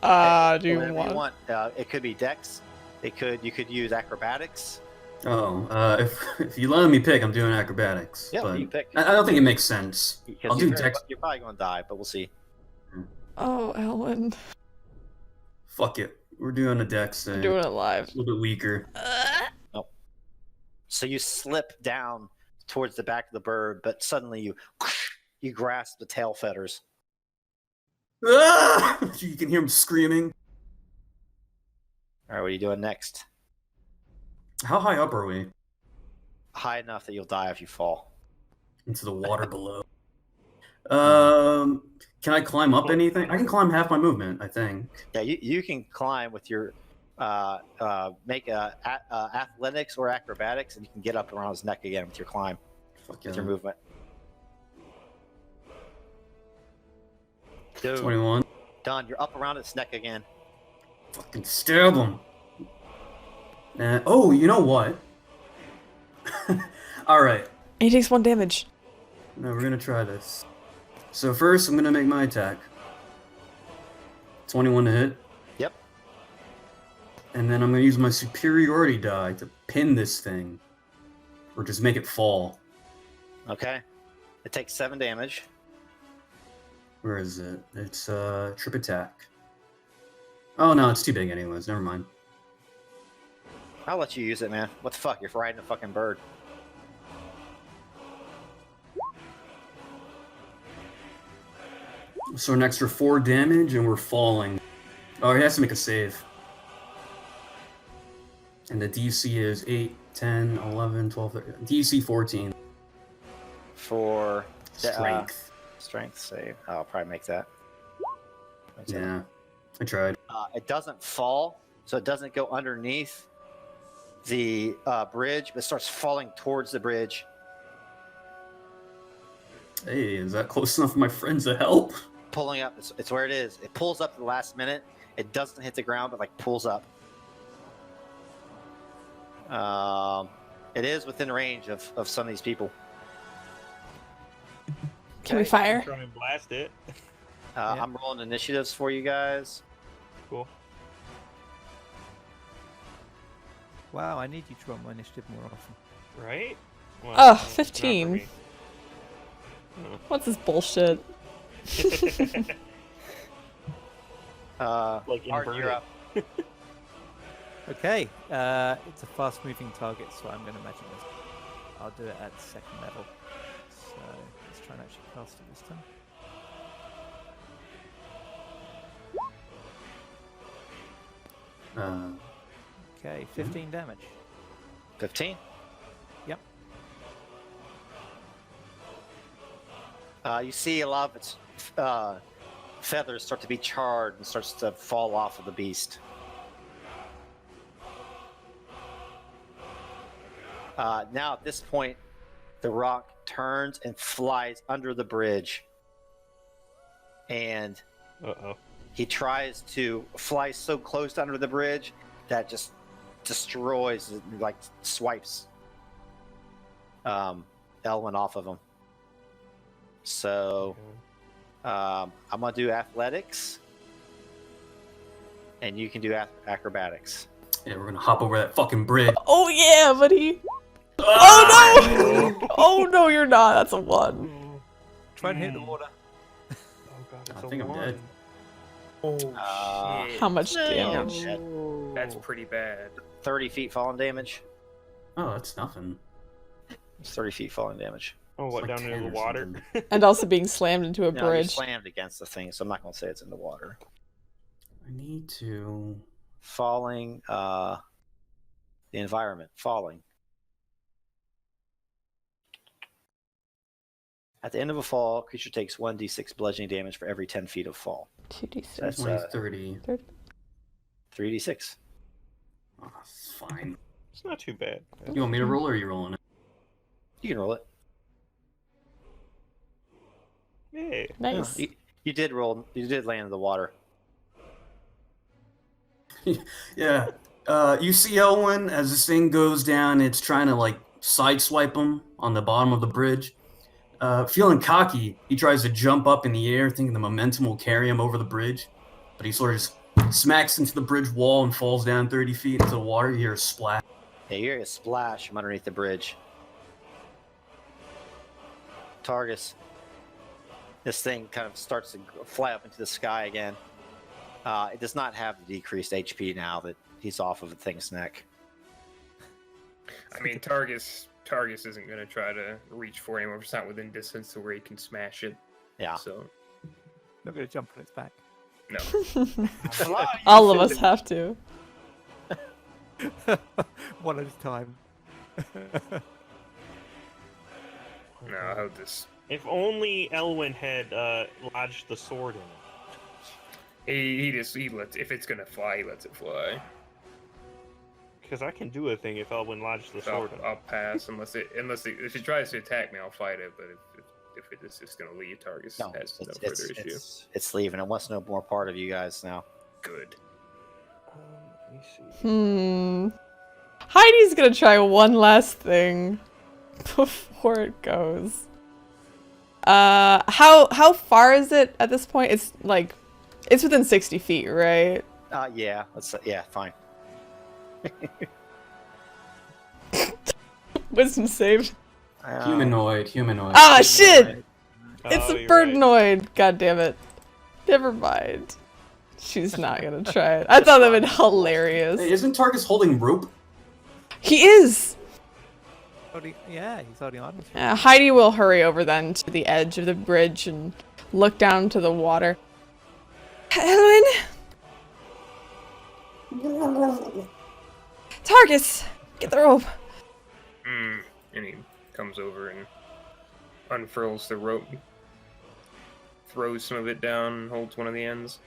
Do you Whatever want? It could be dex. You could use acrobatics. Oh, if you let me pick, I'm doing acrobatics. Yeah, but you pick. I don't think it makes sense. Because I'll do dex. you're probably going to die, but we'll see. Oh, Ellen. Fuck it. We're doing a dex save. I'm doing it live. A little bit weaker. So you slip down towards the back of the bird, but suddenly you grasp the tail feathers. Ah! You can hear him screaming. All right, what are you doing next? How high up are we? High enough that you'll die if you fall. Into the water below. Can I climb up anything? I can climb half my movement, I think. Yeah, you can climb with your make athletics or acrobatics, and you can get up around his neck again with your climb, Fuck with yeah. your movement. Dude, 21. done. You're up around its neck again. Fucking stab him. Oh, you know what? Alright. He takes 1 damage. No, we're gonna try this. So first, I'm gonna make my attack. 21 to hit. Yep. And then I'm gonna use my superiority die to pin this thing. Or just make it fall. Okay. It takes 7 damage. Where is it? It's trip attack. Oh no, it's too big anyways, never mind. I'll let you use it, man. What the fuck? You're riding a fucking bird. So an extra 4 damage and we're falling. Oh, he has to make a save. And the DC is 8, 10, 11, 12, 13. DC 14. For Strength. Strength save. I'll probably make that. Yeah, I tried. It doesn't fall, so it doesn't go underneath the bridge, but starts falling towards the bridge. Hey, is that close enough for my friends to help? Pulling up, it's where it is. It pulls up at the last minute. It doesn't hit the ground, but like pulls up. It is within range of some of these people. Can we fire? Try and blast it. Yeah. I'm rolling initiatives for you guys. Cool. Wow, I need you to roll my initiative more often. Right? Well, Oh, not for 15. me. What's this bullshit? Like Art, you're inverted. up. Okay, it's a fast-moving target, so I'm going to imagine this. I'll do it at 2nd level. So let's try and actually cast it this time. Okay, 15 damage. 15. Yep. You see a lot of its feathers start to be charred and starts to fall off of the beast. Now at this point, the rock turns and flies under the bridge. And Uh-oh. he tries to fly so close under the bridge that just destroys, like swipes Elwyn off of him. So I'm gonna do athletics, and you can do acrobatics. Yeah, we're gonna hop over that fucking bridge. Oh yeah, buddy. Ah! Oh no! Oh no, you're not. That's a 1. Try and hit the Mm. water. Oh god, it's I a think I'm dead. one. Oh shit. How much No. damage? Shit. That's pretty bad. 30 feet falling damage. Oh, that's nothing. It's 30 feet falling damage. Oh, what, It's like down into 10 the or water? something. And also being slammed into a No, you bridge. slammed against the thing, so I'm not going to say it's in the water. I need to. Falling, the environment, falling. At the end of a fall, creature takes 1d6 bludgeoning damage for every 10 feet of fall. 2d6. That's 20, 30. 3d6. Oh, it's fine. It's not too bad. You want me to roll or are you rolling it? You can roll it. Hey. Nice. You did roll. You did land in the water. Yeah. You see Elwyn as this thing goes down, it's trying to like sideswipe him on the bottom of the bridge. Feeling cocky, he tries to jump up in the air, thinking the momentum will carry him over the bridge. But he sort of just smacks into the bridge wall and falls down 30 feet into the water. You hear a splash. Yeah, you hear a splash from underneath the bridge. Targus. This thing kind of starts to fly up into the sky again. It does not have the decreased HP now that he's off of the thing's neck. I mean, Targus isn't going to try to reach for him if it's not within distance to where he can smash it. Yeah. So, Not going to jump on its back. no. All of us have to. One at a time. No, I hope this. If only Elwyn had lodged the sword in it. He lets, if it's going to fly, he lets it fly. Because I can do a thing if Elwyn lodged the So sword in it. I'll pass unless if it tries to attack me, I'll fight it. But if it is just going to leave, Targus No, has no further issue. it's leaving. It wants no more part of you guys now. Good. Let me see. Heidi's gonna try one last thing before it goes. How far is it at this point? It's like, it's within 60 feet, right? Yeah. Yeah, fine. Wisdom save. Humanoid. Ah, shit! Oh, It's a you're right. birdnoid. God damn it. Never mind. She's not gonna try it. I thought that would be hilarious. Hey, isn't Targus holding rope? He is! Yeah, he's holding on. Heidi will hurry over then to the edge of the bridge and look down to the water. Elwyn? Targus! Get the rope. And he comes over and unfurls the rope, throws some of it down, and holds one of the ends.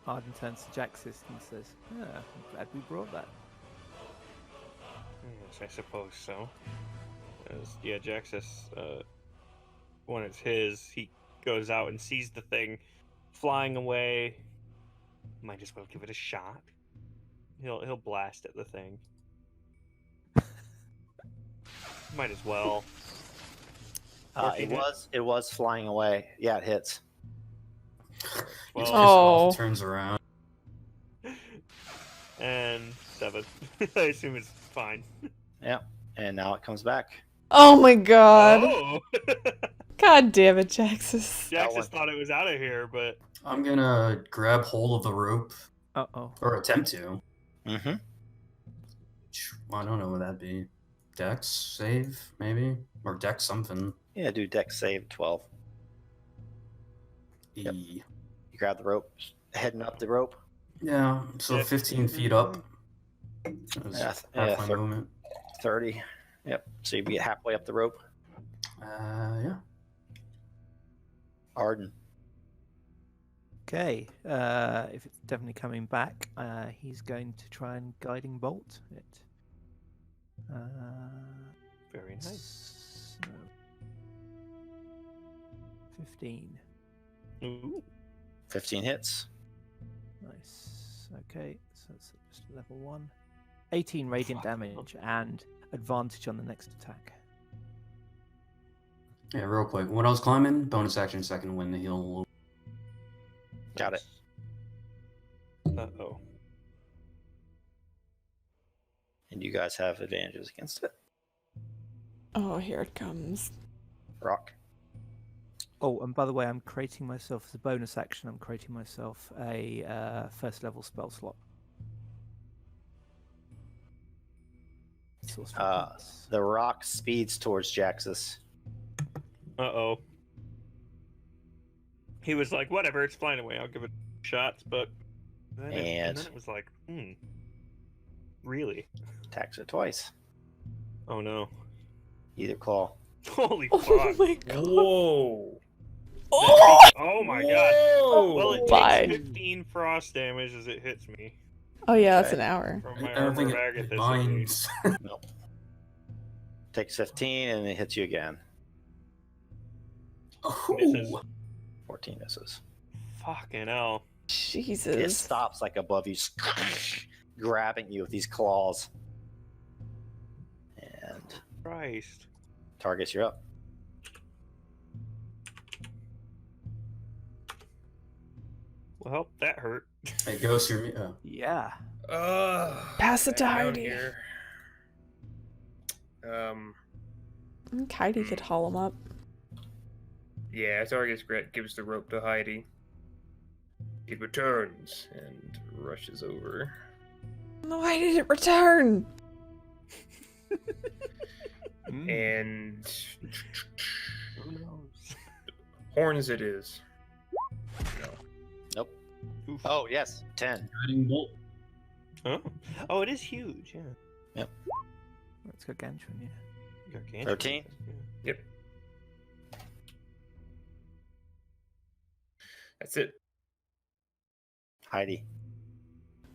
Arden turns to Jaxis and says, "Yeah, I'm glad we brought that." Yes, I suppose so. Yeah, Jaxus, when it's his, he goes out and sees the thing flying away. Might as well give it a shot. He'll blast at the thing. Might as well. It was flying away. Yeah, it hits. He's pissed Oh. off, turns around. And 7. I assume it's fine. Yeah, and now it comes back. Oh my god. Oh! God damn it, Jaxus. Jaxus thought it was out of here, but I'm gonna grab hold of the rope, Uh-oh. or attempt to. Mm-hmm. I don't know what that'd be. Dex save, maybe? Or Dex something. Yeah, do dex save 12. Yep. E. You grab the rope, heading up the rope. Yeah, so Yeah. 15 feet up. That was Yeah, half my 30. movement. 30. Yep. So you get halfway up the rope. Yeah. Arden. Okay, if it's definitely coming back, he's going to try and guiding bolt it. very nice. So, 15. Ooh. 15 hits. Nice. Okay, so it's just level 1. 18 radiant damage and advantage on the next attack. Yeah, real quick. When I was climbing, bonus action second wind to heal. Got it. Uh-oh. And you guys have advantages against it. Oh, here it comes. Rock. Oh, and by the way, I'm creating myself as a bonus action. I'm creating myself a first level spell slot. Sorcery points. The rock speeds towards Jaxus. Uh-oh. He was like, whatever, it's flying away. I'll give it shots, but... and then it was like, really? Attacks it twice. Oh, no. Either claw. Holy Oh fuck. my god. Whoa! Oh! Oh my god. Whoa! Well, it Bye. takes 15 frost damage as it hits me. Oh yeah, that's Okay. an hour. From I my don't armor think of it Agathis. binds. Nope. Takes 15 and it hits you again. Misses. Ooh. 14 misses. Fucking hell. It Jesus. stops like above you, grabbing you with these claws. And Christ. Targus, you're up. Well, that hurt. Hey, Ghost, you're me. Yeah. Pass it to back down Heidi. here. I think Heidi could haul him up. Yeah, Targus gives the rope to Heidi. He returns and rushes over. Why did it return? And Who knows? horns it is. Nope. Oof. Oh, yes. 10. Guiding bolt. Oh, it is huge, yeah. It's gargantuan, yeah. Gargantuan. 13? Yeah. Yep. That's it. Heidi.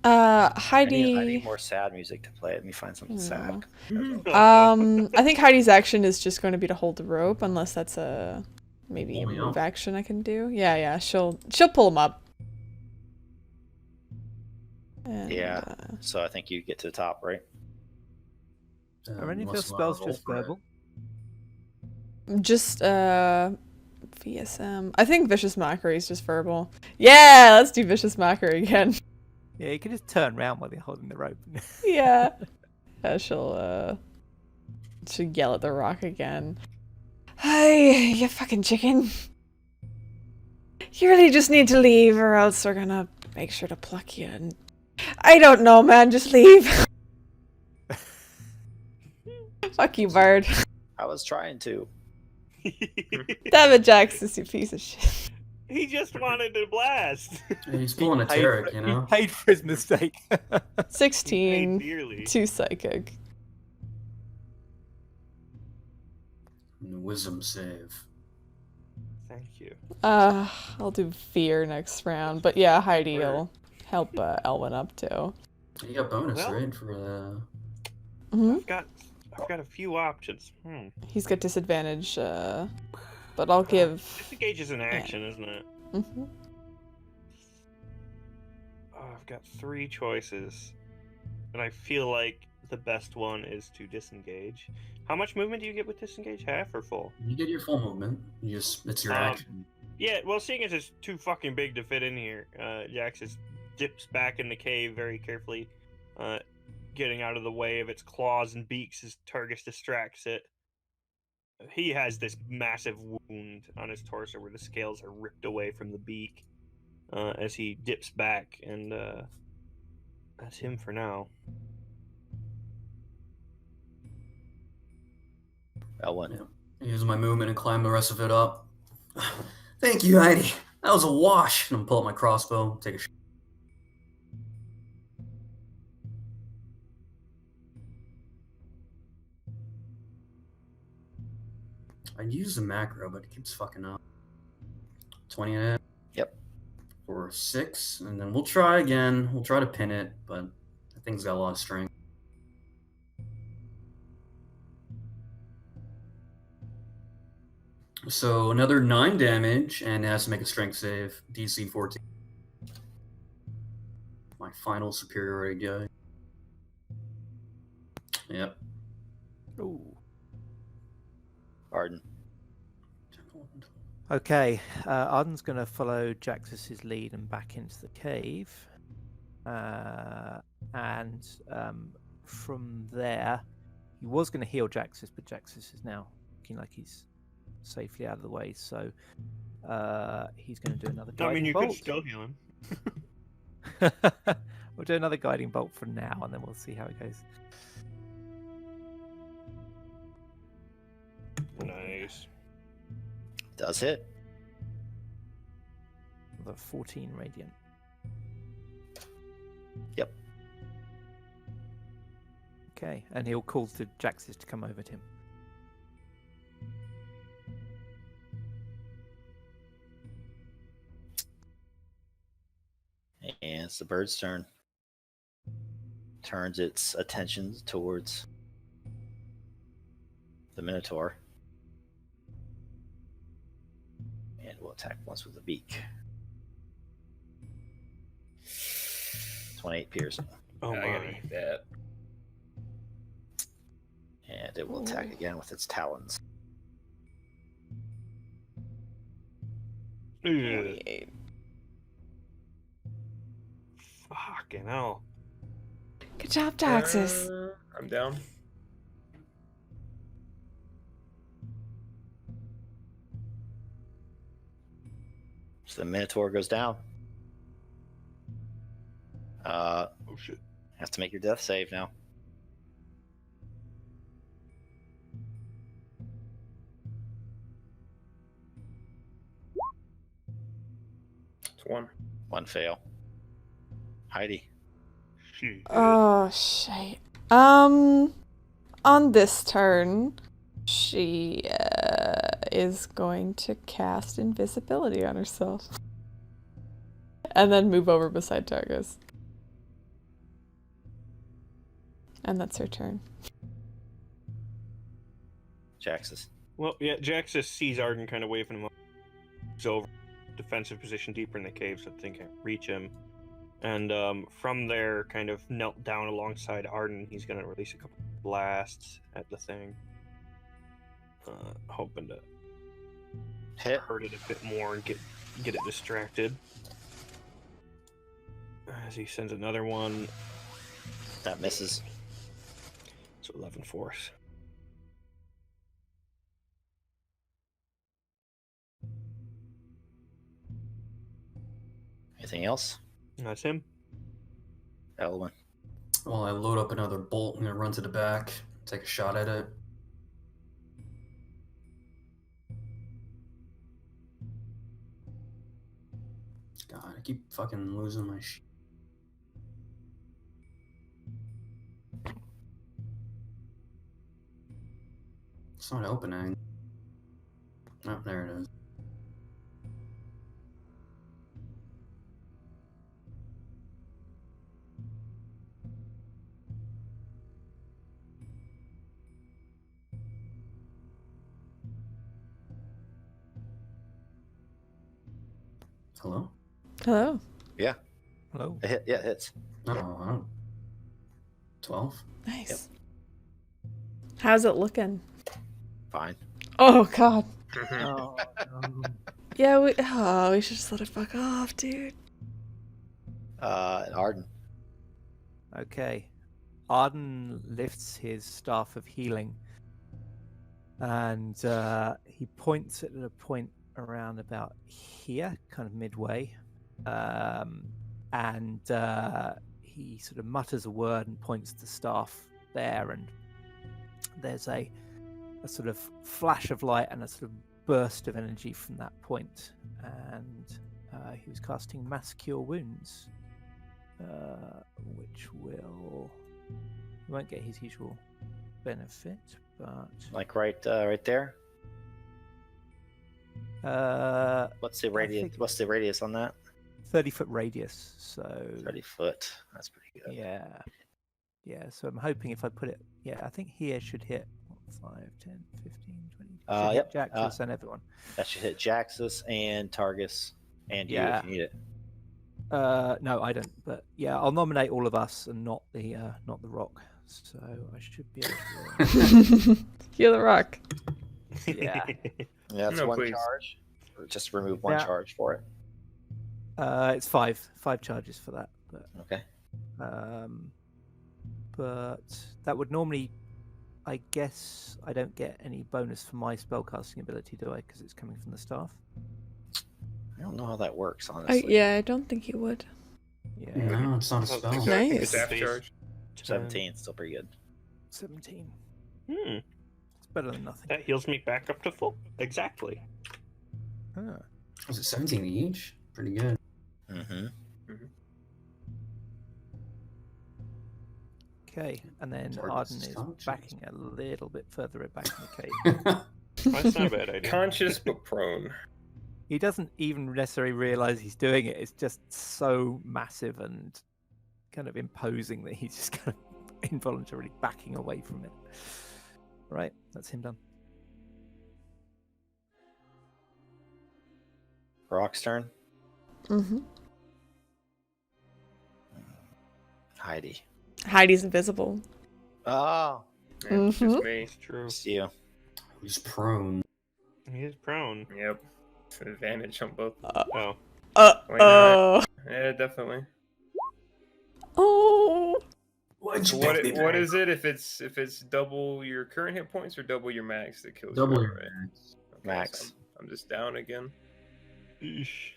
I Heidi. need more sad music to play. Let me find something sad. I think Heidi's action is just going to be to hold the rope, unless that's maybe a Oh, yeah. move action I can do. Yeah, she'll pull him up. And, Yeah. So I think you get to the top, right? Are any of your Unless you wanna spells roll just for it. verbal? Just VSM. I think Vicious Mockery is just verbal. Yeah, let's do Vicious Mockery again. Yeah, you can just turn around while you're holding the rope. Yeah. She'll yell at the rock again. Hey, you fucking chicken. You really just need to leave or else we're gonna make sure to pluck you. And I don't know, man, just leave. Fuck you, bird. I was trying to. Damn it, Jax, you piece of shit. He just wanted to blast. He's pulling a Paid Tarek, for- you know? He paid for his mistake. He paid 16 dearly. to psychic. Wisdom save. Thank you. I'll do fear next round. But yeah, Heidi will help Elwyn up too. You got bonus, Well- right? For the. Hmm? I've got a few options. He's got disadvantage, but I'll give. Disengage is an action, isn't it? Mhm. Oh, I've got 3 choices, and I feel like the best one is to disengage. How much movement do you get with disengage? Half or full? You get your full movement. It's your Um, action. Yeah, well, seeing as it's too fucking big to fit in here, Jax just dips back in the cave very carefully, getting out of the way of its claws and beaks as Targus distracts it. He has this massive wound on his torso where the scales are ripped away from the beak as he dips back, and that's him for now. Elwyn. Yeah. Use my movement and climb the rest of it up. Thank you, Heidi. That was a wash. And I'm pull out my crossbow, take a shot. I'd use the macro, but it keeps fucking up. 20 in it. Yep. For 6, and then we'll try again. We'll try to pin it, but that thing's got a lot of strength. So another 9 damage, and it has to make a strength save. DC 14. My final superiority guy. Yep. Ooh. Arden. Okay, Arden's going to follow Jaxus's lead and back into the cave. And from there. He was going to heal Drachus, but Drachus is now looking like he's safely out of the way. So he's going to do another guiding I mean, you bolt. could still heal him. We'll do another guiding bolt for now, and then we'll see how it goes. Nice. Does hit. The 14 radiant. Yep. Okay, and he'll call to Jaxis to come over to him. And it's the bird's turn. Turns its attention towards the Minotaur. And will attack once with the beak. 28 piercing. Oh I gotta my. eat that. And it will attack again with its talons. Ugh. 28. Fucking hell. Good job, Drachus. I'm down. So the Minotaur goes down. Oh shit. Have to make your death save now. It's one. One fail. Heidi. Shit. Oh, shit. On this turn, she is going to cast invisibility on herself. And then move over beside Drachus. And that's her turn. Jaxus. Well, yeah, Jaxus sees Arden kind of waving him up. He's over defensive position deeper in the cave so they can't reach him. And from there, kind of knelt down alongside Arden. He's going to release a couple blasts at the thing. Hoping to Hit. hurt it a bit more and get it distracted. As he sends another one. That misses. So 11 force. Anything else? That's him. Elwyn. Well, I load up another bolt. I'm gonna run to the back, take a shot at it. God, I keep fucking losing my shit. It's not opening. Oh, there it is. Hello? Hello. Yeah. Hello. It hit. Yeah, it hits. Oh, I don't... 12? Nice. How's it looking? Fine. Oh, God. Oh, no. Yeah, we should just let it fuck off, dude. Arden. Okay. Arden lifts his staff of healing and he points it at a point around about here, kind of midway. And he sort of mutters a word and points the staff there, and there's a sort of flash of light and a sort of burst of energy from that point. And he was casting Mass Cure Wounds, which he won't get his usual benefit, but Like right there. What's the radius? think- What's the radius on that? 30-foot radius. So 30 foot. That's pretty good. yeah. So I'm hoping if I put it, I think here should hit 5, 10, 15, 20. Yep. Jaxus and everyone. That should hit Jaxus and Targus and you Yeah. if you need it. No, I don't. But yeah, I'll nominate all of us and not the rock. So I should be able to. You're the rock. Yeah. Yeah, that's No, one please. charge. Or just remove one Yeah. charge for it. It's 5 charges for that. But Okay. but that would normally, I guess, I don't get any bonus for my spellcasting ability, do I? Because it's coming from the staff. I don't know how that works, honestly. Yeah, I don't think you would. Yeah, No, it's not a So- spell. so I think Nice. it's Staff base charge. 17, still pretty good. 17. Hmm. It's better than nothing. That heals me back up to full. Exactly. Ah. Was it 17 each? Pretty good. Mm-hmm. Okay, and then Target Arden is stun checks. backing a little bit further back in the cave. That's not a bad idea. Conscious but prone. He doesn't even necessarily realize he's doing it. It's just so massive and kind of imposing that he's just kind of involuntarily backing away from it. Right, that's him done. Rock's turn. Mm-hmm. Heidi. Heidi's invisible. Oh, Yeah, it's just Mhm. me. It's true. it's you. Who's prone? He is prone. Yep. It's an advantage on both. Oh. Wait, no. Oh. Yeah, definitely. Oh. Why'd So what is it if it's double your current hit points or double your max that kills Double you? your Right? max. Okay, Max. so I'm just down again. Eesh.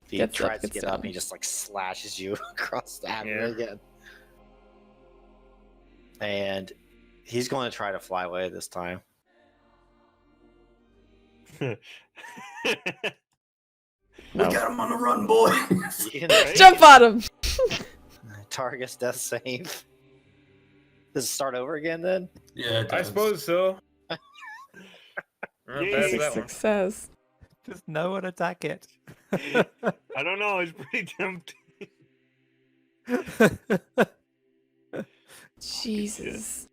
He Gets up, tries to gets get up down. and he just like slashes you across the abdomen Yeah. again. And he's going to try to fly away this time. No. We got him on the run, boy. You can Jump on him. Target's death save. Does it start over again then? Yeah, it I does. suppose so. Not Yay. bad for that one. Success. Just no one attack it. I don't know. It's pretty tempting. Jesus.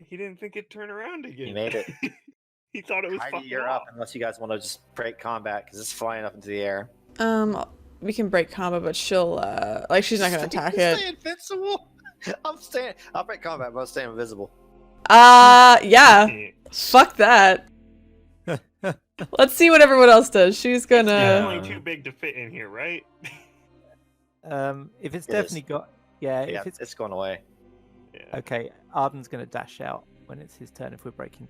He didn't think it'd turn around again. He made it. He thought it was Heidi, fucking you're off. up unless you guys want to just break combat because it's flying up into the air. We can break combat, but she'll like she's not gonna attack Stay it. invincible. I'll break combat, but I'll stay invisible. Yeah. Fuck that. Let's see what everyone else does. She's It's gonna. definitely too big to fit in here, right? If it's It definitely is. got, yeah, Yeah, if it's it's going away. Yeah. okay. Arden's gonna dash out when it's his turn. If we're breaking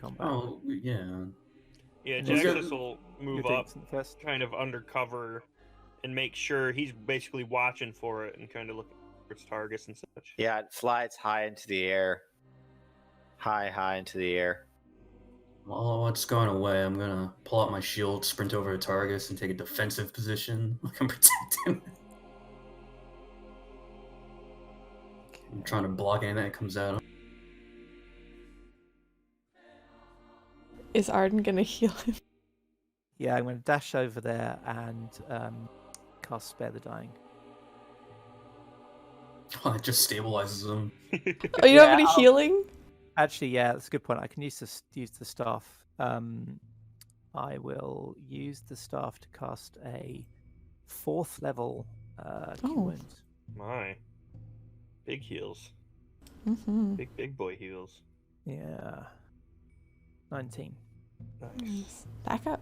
combat. Oh, yeah. Yeah, Was it- Jaxus will You're move doing up, something first. kind of undercover, and make sure he's basically watching for it and kind of looking for its targets and such. Yeah, it flies high into the air. High into the air. While it's going away, I'm gonna pull out my shield, sprint over to Targus, and take a defensive position. Like I'm protecting. I'm trying to block anything that comes at him. Is Arden gonna heal him? Yeah, I'm gonna dash over there and cast Spare the Dying. Oh, it just stabilizes him. Oh, you don't have Yeah, any healing? Actually, yeah, that's a good point. I can use the staff. I will use the staff to cast a 4th level Cure Oh. Wounds. My. Big heals. Mm-hmm. Big boy heals. Yeah. 19. Nice. Back up.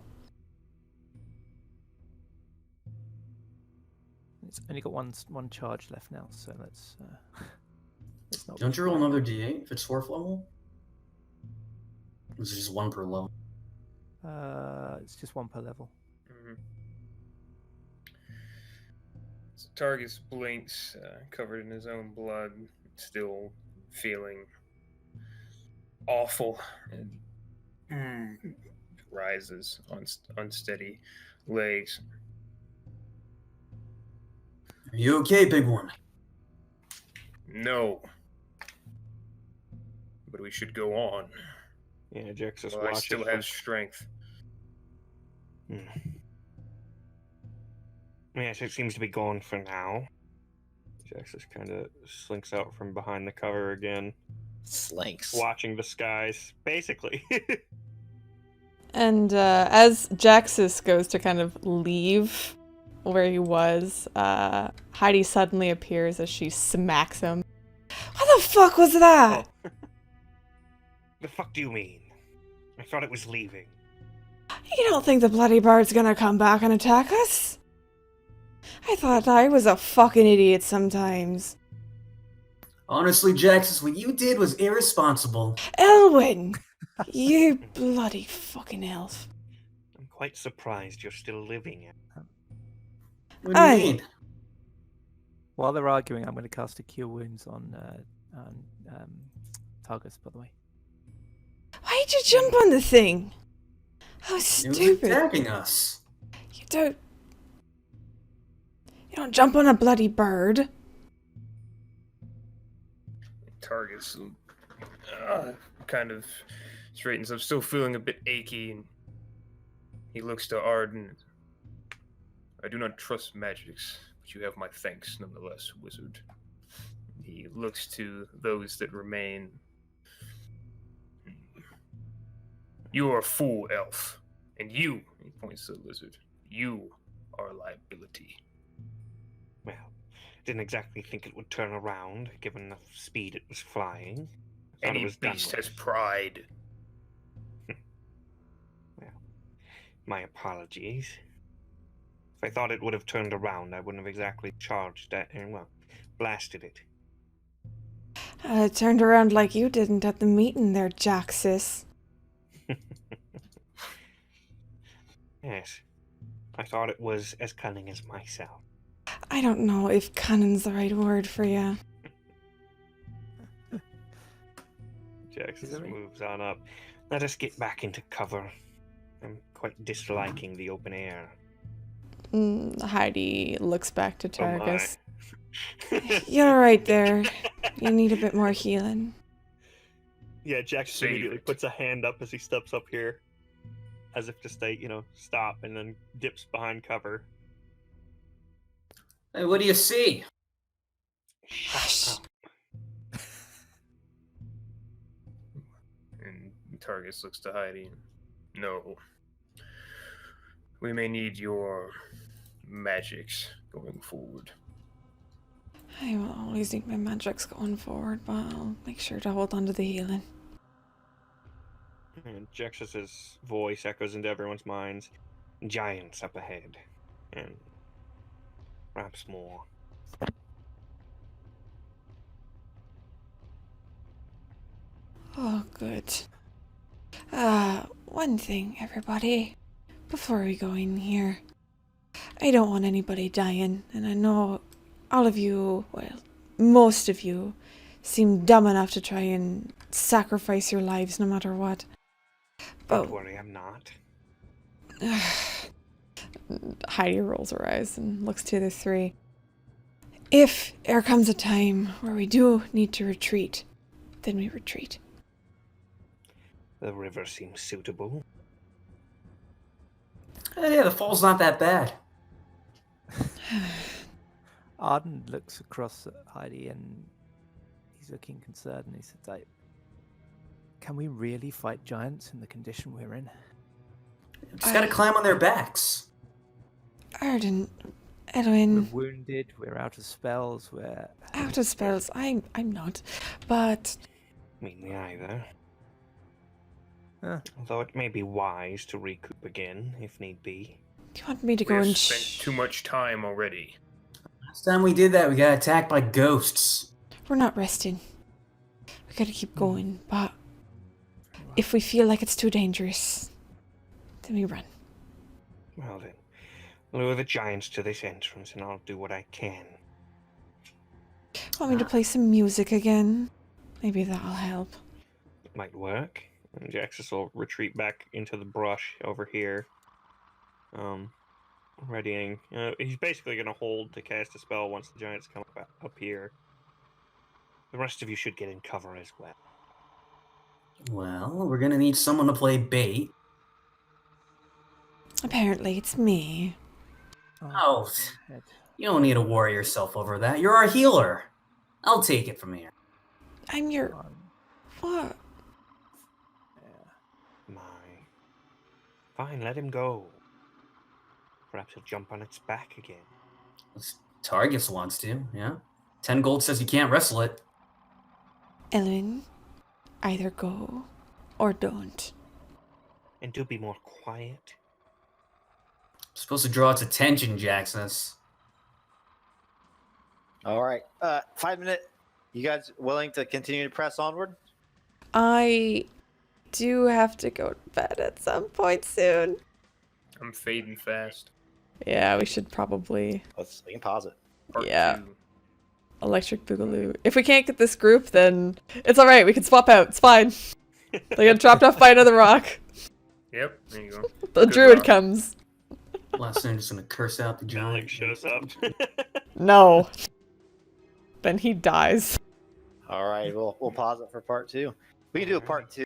It's only got one charge left now, so let's not. Don't you roll another d8 if it's 4th level? Or is it just 1 per level? It's just 1 per level. Mhm. So Targus blinks, covered in his own blood, still feeling awful, and rises on unsteady legs. Are you okay, big one? No, but we should go on. Yeah, Jaxus While I watches. still have strength. Yeah, it seems to be gone for now. Jaxus kind of slinks out from behind the cover again, Slinks. watching the skies, basically. And as Jaxus goes to kind of leave where he was, Heidi suddenly appears as she smacks him. What the fuck was that? Oh. The fuck do you mean? I thought it was leaving. You don't think the bloody bird's gonna come back and attack us? I thought I was a fucking idiot sometimes. Honestly, Jaxus, what you did was irresponsible. Elwyn! You bloody fucking elf. I'm quite surprised you're still living. What do you Aye. mean? While they're arguing, I'm going to cast a Cure Wounds on Targus, by the way. Why'd you jump on the thing? How It was stupid. attacking us. You don't jump on a bloody bird. Targus kind of straightens up, still feeling a bit achy, and he looks to Arden. I do not trust magics, but you have my thanks nonetheless, wizard. He looks to those that remain. You are a fool, elf. And you, he points to the lizard, you are a liability. Well, didn't exactly think it would turn around, given the speed it was flying. Thought it Any was done beast with. has pride. Well, my apologies. If I thought it would have turned around, I wouldn't have exactly charged at and, well, blasted it. It turned around like you didn't at the meeting there, Jaxus. Yes. I thought it was as cunning as myself. I don't know if cunning's the right word for you. Jackson moves on up. Let us get back into cover. I'm quite disliking the open air. Heidi looks back to Oh my. Targus. You're right there. You need a bit more healing. Yeah, Jackson Save immediately it. puts a hand up as he steps up here, as if to say, stop, and then dips behind cover. Hey, what do you see? Shut up. And Targus looks to Heidi. No. We may need your magics going forward. I will always need my magics going forward, but I'll make sure to hold on to the healing. And Jaxus's voice echoes into everyone's minds. Giants up ahead. And perhaps more. Oh, good. One thing, everybody. Before we go in here, I don't want anybody dying, and I know all of you, well, most of you, seem dumb enough to try and sacrifice your lives no matter what. Don't worry, I'm not. Heidi rolls her eyes and looks to the three. If there comes a time where we do need to retreat, then we retreat. The river seems suitable. Yeah, the fall's not that bad. Arden looks across at Heidi and he's looking concerned and he says, can we really fight giants in the condition we're in? Just gotta climb on their backs. Arden, We're Edwin, wounded, we're out of spells, we're... out of spells. I'm not, but Me neither. Huh. Although it may be wise to recoup again, if need be. do you want me to We go have and spent too much time already. Last time we did that, we got attacked by ghosts. We're not resting. We gotta keep going, but if we feel like it's too dangerous, then we run. Well then, lure the giants to this entrance and I'll do what I can. Want me to play some music again? Maybe that'll help. It might work. And Jaxus will retreat back into the brush over here. Readying. He's basically going to hold to cast a spell once the giants come up here. The rest of you should get in cover as well. Well, we're gonna need someone to play bait. Apparently, it's me. Oh, head. you don't need to worry yourself over that. You're our healer. I'll take it from here. I'm your... What? My. Fine, let him go. Perhaps he'll jump on its back again. Targus wants to, yeah. 10 gold says you can't wrestle it. Ellen, either go or don't. And do be more quiet. Supposed to draw its attention, Jaxus. All right. 5 minute You guys willing to continue to press onward? I do have to go to bed at some point soon. I'm fading fast. Yeah, we should probably We can pause it. Part Yeah. 2. Electric Boogaloo. If we can't get this group, then it's alright, we can swap out. It's fine. They get dropped off by another rock. Yep, there you go. The Good druid rock. comes. Last thing, just gonna curse out the giant. Alex shows up. No. Then he dies. All right, we'll pause it for part 2. We can do a part 2.